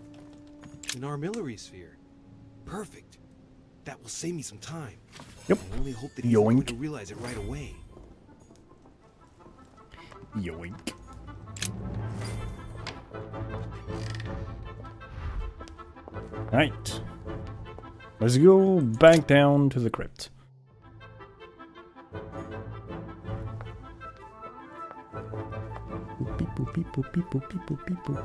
An armillary sphere. Perfect. That will save me some time.
Yep.
I only hope that he's going
Yoink.
to realize it right away.
Yoink. Right. Let's go back down to the crypt. Boop, boop, beep, boop, beep, boop, beep, boop, beep, boop.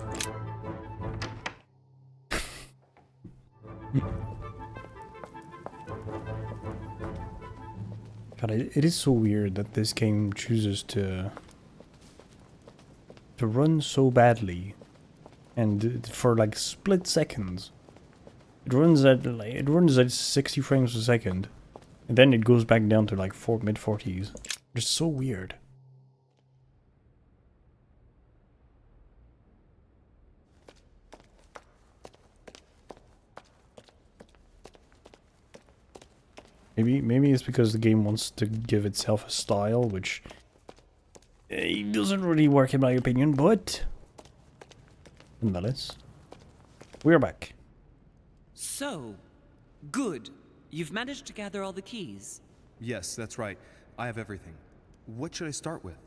God, it is so weird that this game chooses to run so badly, and for like split seconds. It runs at 60 frames per second, and then it goes back down to like mid-40s. It's so weird. Maybe it's because the game wants to give itself a style, which doesn't really work in my opinion, but nonetheless, we're back.
So, good. You've managed to gather all the keys.
Yes, that's right. I have everything. What should I start with?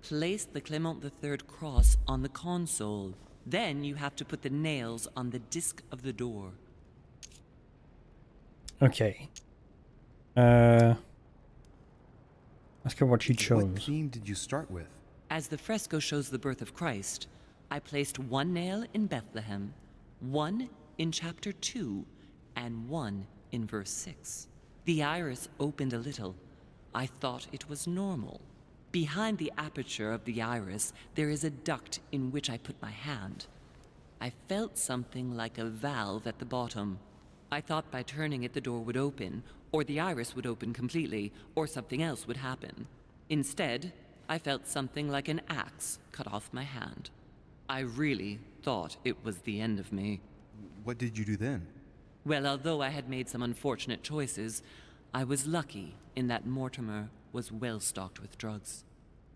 Place the Clement III cross on the console. Then you have to put the nails on the disc of the door.
Okay. Ask her what she chose.
What theme did you start with?
As the fresco shows the birth of Christ, I placed one nail in Bethlehem, one in chapter 2, and one in verse 6. The iris opened a little. I thought it was normal. Behind the aperture of the iris, there is a duct in which I put my hand. I felt something like a valve at the bottom. I thought by turning it the door would open, or the iris would open completely, or something else would happen. Instead, I felt something like an axe cut off my hand. I really thought it was the end of me.
What did you do then?
Well, although I had made some unfortunate choices, I was lucky in that Mortimer was well stocked with drugs.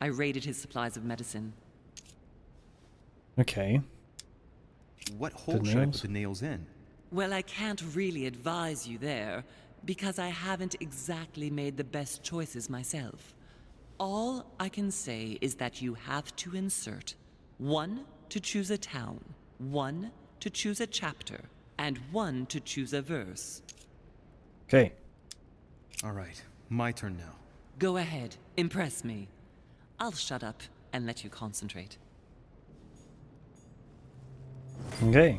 I raided his supplies of medicine.
Okay.
What hole should I put the nails in?
Well, I can't really advise you there, because I haven't exactly made the best choices myself. All I can say is that you have to insert 1 to choose a town, 1 to choose a chapter, and 1 to choose a verse.
Okay.
All right, my turn now.
Go ahead, impress me. I'll shut up and let you concentrate.
Okay.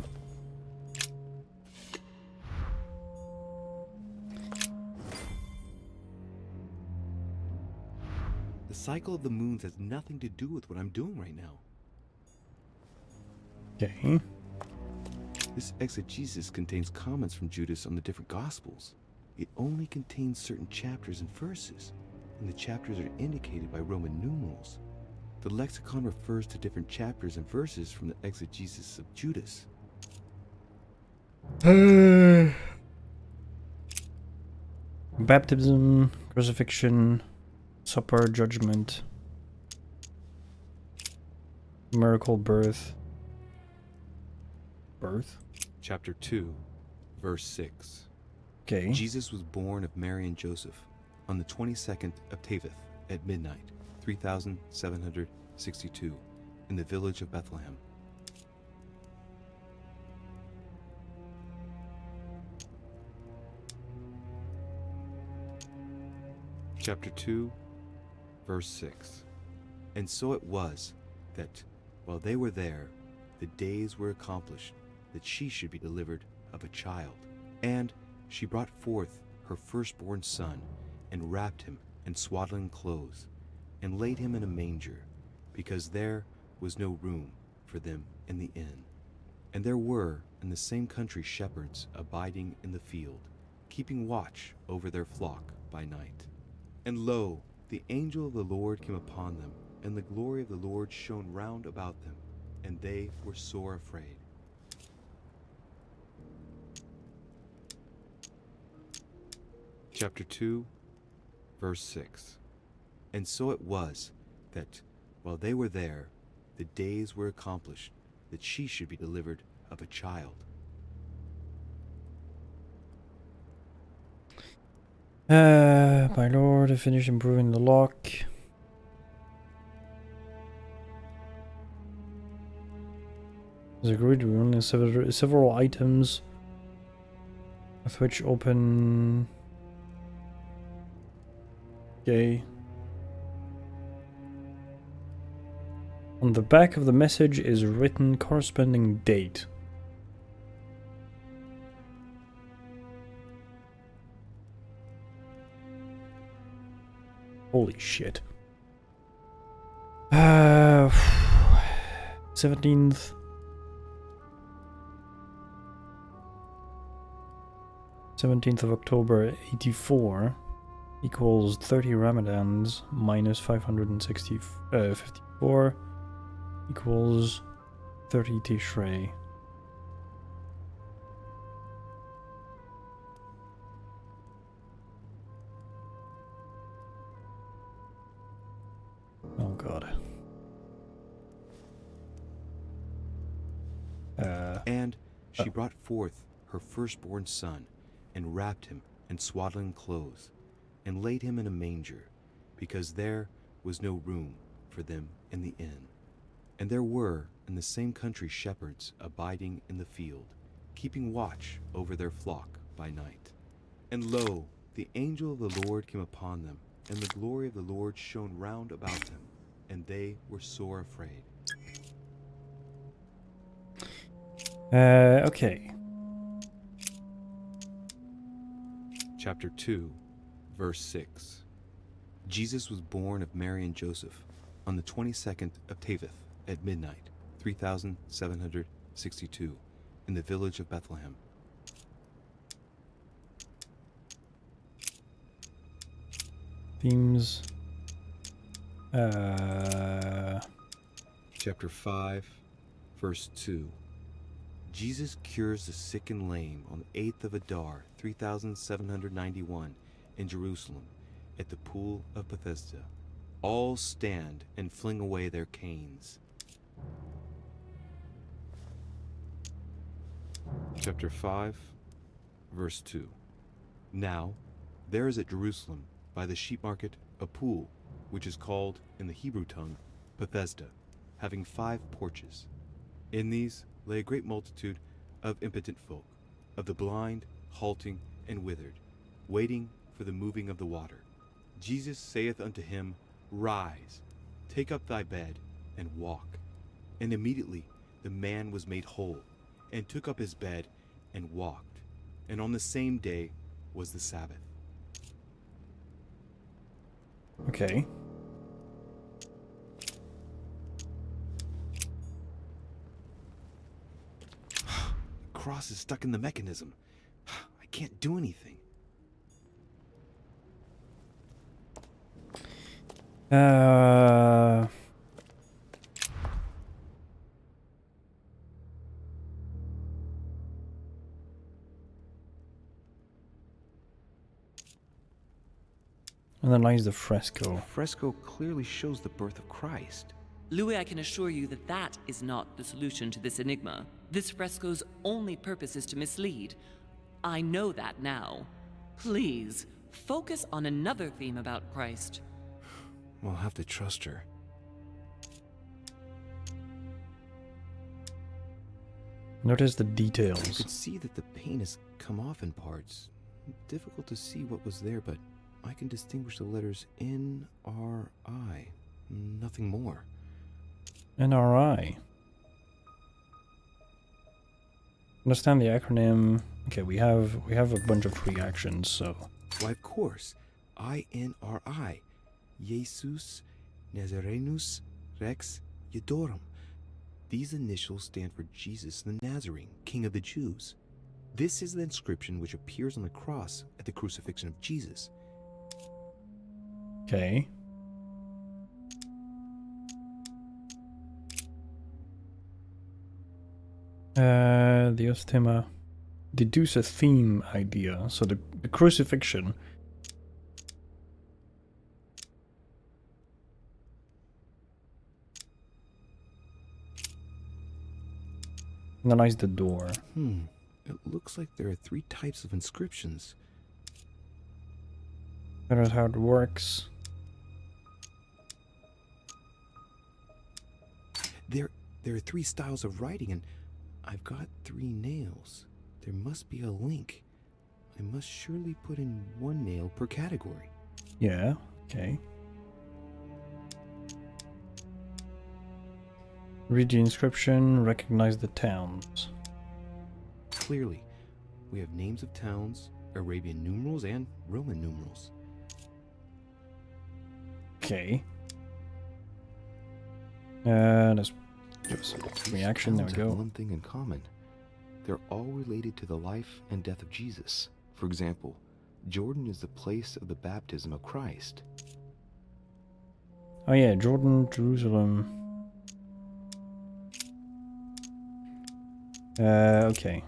The cycle of the moons has nothing to do with what I'm doing right now.
Okay.
This exegesis contains comments from Judas on the different Gospels. It only contains certain chapters and verses, and the chapters are indicated by Roman numerals. The lexicon refers to different chapters and verses from the exegesis of Judas.
Baptism, crucifixion, supper, judgment, miracle, birth. Birth?
Chapter 2, verse 6.
Okay.
Jesus was born of Mary and Joseph on the 22nd of Teveth at midnight, 3762, in the village of Bethlehem. Chapter 2, verse 6. And so it was that, while they were there, the days were accomplished that she should be delivered of a child. And she brought forth her firstborn son, and wrapped him and swaddling clothes, and laid him in a manger, because there was no room for them in the inn. And there were in the same country shepherds abiding in the field, keeping watch over their flock by night. And lo, the angel of the Lord came upon them, and the glory of the Lord shone round about them, and they were sore afraid. Chapter 2, verse 6. And so it was that, while they were there, the days were accomplished that she should be delivered of a child.
My lord, I finished improving the lock. As agreed, we only have several items with which open. Okay. On the back of the message is written corresponding date. Holy shit. 17th. of October 84 equals 30 Ramadans minus 554 equals 30 Tishrei. Oh god.
And she brought forth her firstborn son, and wrapped him in swaddling clothes, and laid him in a manger, because there was no room for them in the inn. And there were in the same country shepherds abiding in the field, keeping watch over their flock by night. And lo, the angel of the Lord came upon them, and the glory of the Lord shone round about them, and they were sore afraid.
Okay.
Chapter 2, verse 6. Jesus was born of Mary and Joseph on the 22nd of Teveth at midnight, 3762, in the village of Bethlehem.
Themes.
Chapter 5, verse 2. Jesus cures the sick and lame on the 8th of Adar, 3791, in Jerusalem, at the pool of Bethesda. All stand and fling away their canes. Chapter 5, verse 2. Now, there is at Jerusalem, by the sheep market, a pool, which is called, in the Hebrew tongue, Bethesda, having 5 porches. In these lay a great multitude of impotent folk, of the blind, halting, and withered, waiting for the moving of the water. Jesus saith unto him, Rise, take up thy bed, and walk. And immediately the man was made whole, and took up his bed, and walked. And on the same day was the Sabbath.
Okay.
The cross is stuck in the mechanism. I can't do anything.
And then lies the fresco.
The fresco clearly shows the birth of Christ.
Louis, I can assure you that that is not the solution to this enigma. This fresco's only purpose is to mislead. I know that now. Please, focus on another theme about Christ.
We'll have to trust her.
Notice the details.
You could see that the paint has come off in parts. Difficult to see what was there, but I can distinguish the letters N-R-I. Nothing more.
NRI. Understand the acronym. Okay, we have a bunch of free actions, so.
Why, of course.
INRI. Jesus Nazarenus Rex Eudorum. These initials stand for Jesus the Nazarene, King of the Jews. This is the inscription which appears on the cross at the crucifixion of Jesus.
Okay. The Ostima deduce a theme idea. So the crucifixion. Analyze the door.
It looks like there are 3 types of inscriptions.
That is how it works.
There are 3 styles of writing, and I've got 3 nails. There must be a link. I must surely put in 1 nail per category.
Yeah, okay. Read the inscription, recognize the towns.
Clearly, we have names of towns, Arabian numerals, and Roman numerals.
Okay. Let's give us a reaction. There we
Towns have
go.
one thing in common. They're all related to the life and death of Jesus. For example, Jordan is the place of the baptism of Christ.
Oh yeah, Jordan, Jerusalem. Okay.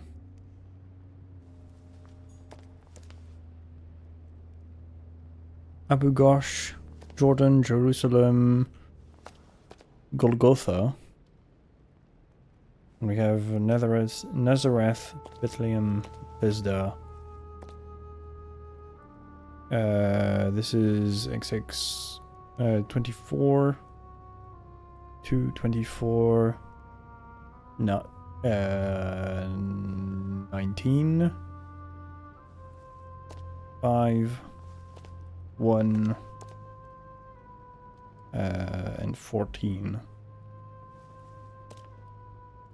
Abu Ghosh, Jordan, Jerusalem, Golgotha. We have Nazareth, Bethlehem, Bethesda. This is XX 24 to 24. No, 19. 5. 1. And 14.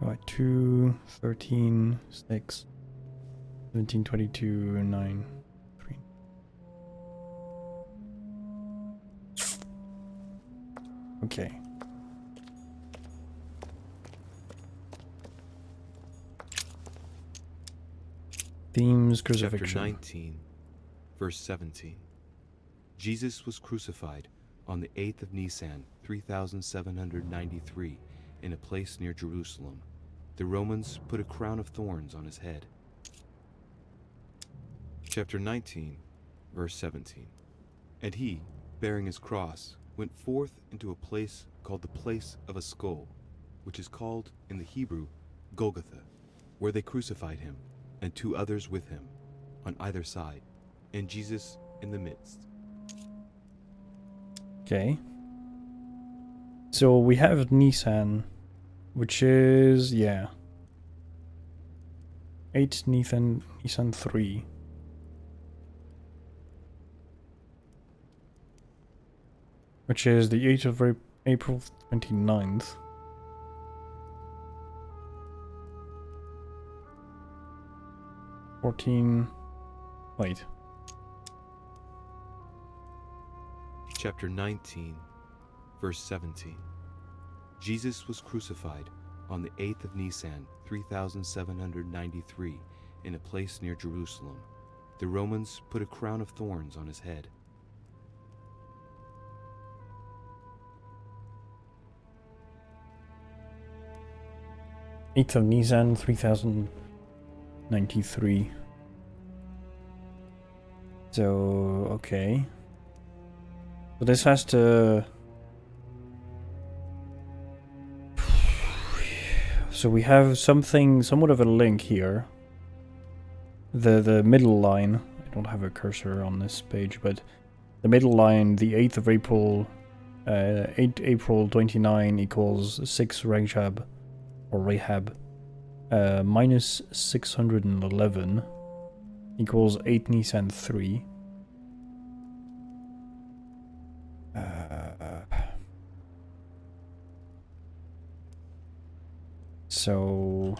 Right, 2, 13, 6, 17, 22, 9, 3. Okay. Themes, crucifixion.
Chapter 19, verse 17. Jesus was crucified on the 8th of Nisan, 3793, in a place near Jerusalem. The Romans put a crown of thorns on his head. Chapter 19, verse 17. And he, bearing his cross, went forth into a place called the place of a skull, which is called in the Hebrew Golgotha, where they crucified him, and 2 others with him, on either side, and Jesus in the midst.
Okay. So we have Nisan, which is, yeah, 8 Nisan 3. Which is the 8th of April 29th. Wait.
Chapter 19, verse 17. Jesus was crucified on the 8th of Nisan, 3793, in a place near Jerusalem. The Romans put a crown of thorns on his head.
Eighth of Nisan 3093. So okay. So this has to. So we have something, somewhat of a link here. The middle line. I don't have a cursor on this page, but the middle line, the 8th of April, 8 April 29 equals 6 Rahab, or Rahab, minus 611 equals 8 Nisan 3. So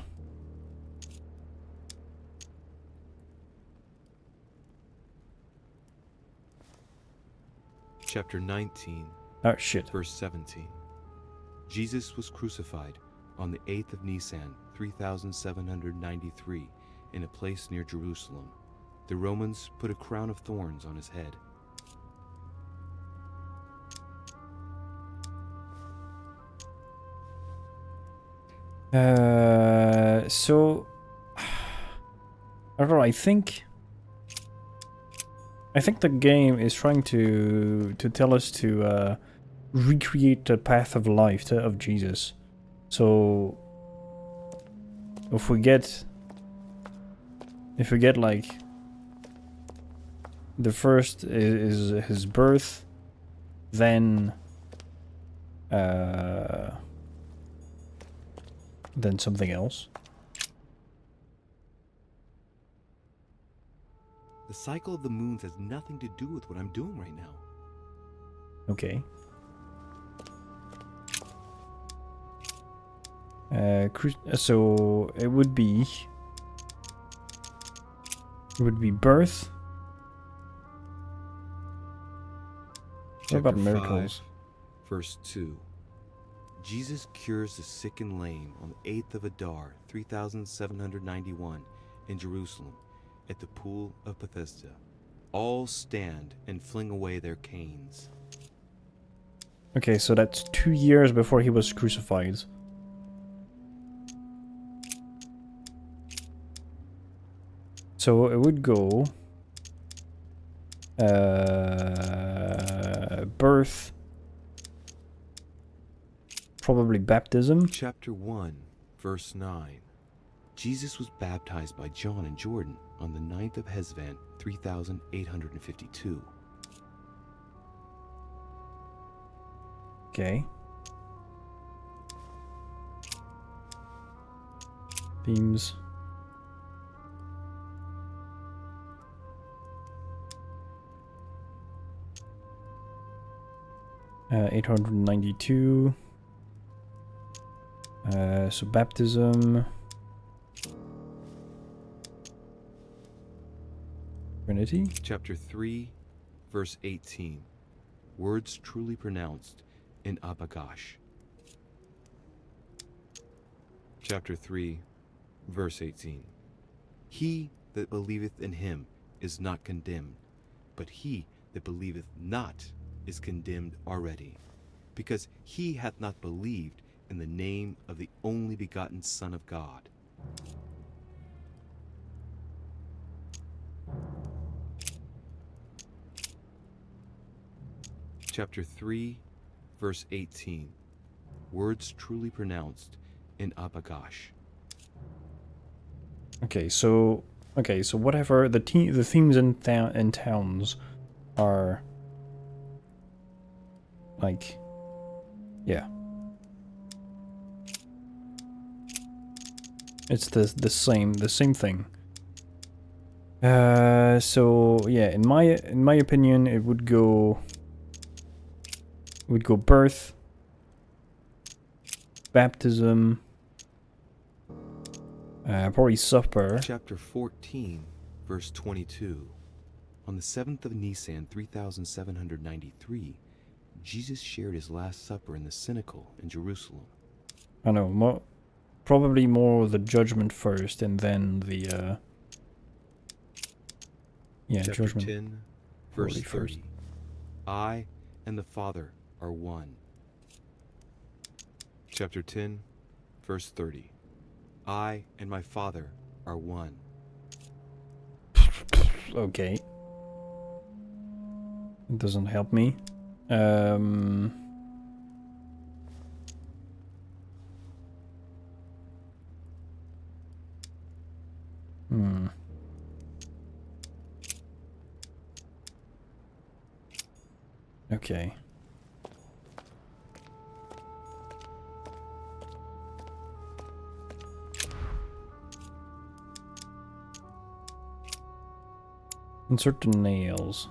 Chapter 19.
Oh, shit.
Verse 17. Jesus was crucified on the 8th of Nisan, 3793, in a place near Jerusalem. The Romans put a crown of thorns on his head.
So I don't know, I think the game is trying to tell us to recreate the path of life of Jesus. So if we get like the first is his birth, then something else.
The cycle of the moons has nothing to do with what I'm doing right now.
Okay. So it would be birth. What about miracles?
5, verse 2. Jesus cures the sick and lame on the 8th of Adar, 3791, in Jerusalem, at the pool of Bethesda. All stand and fling away their canes.
Okay, so that's 2 years before he was crucified. So it would go birth, probably baptism.
Chapter 1, verse 9. Jesus was baptized by John in Jordan on the 9th of Hesvan, 3852.
Okay. Themes. Uh, 892. So baptism. Trinity.
Chapter 3, verse 18. Words truly pronounced in Abagash. Chapter 3, verse 18. He that believeth in him is not condemned, but he that believeth not is condemned already, because he hath not believed in the name of the only begotten Son of God. Chapter 3, verse 18. Words truly pronounced in Abagash.
Okay, so whatever the themes in towns are like, yeah, it's the same thing. So yeah, in my opinion, it would go birth, baptism, probably supper.
Chapter 14, verse 22. On the 7th of Nisan, 3793, Jesus shared his last supper in the Cenacle in Jerusalem.
I know, probably more the judgment first, and then the
Chapter
judgment.
10, verse 30. I and the Father are one. Chapter 10, verse 30. I and my Father are one.
Okay. It doesn't help me. Okay. Insert the nails.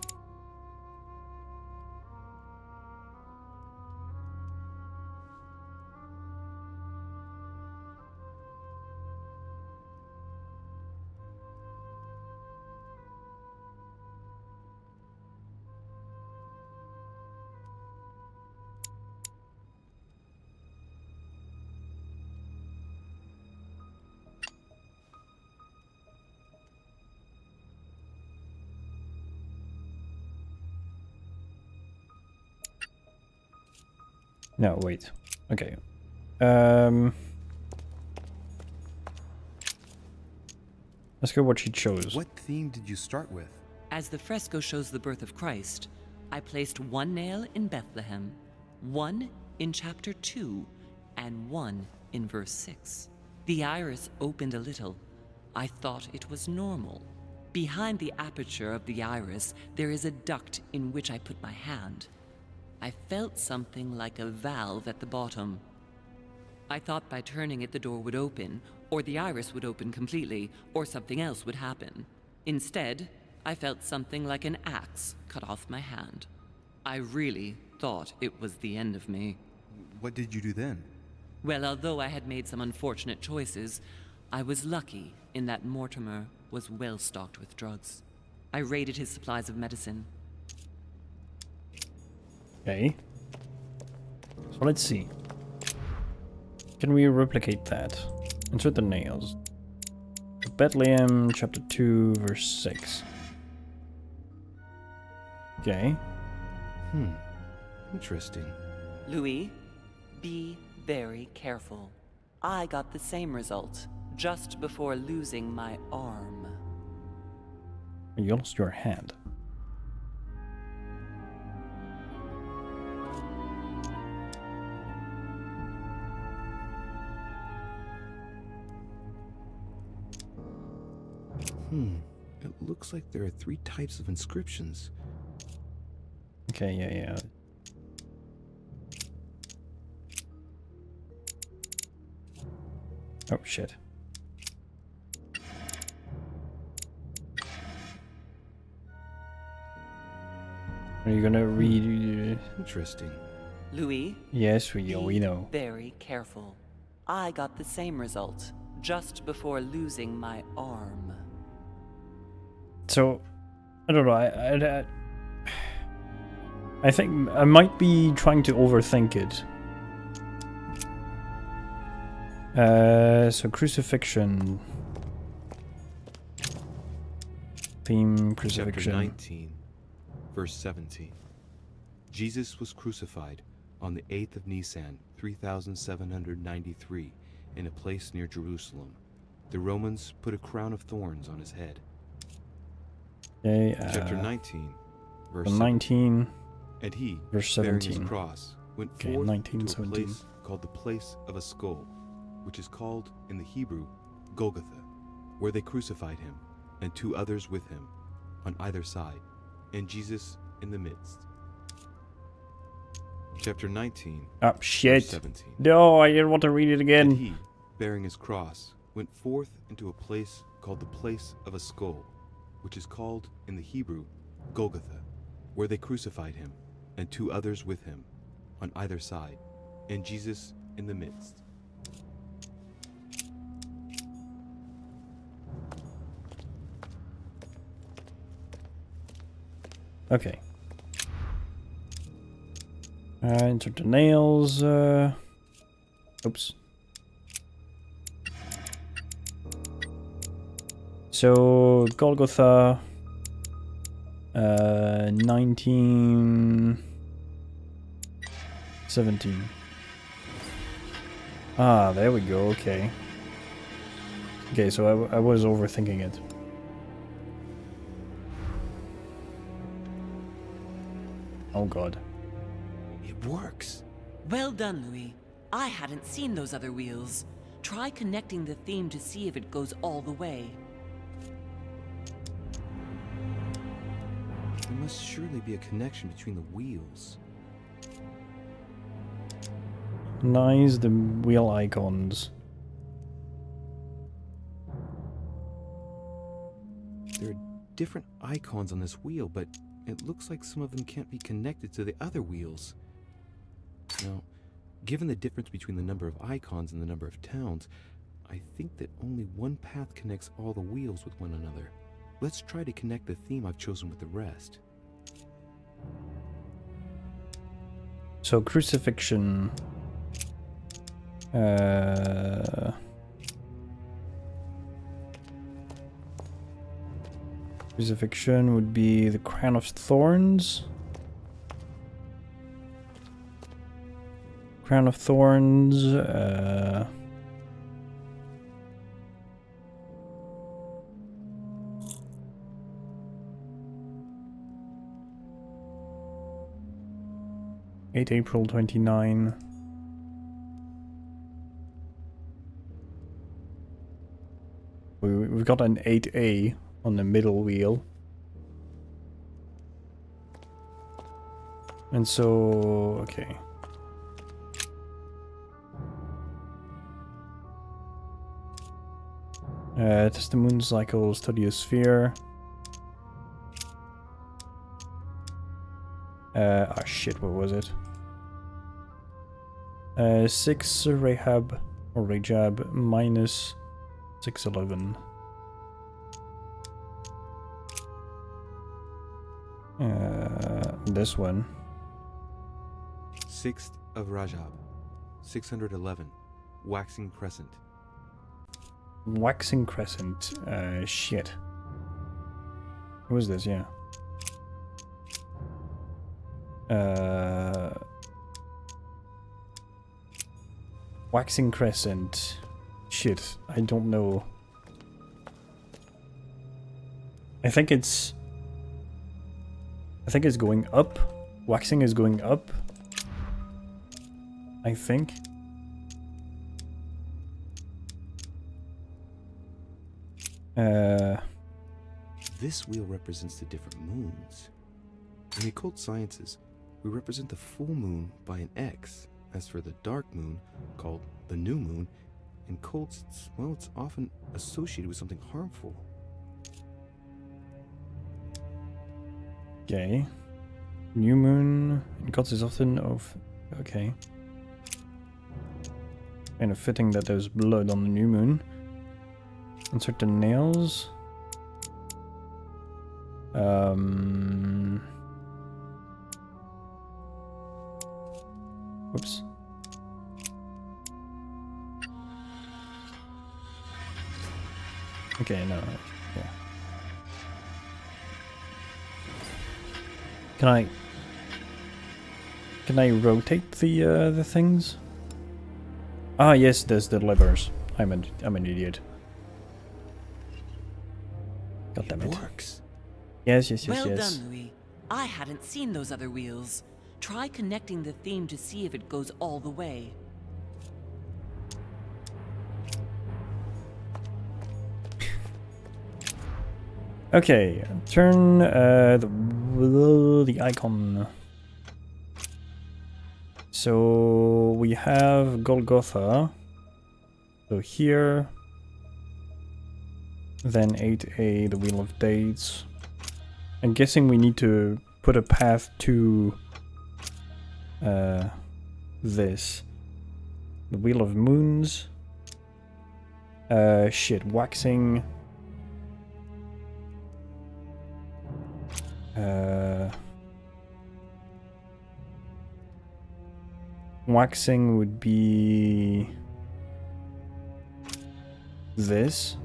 No, wait. Okay. Let's go what she chose.
What theme did you start with?
As the fresco shows the birth of Christ, I placed one nail in Bethlehem, one in chapter 2, and one in verse 6. The iris opened a little. I thought it was normal. Behind the aperture of the iris, there is a duct in which I put my hand. I felt something like a valve at the bottom. I thought by turning it the door would open, or the iris would open completely, or something else would happen. Instead, I felt something like an axe cut off my hand. I really thought it was the end of me.
What did you do then?
Well, although I had made some unfortunate choices, I was lucky in that Mortimer was well stocked with drugs. I raided his supplies of medicine.
Okay. So let's see. Can we replicate that? Insert the nails. Bethlehem, chapter 2, verse 6. Okay.
Interesting.
Louis, be very careful. I got the same result just before losing my arm.
You lost your hand.
It looks like there are 3 types of inscriptions.
Okay, yeah. Oh, shit. Are you gonna read?
Interesting.
Louis?
Yes, we know.
Very careful. I got the same result just before losing my arm.
So, I don't know. I think I might be trying to overthink it. So crucifixion. Theme crucifixion.
Chapter 19, verse 17. Jesus was crucified on the 8th of Nisan, 3793, in a place near Jerusalem. The Romans put a crown of thorns on his head.
Okay,
Chapter 19, verse
19.
And he,
verse
bearing
17.
his cross, went
Okay,
forth
19,
to a
17.
place called the place of a skull, which is called in the Hebrew Golgotha, where they crucified him, and 2 others with him, on either side, and Jesus in the midst. Chapter 19,
Oh, shit.
verse 17.
No, I didn't want to read it again.
And he, bearing his cross, went forth into a place called the place of a skull, which is called in the Hebrew Golgotha, where they crucified him, and 2 others with him, on either side, and Jesus in the midst.
Okay. Insert the nails. Oops. So Golgotha. 1917. Ah, there we go. Okay. Okay, so I was overthinking it. Oh god.
It works. Well done, Louis. I hadn't seen those other wheels. Try connecting the theme to see if it goes all the way.
There must surely be a connection between the wheels.
Nice, the wheel icons.
There are different icons on this wheel, but it looks like some of them can't be connected to the other wheels. Now, given the difference between the number of icons and the number of towns, I think that only one path connects all the wheels with one another. Let's try to connect the theme I've chosen with the rest.
So crucifixion. Crucifixion would be the crown of thorns. Crown of Thorns. 8 April 29. We've got an 8A on the middle wheel. And so, okay. Test the moon cycle, study a sphere. Shit, what was it? 6 Rahab or Rajab minus 611. This one.
6th of Rajab, 611, waxing crescent.
Waxing crescent. Shit. Who is this? Yeah. Waxing crescent. Shit, I don't know. I think it's going up. Waxing is going up. I think.
This wheel represents the different moons. In the occult sciences, we represent the full moon by an X. As for the dark moon, called the new moon, in cults, it's often associated with something harmful.
Okay. New moon in cults is often of... Okay. Kind of fitting that there's blood on the new moon. Insert the nails. Whoops. Okay, no. Yeah. Can I rotate the things? Ah, yes, there's the levers. I'm an idiot. God damn it.
Works.
Yes.
Well done, Louis. I hadn't seen those other wheels. Try connecting the theme to see if it goes all the way.
Okay, turn the icon. So we have Golgotha. So here. Then 8A, the Wheel of Dates. I'm guessing we need to put a path to this. The Wheel of Moons. Shit, waxing. Waxing would be this.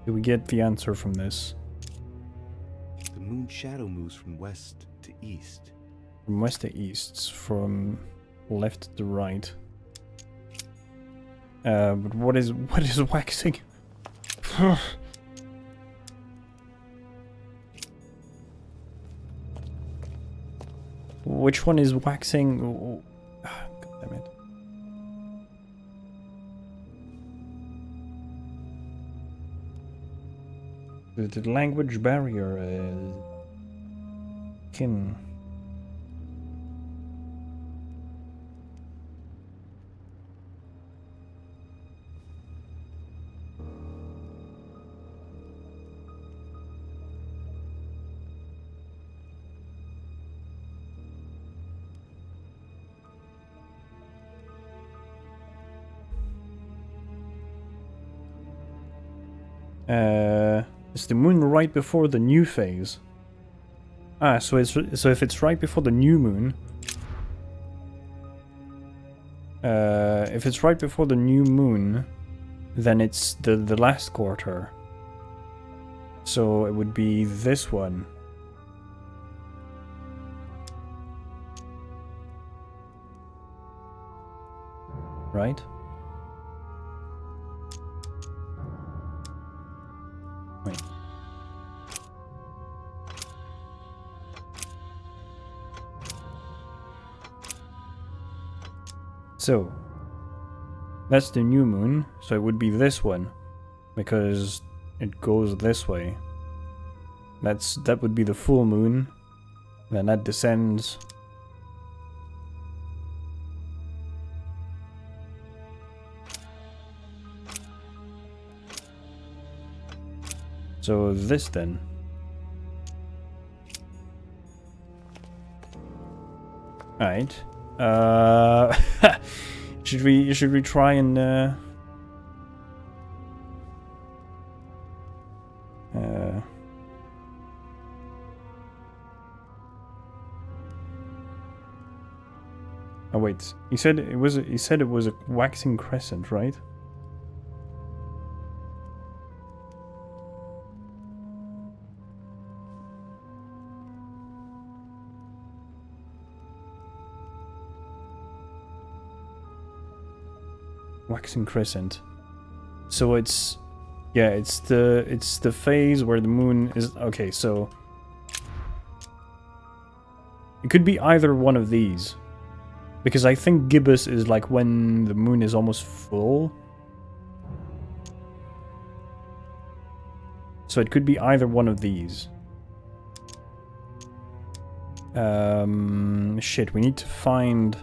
Do we get the answer from this?
The moon shadow moves from west to east.
From west to east, from left to right. But what is waxing? Which one is waxing? Oh, God damn it. The language barrier is kin. Is the moon right before the new phase? Ah, so if it's right before the new moon, If it's right before the new moon, then it's the last quarter. So it would be this one. Right? Wait. So, that's the new moon, so it would be this one, because it goes this way. That would be the full moon, then that descends. So this then. Alright. Should we try and oh wait, he said it was a waxing crescent, right? Waxing crescent. So it's, yeah, it's the phase where the moon is, okay, so it could be either one of these, because I think gibbous is like when the moon is almost full. So it could be either one of these. Shit, we need to find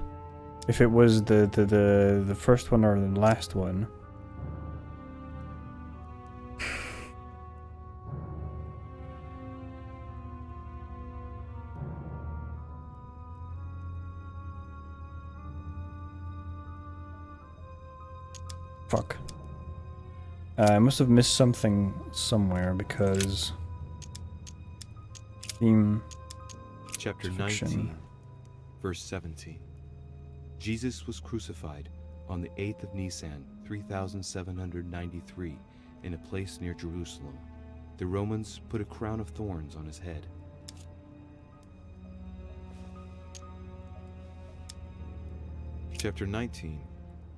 if it was the first one or the last one. Fuck. I must have missed something somewhere because theme
Chapter 19, verse 17. Jesus was crucified on the 8th of Nisan, 3793, in a place near Jerusalem. The Romans put a crown of thorns on his head. Chapter 19,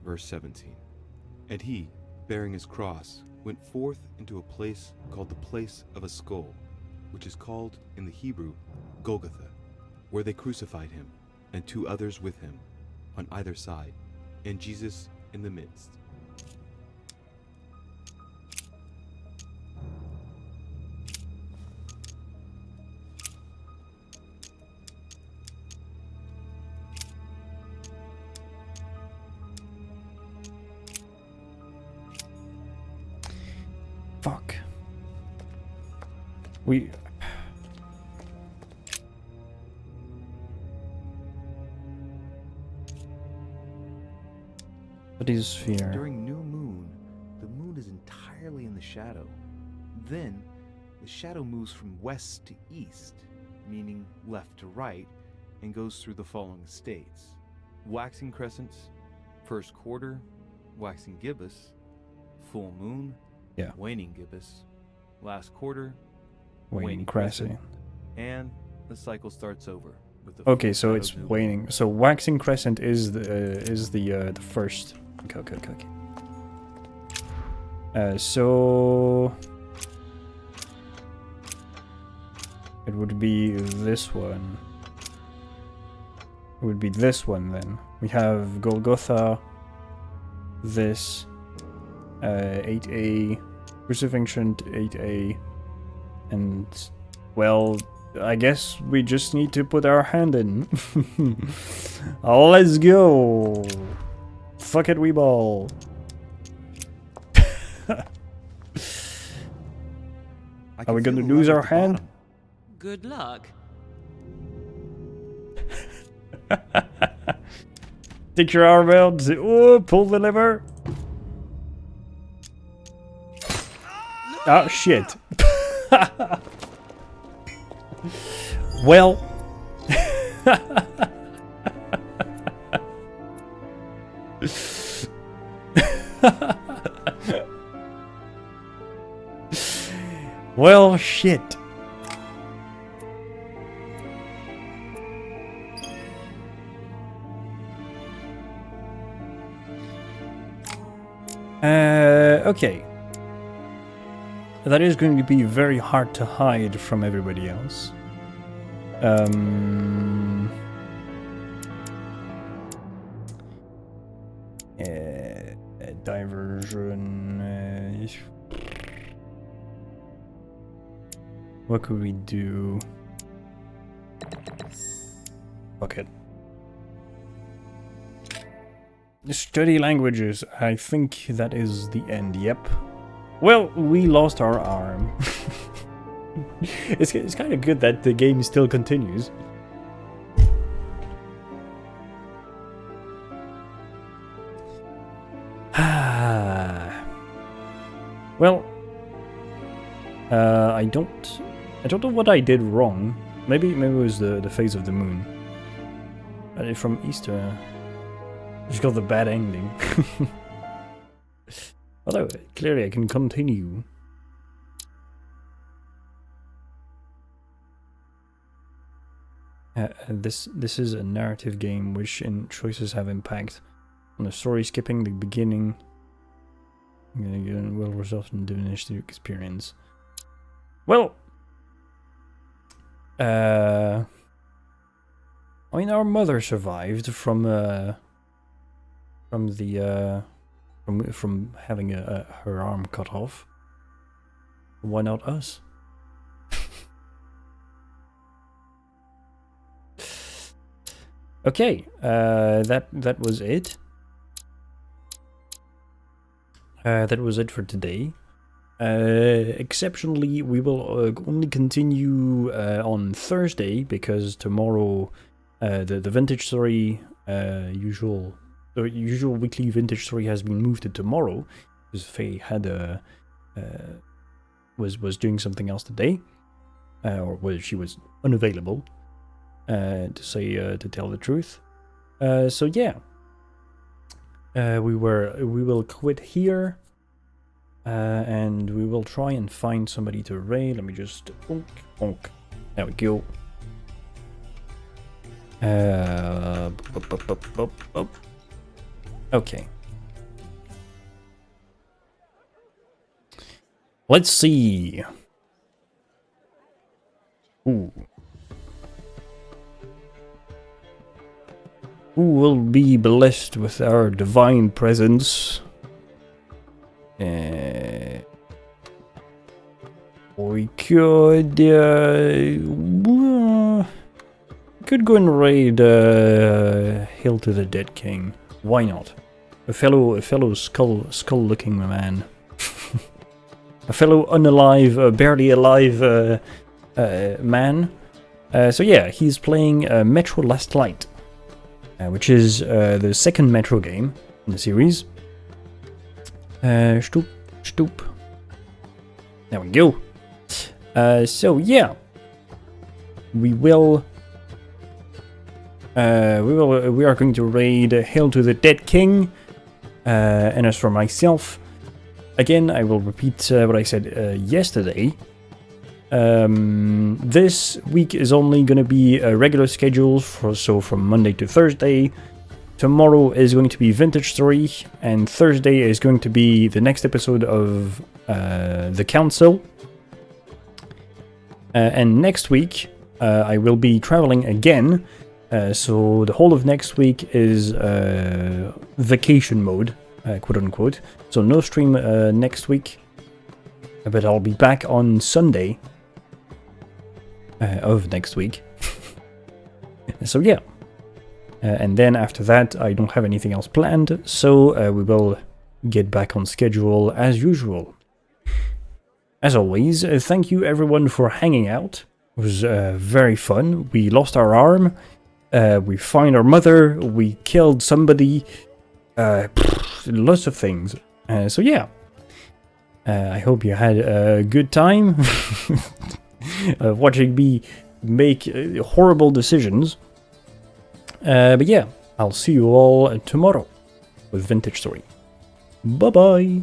verse 17. And he, bearing his cross, went forth into a place called the place of a skull, which is called in the Hebrew Golgotha, where they crucified him, and 2 others with him, on either side, and Jesus in the midst.
Fuck. We... What is fear?
During new moon, the moon is entirely in the shadow. Then, the shadow moves from west to east, meaning left to right, and goes through the following states. Waxing crescents, first quarter, waxing gibbous, full moon,
yeah,
waning gibbous, last quarter,
waning crescent,
and the cycle starts over with the
okay, so it's waning. So waxing crescent is the first. Okay. So it would be this one. It would be this one then. We have Golgotha, this 8A, Crucifixion 8A, and well, I guess we just need to put our hand in. Let's go! Fuck it, we ball! Are we gonna lose our hand?
Good luck.
Take your arm out, oh, pull the lever! Oh shit. Well. Well, shit. Okay. That is going to be very hard to hide from everybody else. Diversion. What could we do? Fuck it. Study languages. I think that is the end. Yep. Well, we lost our arm. It's kind of good that the game still continues. Well, I don't know what I did wrong. Maybe it was the phase of the moon. From Easter, just got the bad ending. Although clearly I can continue. This is a narrative game which in choices have impact on the story, skipping the beginning. I'm gonna get a well result and diminish the experience. Well, I mean, our mother survived from having her arm cut off. Why not us? Okay, that was it. That was it for today. Exceptionally, we will only continue on Thursday because tomorrow the vintage story usual weekly vintage story has been moved to tomorrow because Faye had was doing something else today, or she was unavailable to tell the truth. So yeah. We will quit here, and we will try and find somebody to raid. Let me just bonk. There we go. Okay. Let's see. Ooh. Who will be blessed with our divine presence? We could go and raid Hail to the Dead King. Why not? A fellow skull-looking man. A fellow unalive, barely alive man. So yeah, he's playing Metro Last Light. Which is the second Metro game in the series. Stoop. There we go. So yeah, we are going to raid Hail to the Dead King. And as for myself, again, I will repeat what I said yesterday. This week is only going to be a regular schedule, so from Monday to Thursday. Tomorrow is going to be Vintage Story, and Thursday is going to be the next episode of The Council. And next week, I will be traveling again, so the whole of next week is vacation mode, quote-unquote. So no stream next week, but I'll be back on Sunday. Of next week. So yeah. And then after that, I don't have anything else planned, so we will get back on schedule as usual. As always, thank you everyone for hanging out. It was very fun. We lost our arm, we found our mother, we killed somebody, lots of things. So yeah. I hope you had a good time. Watching me make horrible decisions. But yeah, I'll see you all tomorrow with Vintage Story. Bye-bye.